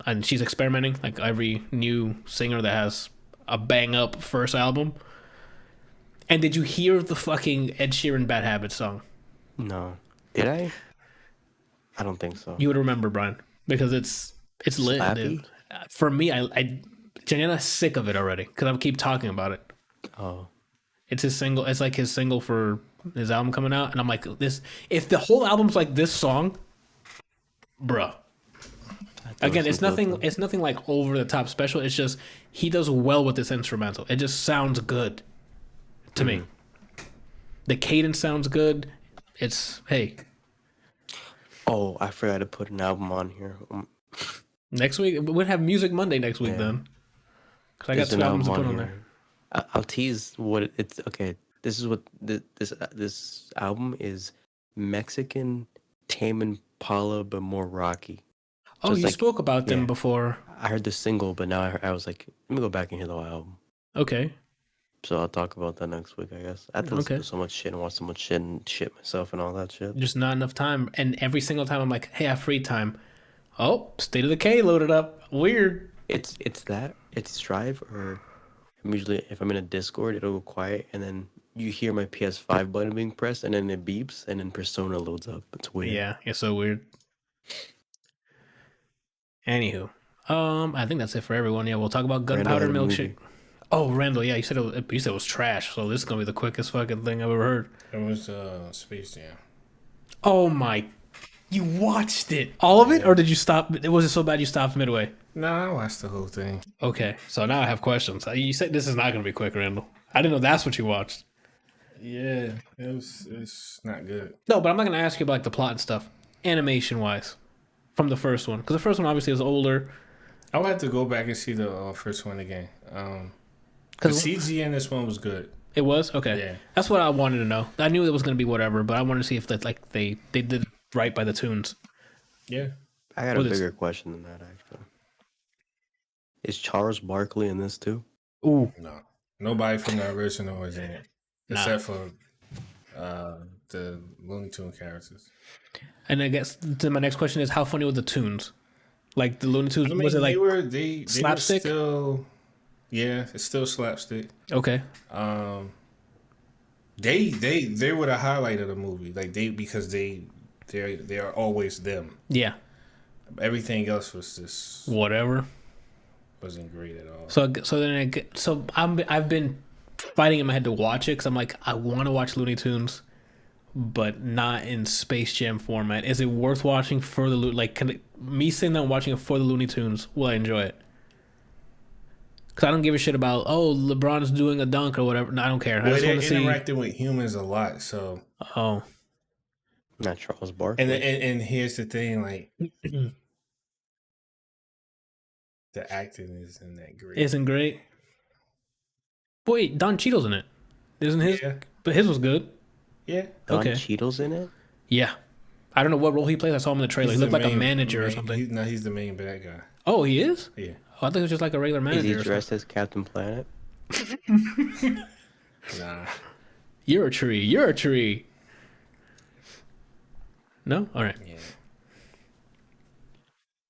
and she's experimenting like every new singer that has a bang up first album. And did you hear the fucking Ed Sheeran "Bad Habits" song? No, did I? I don't think so. You would remember, Brian, because it's lit, Slappy? dude. For me, I Jana's sick of it already because I keep talking about it. Oh, It's his single. It's like his single for his album coming out, and I'm like, this. If the whole album's like this song, bruh. Again, it's nothing. It's nothing like over the top special. It's just he does well with this instrumental. It just sounds good to me. The cadence sounds good. It's hey. Oh, I forgot to put an album on here. Next week we'll have Music Monday next week then. Because I got There's two an albums to album put on here. there. I'll tease what it's. Okay, this is what this album is. Mexican Tame Impala, but more rocky. Oh, it's you like- spoke about them yeah. before. I heard the single, but now I was like, let me go back and hear the whole album. Okay. So I'll talk about that next week, I guess. I have to listen Okay. to so much shit and watch so much shit and shit myself and all that shit. Just not enough time. And every single time I'm like, hey, I have free time. Oh, State of the K loaded up. Weird. It's Strive, or I'm usually, if I'm in a Discord, it'll go quiet, and then you hear my PS5 button being pressed, and then it beeps, and then Persona loads up. It's weird. Yeah, it's so weird. Anywho, I think that's it for everyone. Yeah, we'll talk about Gunpowder Randall had a Milkshake. movie. Oh, Randall, yeah, you said it was trash. So this is gonna be the quickest fucking thing I've ever heard. It was Space Jam. Oh my, you watched it, all of it, or did you stop? It was so bad you stopped midway. No, I watched the whole thing. Okay, so now I have questions. You said this is not gonna be quick, Randall. I didn't know that's what you watched. Yeah, it's not good. No, but I'm not gonna ask you about like the plot and stuff, animation wise, from the first one, because the first one obviously is older. I would have to go back and see the first one again. The Because CG in this one was good. it was okay. Yeah. That's what I wanted to know. I knew it was gonna be whatever, but I wanted to see if that like they did it right by the tunes. Yeah. I got What a is- bigger question than that, actually. Is Charles Barkley in this too? Ooh, No. Nobody from the original was in it. Nah. Except for the Looney Tunes characters. and I guess my next question is how funny were the tunes? Like the Looney Tunes, I mean, was it like they slapstick? were still, yeah, it's still slapstick. okay? They were the highlight of the movie. Like because they are always them. Yeah, Everything else was just whatever. wasn't great at all. So I've been fighting in my head to watch it because I'm like I want to watch Looney Tunes, but not in Space Jam format. Is it worth watching for the me sitting down watching it for the Looney Tunes? Will I enjoy it? Because I don't give a shit about LeBron's doing a dunk or whatever. No, I don't care. I Well, just they're want to see. interacting with humans a lot, so. Oh, Not Charles Barkley. And here's the thing, like the acting isn't that great. isn't great. But wait, Don Cheadle's in it, isn't his? Yeah. But his was good. Yeah. Don okay. Cheadle's in it? Yeah, I don't know what role he plays. I saw him in the trailer. He's He looked the like a main- manager or main- something. He's the main bad guy. Oh, he is. Yeah. Oh, I thought he was just like a regular manager. Is he or dressed as Captain Planet? Nah. You're a tree. You're a tree. No? All right. Yeah.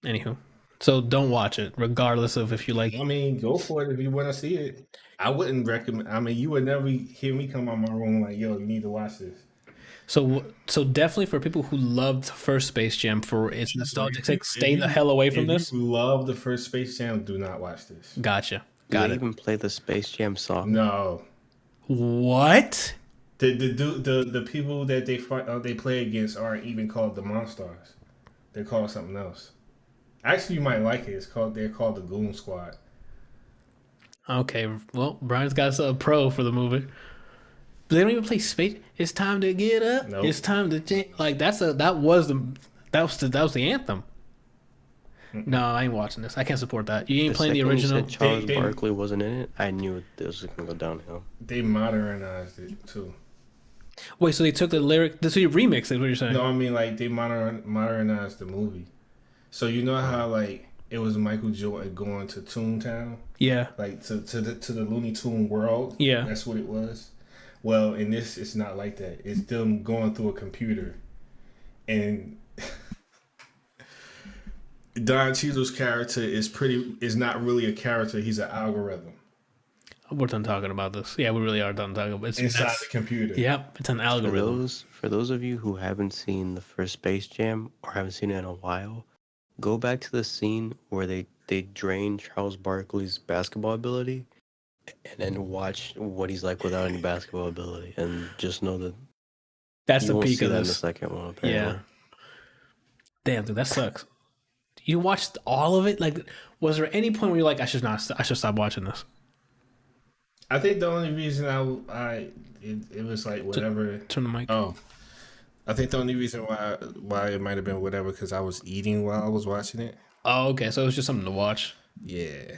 Anywho. So don't watch it, regardless of if you like. I mean, go for it if you want to see it. I wouldn't recommend. I mean, you would never hear me come on my room like, "Yo, you need to watch this." So definitely for people who loved first Space Jam for its nostalgic sake, stay the hell away from this. If you love the first Space Jam, do not watch this. Gotcha. Do Got they it. even play the Space Jam song? No, What? the people that they fight, they play against aren't even called the Monstars. They're called something else. Actually, you might like it. They're called the Goon Squad. Okay. Well, Brian's got a pro for the movie. But they don't even play Space. It's time to get up. Nope. It's time to change. Like that was the anthem. No, I ain't watching this. I can't support that. You ain't playing the second you original. said Charles They- Barkley wasn't in it, I knew it was going to go downhill. They modernized it too. Wait, so they took the lyric. So you remixed it? What you're saying? No, I mean like they modernized the movie. So you know how like it was Michael Jordan going to Toontown, Yeah. like to the Looney Tune world. Yeah. That's what it was. Well, in this, it's not like that. It's them going through a computer, and Don Cheadle's character is not really a character. He's an algorithm We're done talking about this. Yeah, we really are done talking about it. inside the computer. Yep, it's an For algorithm. those of you who haven't seen the first Space Jam or haven't seen it in a while, go back to the scene where they drain Charles Barkley's basketball ability and then watch what he's like without any basketball ability, and just know that That's you the won't peak see of that in the this. second one. Yeah. Apparently. Damn, dude, that sucks. You watched all of it? Like, was there any point where you're like, I should stop watching this? I think the only reason it was like whatever. Turn the mic. Oh, I think the only reason why it might have been whatever because I was eating while I was watching it. Oh, okay. So it was just something to watch. Yeah.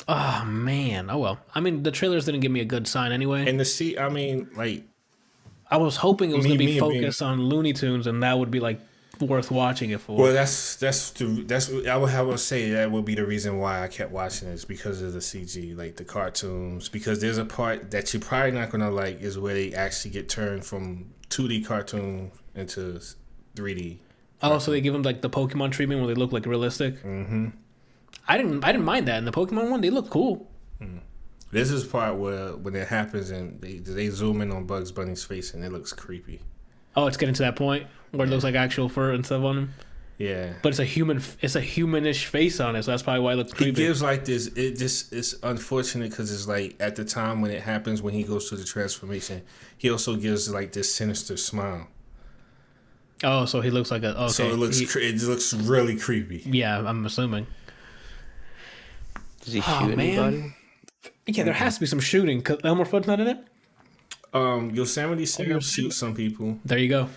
Oh man. Oh well. I mean, the trailers didn't give me a good sign anyway. And I mean, like, I was hoping it was gonna be me focused on Looney Tunes, and that would be like worth watching it for. well, that's what I would say that would be the reason why I kept watching this because of the CG, like the cartoons. Because there's a part that you're probably not gonna like is where they actually get turned from 2D cartoon into 3D. Oh, so they give them like the Pokemon treatment where they look like realistic. Mm-hmm. I didn't mind that in the Pokemon one. They look cool. This is part where when it happens and they zoom in on Bugs Bunny's face and it looks creepy. Oh, it's getting to that point where it looks like actual fur and stuff on him. Yeah. But it's a humanish face on it, so that's probably why it looks He creepy. gives like this. It's unfortunate because it's like at the time when it happens when he goes through the transformation, he also gives like this sinister smile. Oh, so he looks like a. Okay. So it looks really creepy. Yeah, I'm assuming. Does he Oh, shoot man. anybody? Yeah, there has to be some shooting. 'Cause Elmer Fudd's not in it. Yosemite Sam shoots some people. There you go.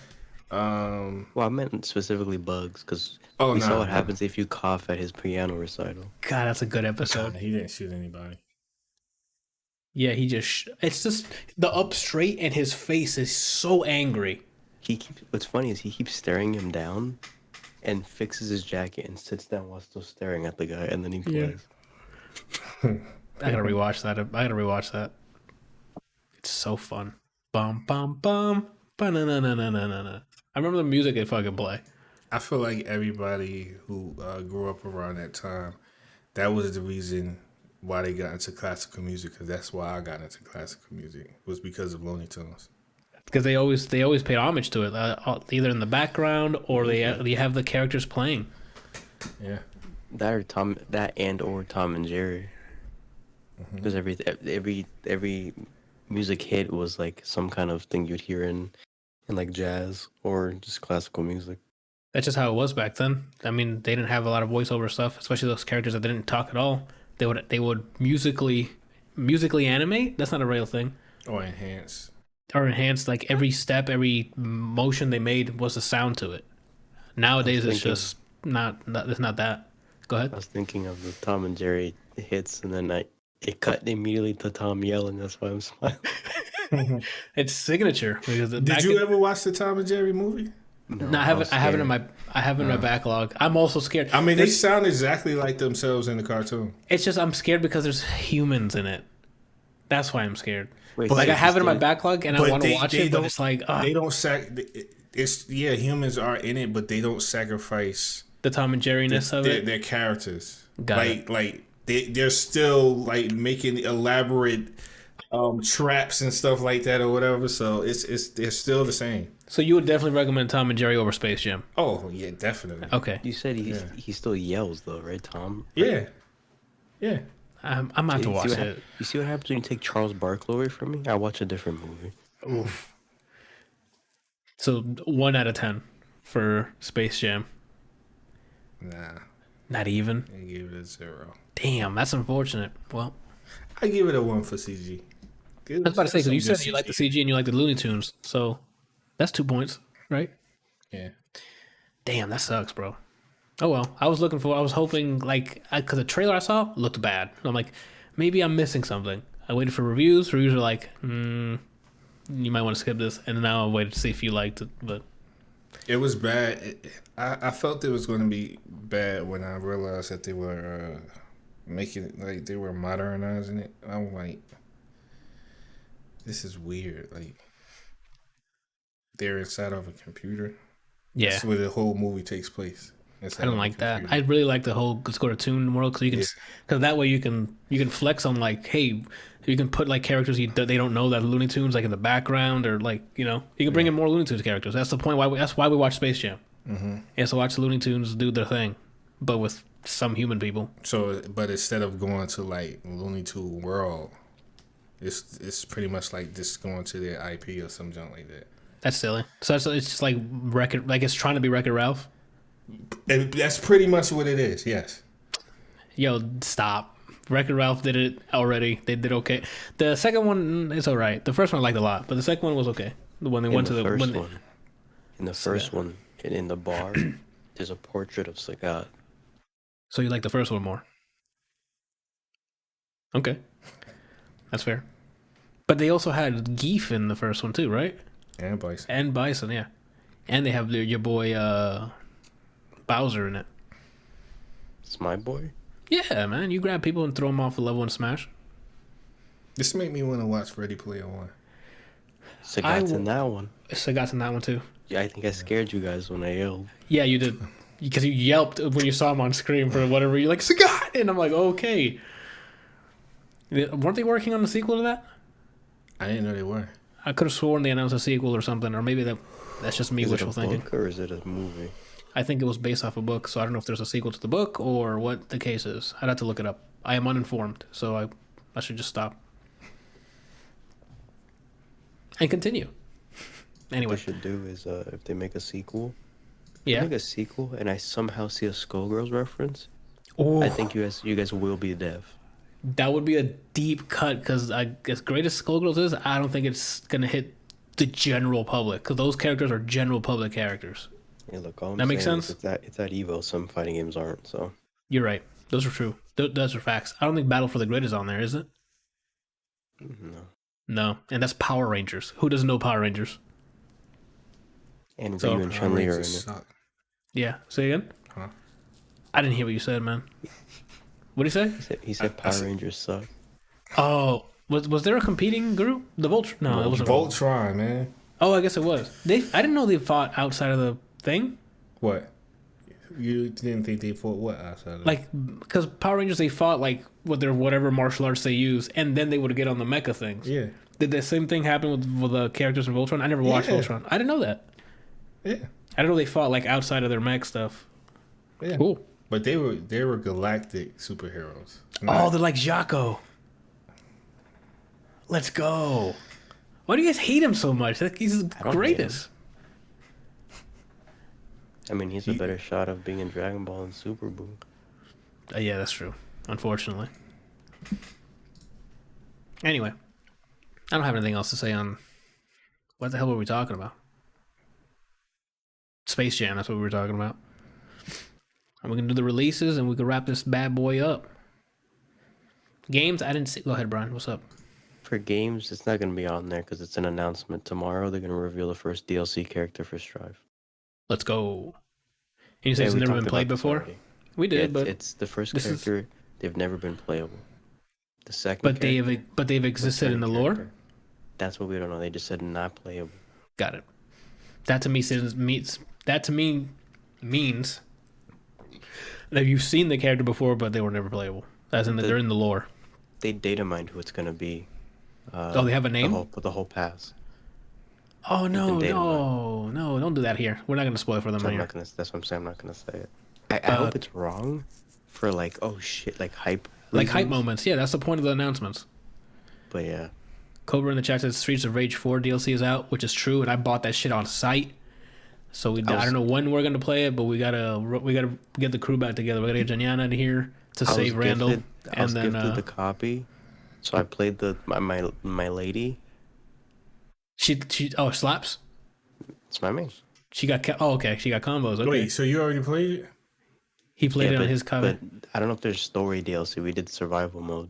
Well, I meant specifically Bugs, because Oh, we saw no. what happens if you cough at his piano recital. God, that's a good episode. He didn't shoot anybody. Yeah, he just. It's just the up straight, and his face is so angry. What's funny is he keeps staring him down, and fixes his jacket and sits down while still staring at the guy, and then he plays. I gotta rewatch that. It's so fun. Bum bum bum. Ba-na-na-na-na-na-na. I remember the music they fucking play. I feel like everybody who grew up around that time, that was the reason why they got into classical music. Because that's why I got into classical music was because of Looney Tunes. Because they always paid homage to it, either in the background or they have the characters playing. Yeah. That and Tom and Jerry. Because every music hit was like some kind of thing you'd hear in And like jazz or just classical music. That's just how it was back then. I mean, they didn't have a lot of voiceover stuff, especially those characters that didn't talk at all. They would musically animate. That's not a real thing. Or enhance. Or enhance, like every step, every motion they made was a sound to it. Nowadays, it's just not. It's not that. Go ahead. I was thinking of the Tom and Jerry hits, and then it cut immediately to Tom yelling. That's why I'm smiling. It's signature. Did you ever watch the Tom and Jerry movie? No, I haven't. I have it in my backlog. I'm also scared. I mean, they sound exactly like themselves in the cartoon. It's just I'm scared because there's humans in it. That's why I'm scared. Wait, Like I have it in my backlog and I want to watch it, but it's like they don't humans are in it, but they don't sacrifice the Tom and Jerry-ness of it. Their characters. Got it. Like they're still like making elaborate traps and stuff like that or whatever. So they're still the same. So you would definitely recommend Tom and Jerry over Space Jam? Oh yeah, definitely. Okay. You said he still yells though, right, Tom? Yeah. Yeah. I'm about to watch it. You see what happens when you take Charles Barkley away from me? I watch a different movie. Oof. So 1 out of 10 for Space Jam. Nah. Not even? I give it a 0. Damn, that's unfortunate. Well, I give it a 1 for CG. I was about to say, because you said you like the CG and you like the Looney Tunes. So that's 2 points, right? Yeah. Damn, that sucks, bro. Oh well, I was hoping, like, because the trailer I saw looked bad. I'm like, maybe I'm missing something. I waited for reviews. Reviews are like, you might want to skip this. And now I waited to see if you liked it, but it was bad. I felt it was going to be bad when I realized that they were making it, like, they were modernizing it. I'm like, this is weird. Like, they're inside of a computer. yeah. That's where the whole movie takes place. I don't like that. I really like the whole let's go to Toon world because that way you can flex on, like, hey, you can put like characters they don't know that Looney Tunes, like in the background, or like, you can bring in more Looney Tunes characters. That's the point. That's why we watch Space Jam. Mm-hmm. And so watch the Looney Tunes do their thing, but with some human people. So, but instead of going to like Looney Tune world, it's pretty much like just going to their IP or some junk like that. That's silly. So it's just like Wreck-It, like it's trying to be Wreck-It Ralph. And that's pretty much what it is. Yes. Yo, stop. Wreck-It Ralph did it already. They did okay. The second one is all right. The first one I liked a lot, but the second one was okay. When they went to the first one. In the first one, in the bar, there's a portrait of Sagat. So you like the first one more? Okay, that's fair. But they also had Geef in the first one too, right? And Bison, yeah. And they have your boy Bowser in it. It's my boy? Yeah, man. You grab people and throw them off a level in Smash. This made me want to watch Ready Player One. Sagat's in that one. Sagat's in that one too. Yeah, I think I scared you guys when I yelled. Yeah, you did. Because you yelped when you saw him on screen for whatever. You're like, Sagat! And I'm like, okay. Weren't they working on the sequel to that? I didn't know they were. I could have sworn they announced a sequel or something, or maybe that's just me wishful thinking. Book or is it a movie? I think it was based off a book, so I don't know if there's a sequel to the book or what the case is. I'd have to look it up. I am uninformed, so I should just stop and continue. Anyway, What they should do is if they make a sequel, yeah, make a sequel, and I somehow see a Skullgirls reference. Ooh. I think you guys will be deaf. That would be a deep cut because as great as Skullgirls is, I don't think it's gonna hit the general public because those characters are general public characters. Yeah, look, all That makes sense? It's that evil. Some fighting games aren't. So You're right. Those are true. Those are facts. I don't think Battle for the Grid is on there, is it? no. No, and that's Power Rangers. Who doesn't know Power Rangers? And So- Ryu and Chun-Li are in it. Suck. Yeah. Say again. Huh? I didn't hear what you said, man. What did you say? He said Power Rangers suck. Oh, was there a competing group? The Voltron? No, it wasn't. Voltron, man. Oh, I guess it was. I didn't know they fought outside of the thing. What? You didn't think they fought what outside of Like, because Power Rangers, they fought like with their whatever martial arts they use, and then they would get on the mecha things. Yeah. Did the same thing happen with the characters in Voltron? I never watched Yeah. Voltron. I didn't know that. Yeah. I didn't know they fought like outside of their mech stuff. Yeah. Cool. But they were galactic superheroes. Oh, they're like Jaco. Let's go. Why do you guys hate him so much? He's the don't hate greatest. I mean, he's a better shot of being in Dragon Ball than Super Boo. Yeah, that's true. Unfortunately. Anyway, I don't have anything else to say on what the hell were we talking about? Space Jam. That's what we were talking about. And we can do the releases, and we can wrap this bad boy up. Games, I didn't see. Go ahead, Brian. What's up? For games, it's not going to be on there because it's an announcement. Tomorrow, they're going to reveal the first DLC character for Strive. Let's go. And you say it's we never talked been about played this before? already. We did, Yeah, but it's the first this is- character. They've never been playable. The second but character, they've existed in the lore. character. That's what we don't know. They just said not playable. Got it. That to me means that you've seen the character before, but they were never playable. As in, they're in the lore. They data mined who it's going to be. Oh, they have a name? The whole pass. Oh no, data no! Don't do that here. We're not gonna spoil for them So here. that's what I'm saying. I'm not going to say it. I hope it's wrong for like, oh shit, like hype. Like hype reasons. moments. Yeah, that's the point of the announcements. But yeah. Cobra in the chat says Streets of Rage 4 DLC is out, which is true, and I bought that shit on site. So I don't know when we're gonna play it, but we gotta get the crew back together. We gotta get Janyana in here to save Randall, I was gifted the copy, so I played my lady. She slaps. It's my main. She got okay. She got combos. Okay. Wait, so you already played it? He played it on his cover. But I don't know if there's story DLC. We did survival mode.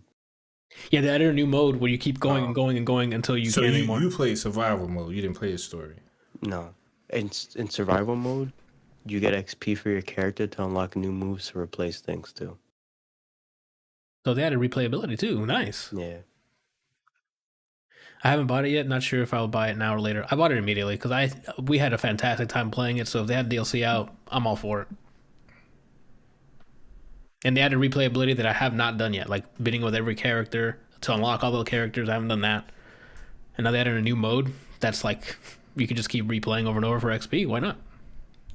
Yeah, they added a new mode where you keep going and going and going until you can't anymore. So you played survival mode. You didn't play the story. No, in survival mode, you get XP for your character to unlock new moves to replace things too. So they added replayability too. Nice. Yeah. I haven't bought it yet. Not sure if I'll buy it now or later. I bought it immediately because we had a fantastic time playing it. So if they had DLC out, I'm all for it. And they added replayability that I have not done yet, like bidding with every character to unlock all the characters. I haven't done that. And now they added a new mode that's like you can just keep replaying over and over for XP. Why not?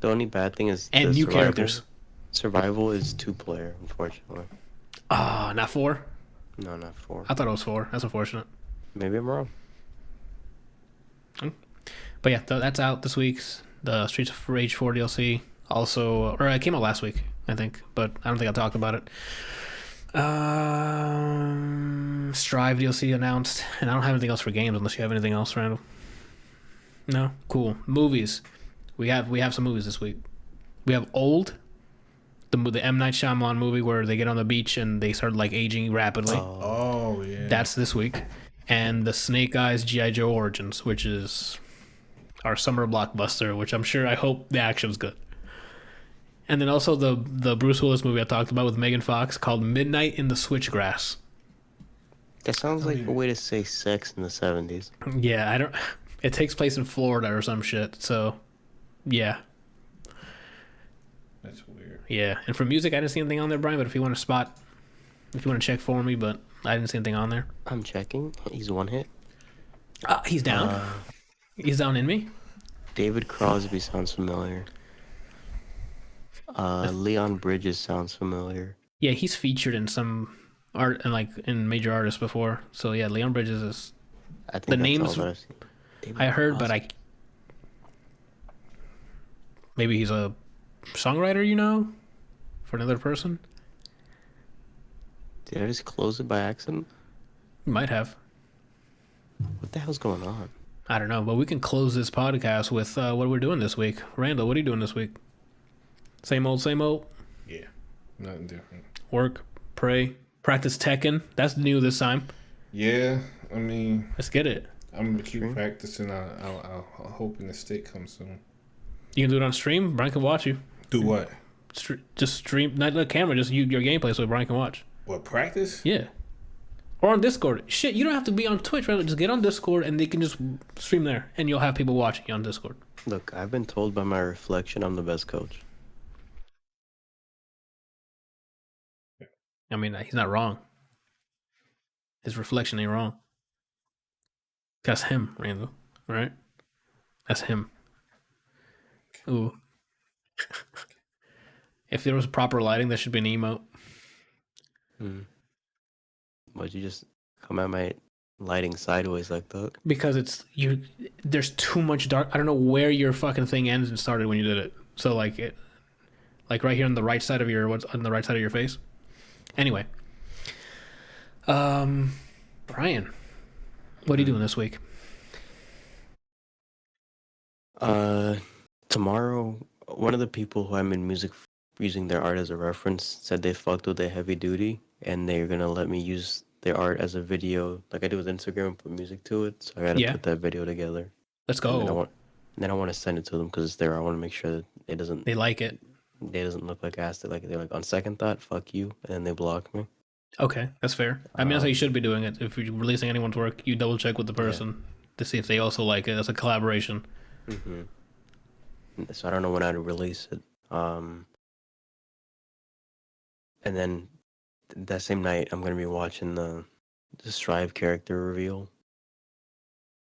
The only bad thing is and new characters. Survival is 2-player, unfortunately. Ah, not 4? No, not 4. I thought it was 4. That's unfortunate. Maybe I'm wrong. But yeah, that's out this week's the Streets of Rage 4 DLC. Also, or it came out last week, I think, but I don't think I talked about it. Strive DLC announced, and I don't have anything else for games unless you have anything else, Randall. No, cool. Movies, we have some movies this week. We have Old, the M Night Shyamalan movie where they get on the beach and they start like aging rapidly. Oh yeah, that's this week, and the Snake Eyes G.I. Joe Origins, which is our summer blockbuster, which I hope the action's good. And then also the Bruce Willis movie I talked about with Megan Fox called Midnight in the Switchgrass. That sounds like a way to say sex in the 70s. Yeah, it takes place in Florida or some shit, so yeah. That's weird. Yeah, and for music, I didn't see anything on there, Brian, but if you want to check for me, but I didn't see anything on there. I'm checking. He's one hit. He's down. He's down in me. David Crosby sounds familiar. Leon Bridges sounds familiar. Yeah, he's featured in some art and like in major artists before. So yeah, Leon Bridges is. I think the names I heard, but maybe he's a songwriter, for another person. Did I just close it by accident? You might have. What the hell's going on? I don't know, but we can close this podcast with what we're doing this week. Randall, what are you doing this week? Same old, same old. Yeah, nothing different. Work, pray, practice Tekken. That's new this time. Yeah, I mean, let's get it. I'm gonna keep practicing. I'll hoping the stick comes soon. You can do it on stream. Brian can watch you. Do what? Just stream, not the camera. Just your gameplay so Brian can watch. What, practice? Yeah. Or on Discord. Shit, you don't have to be on Twitch, right? Just get on Discord and they can just stream there, and you'll have people watching you on Discord. Look, I've been told by my reflection I'm the best coach. I mean, he's not wrong. His reflection ain't wrong. That's him, Randall. Right? That's him. Ooh. If there was proper lighting, there should be an emote. Would you just come at my lighting sideways like that? because it's you. There's too much dark. I don't know where your fucking thing ends and started when you did it. So like right here on the right side of your what's on the right side of your face. Anyway, Brian, what are you doing this week? Tomorrow, one of the people who I'm in music using their art as a reference said they fucked with the heavy duty and they're gonna let me use their art as a video, like I do with Instagram, and put music to it. So I gotta Yeah. put that video together. Let's And go. then I want to send it to them because it's there. I want to make sure that They like it. it doesn't look like ass. They're like on second thought, fuck you, and then they block me. Okay, that's fair. I mean, that's how you should be doing it. If you're releasing anyone's work, you double check with the person to see if they also like it. That's a collaboration. Mm-hmm. So I don't know when I'd release it. And then that same night, I'm gonna be watching the Strive character reveal.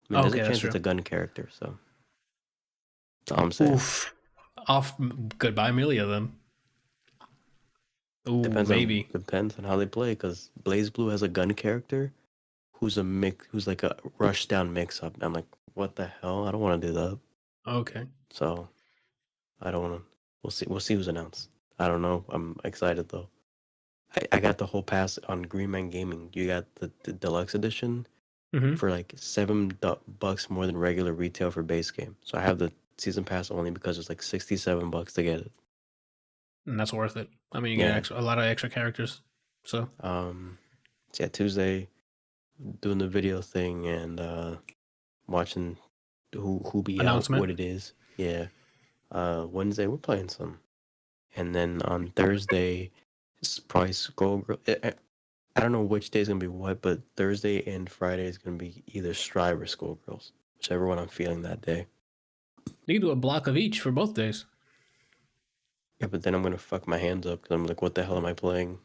I mean, there's Okay, a that's chance true. it's a gun character, so that's all I'm saying. Oof. Off. Goodbye, Amelia. Then. Ooh, maybe. Depends on how they play, because Blaze Blue has a gun character who's like a rush down mix up. I'm like, what the hell? I don't want to do that. Okay. So I don't want to. We'll see who's announced. I don't know. I'm excited though. I got the whole pass on Green Man Gaming. You got the deluxe edition Mm-hmm. for like $7 more than regular retail for base game. So I have the season pass only because it's like $67 to get it. And that's worth it. I mean, you get a lot of extra characters. So. So yeah, Tuesday doing the video thing and watching who be Announcement. out, what it is. Yeah. Wednesday we're playing some, and then on Thursday it's probably Skull. I don't know which day is gonna be what, but Thursday and Friday is gonna be either Strive or Skullgirls, whichever one I'm feeling that day. You can do a block of each for both days. Yeah, but then I'm gonna fuck my hands up because I'm like, what the hell am I playing?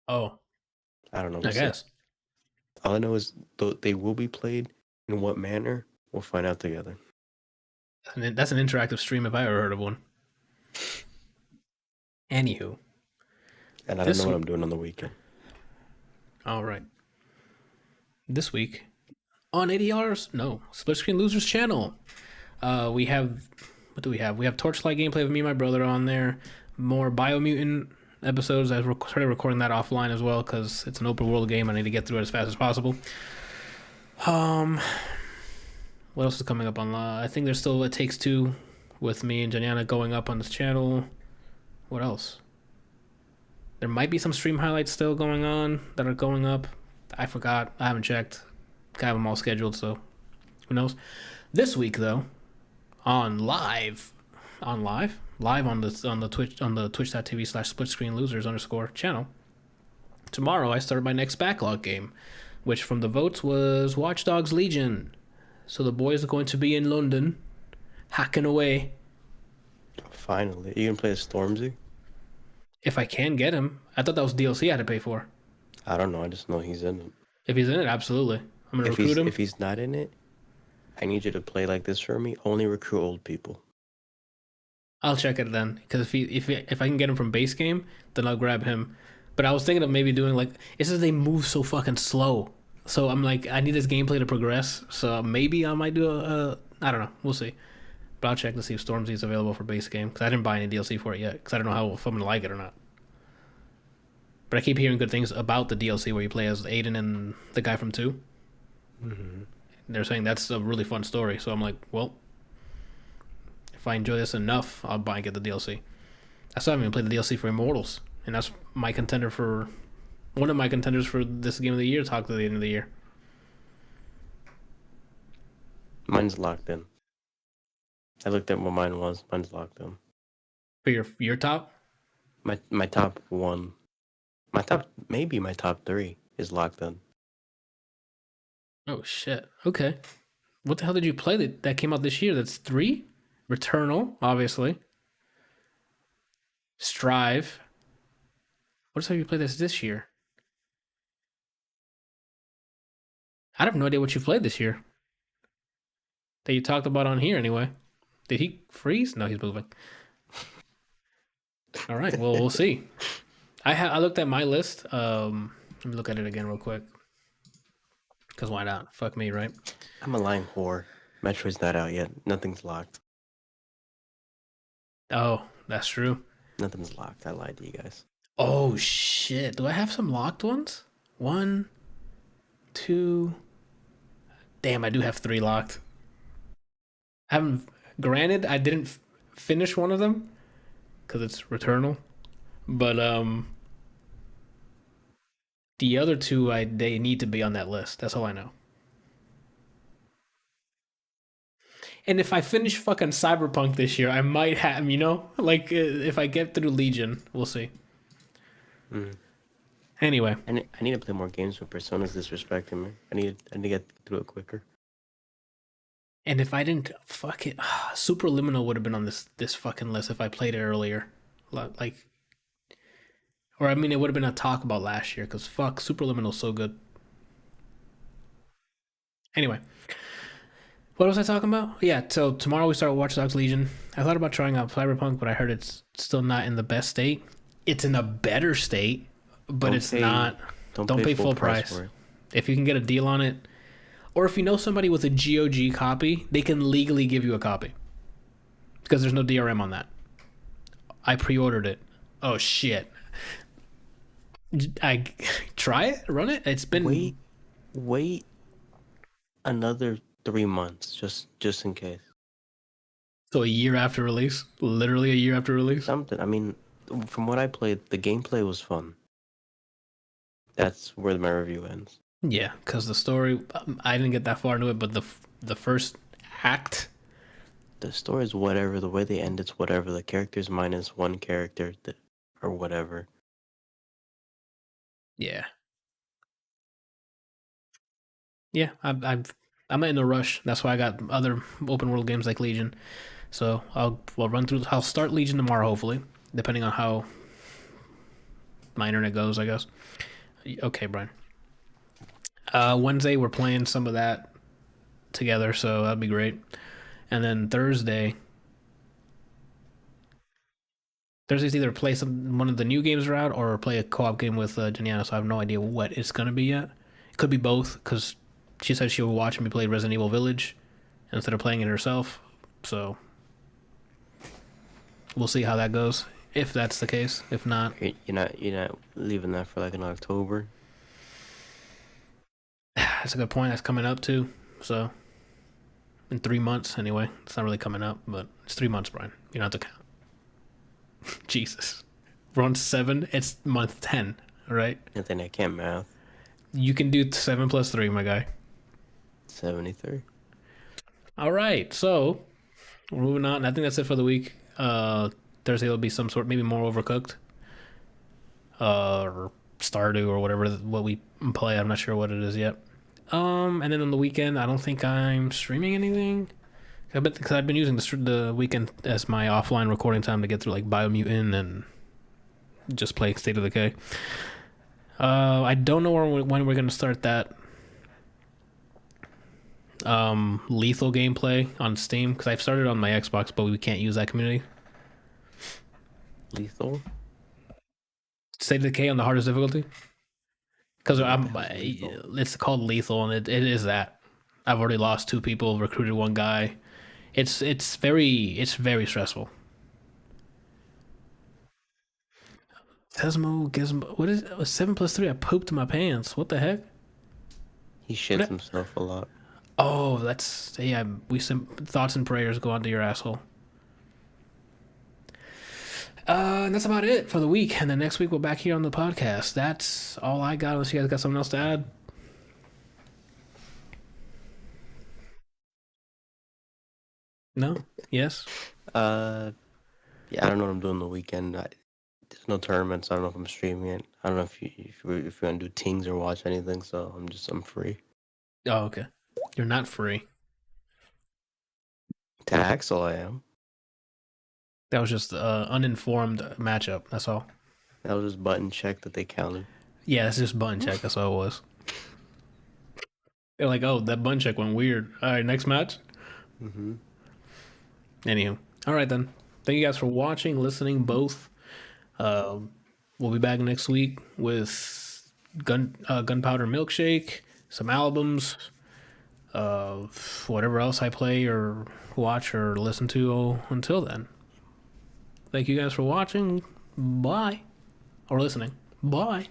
Oh, I don't know. I guess. All I know is they will be played. In what manner? We'll find out together. And that's an interactive stream if I ever heard of one. Anywho. And I don't know what I'm doing on the weekend. All right. This week on ADLR's Split Screen Losers channel, we have what do we have? We have Torchlight gameplay with me and my brother on there. More Biomutant episodes. I started recording that offline as well because it's an open world game. I need to get through it as fast as possible. What else is coming up on? I think there's still It Takes Two with me and Janiana going up on this channel. What else? There might be some stream highlights still going on that are going up. I forgot. I haven't checked. I have them all scheduled, so who knows? This week though, live on the twitch.tv/splitscreenlosers_ channel. Tomorrow I start my next backlog game, which from the votes was Watch Dogs Legion. So the boys are going to be in London, hacking away. Finally, you can play as Stormzy? If I can get him. I thought that was DLC I had to pay for. I don't know. I just know he's in it. If he's in it, absolutely. I'm gonna recruit him. If he's not in it, I need you to play like this for me. Only recruit old people. I'll check it then, because if I can get him from base game, then I'll grab him. But I was thinking of maybe doing like it's just they move so fucking slow. So I'm like, I need this gameplay to progress. So maybe I might do I don't know. We'll see. But I'll check to see if Stormzy is available for base game, because I didn't buy any DLC for it yet, because I don't know if I'm gonna like it or not. But I keep hearing good things about the DLC where you play as Aiden and the guy from 2. Mm-hmm. They're saying that's a really fun story. So I'm like, well, if I enjoy this enough, I'll buy and get the DLC. I still haven't even played the DLC for Immortals, and that's my contender for one of my contenders for this game of the year. Talk to the end of the year. Mine's locked in. I looked at what mine was. Mine's locked in. For your top? My top one. Maybe my top 3 is locked in. Oh shit. Okay. What the hell did you play that came out this year? That's 3? Returnal, obviously. Strive. What else have you played this year? I have no idea what you played this year. That you talked about on here anyway. Did he freeze? No, he's moving. All right. Well, we'll see. I looked at my list. Let me look at it again real quick. Because why not? Fuck me, right? I'm a lying whore. Metroid's not out yet. Nothing's locked. Oh, that's true. Nothing's locked. I lied to you guys. Oh, shit. Do I have some locked ones? 1, 2. Damn, I do have 3 locked. I haven't. Granted, I didn't finish one of them because it's Returnal, but the other 2, they need to be on that list. That's all I know. And if I finish fucking Cyberpunk this year, I might have, like if I get through Legion, we'll see. Mm. Anyway, I need to play more games with Persona's disrespecting me. I need to get through it quicker. and if I didn't fuck it, Superliminal would have been on this fucking list if I played it earlier, like, or I mean, it would have been a talk about last year because fuck, Superliminal's so good. Anyway. What was I talking about? Yeah, so tomorrow we start Watch Dogs Legion. I thought about trying out Cyberpunk, but I heard it's still not in the best state. It's in a better state, but it's not. Don't pay full price for it. If you can get a deal on it, or if you know somebody with a GOG copy, they can legally give you a copy. Because there's no DRM on that. I pre-ordered it. Oh, shit. I try it? Run it? It's been... Wait another 3 months, just in case. So a year after release? Literally a year after release? Something. I mean, from what I played, the gameplay was fun. That's where my review ends. Yeah, because the story, I didn't get that far into it, but the first act... The story is whatever. The way they end, it's whatever. The characters minus one character or whatever. Yeah. Yeah, I'm in a rush. That's why I got other open world games like Legion. So I'll start Legion tomorrow, hopefully, depending on how my internet goes, I guess. Okay, Brian. Wednesday we're playing some of that together, so that'd be great. And then Thursday's either play one of the new games are out or play a co-op game with Janiana, so I have no idea what it's gonna be yet. It could be both, because she said she would watch me play Resident Evil Village instead of playing it herself. So we'll see how that goes, if that's the case. If not, you're not leaving that for like in October. That's a good point. That's coming up too. So in 3 months anyway. It's not really coming up, but it's 3 months, Brian. You don't have to count. Jesus. We're on 7. It's month 10, right? And then I can't math. You can do 7 plus 3, my guy. 73. All right. So we're moving on. I think that's it for the week. Thursday will be some sort, maybe more Overcooked. Or Stardew or whatever, what we play. I'm not sure what it is yet. And then on the weekend, I don't think I'm streaming anything. Because I've been using the weekend as my offline recording time to get through like Biomutant and just play State of Decay. I don't know when we're going to start that Lethal gameplay on Steam, because I've started on my Xbox, but we can't use that community. Lethal? State of Decay on the hardest difficulty? Because it's called Lethal, and it is that. I've already lost 2 people, recruited 1 guy. It's very stressful. Tesmo, Gizmo, what is it? 7 plus 3? I pooped my pants. What the heck? He shits himself a lot. Oh, thoughts and prayers go onto your asshole. And that's about it for the week. And then next week we're back here on the podcast. That's all I got. Unless you guys got something else to add. No? Yes? Yeah, I don't know what I'm doing the weekend. There's no tournaments. I don't know if I'm streaming it. I don't know if you're gonna do tings or watch anything. So I'm free. Oh, okay. You're not free. To Axel, I am. That was just uninformed matchup. That's all. That was just button check that they counted. Yeah, it's just button check. That's all it was. They're like, oh, that button check went weird. All right, next match. Mm-hmm. Anywho, all right then. Thank you guys for watching, listening, both. We'll be back next week with Gunpowder Milkshake, some albums, whatever else I play or watch or listen to until then. Thank you guys for watching. Bye. Or listening. Bye.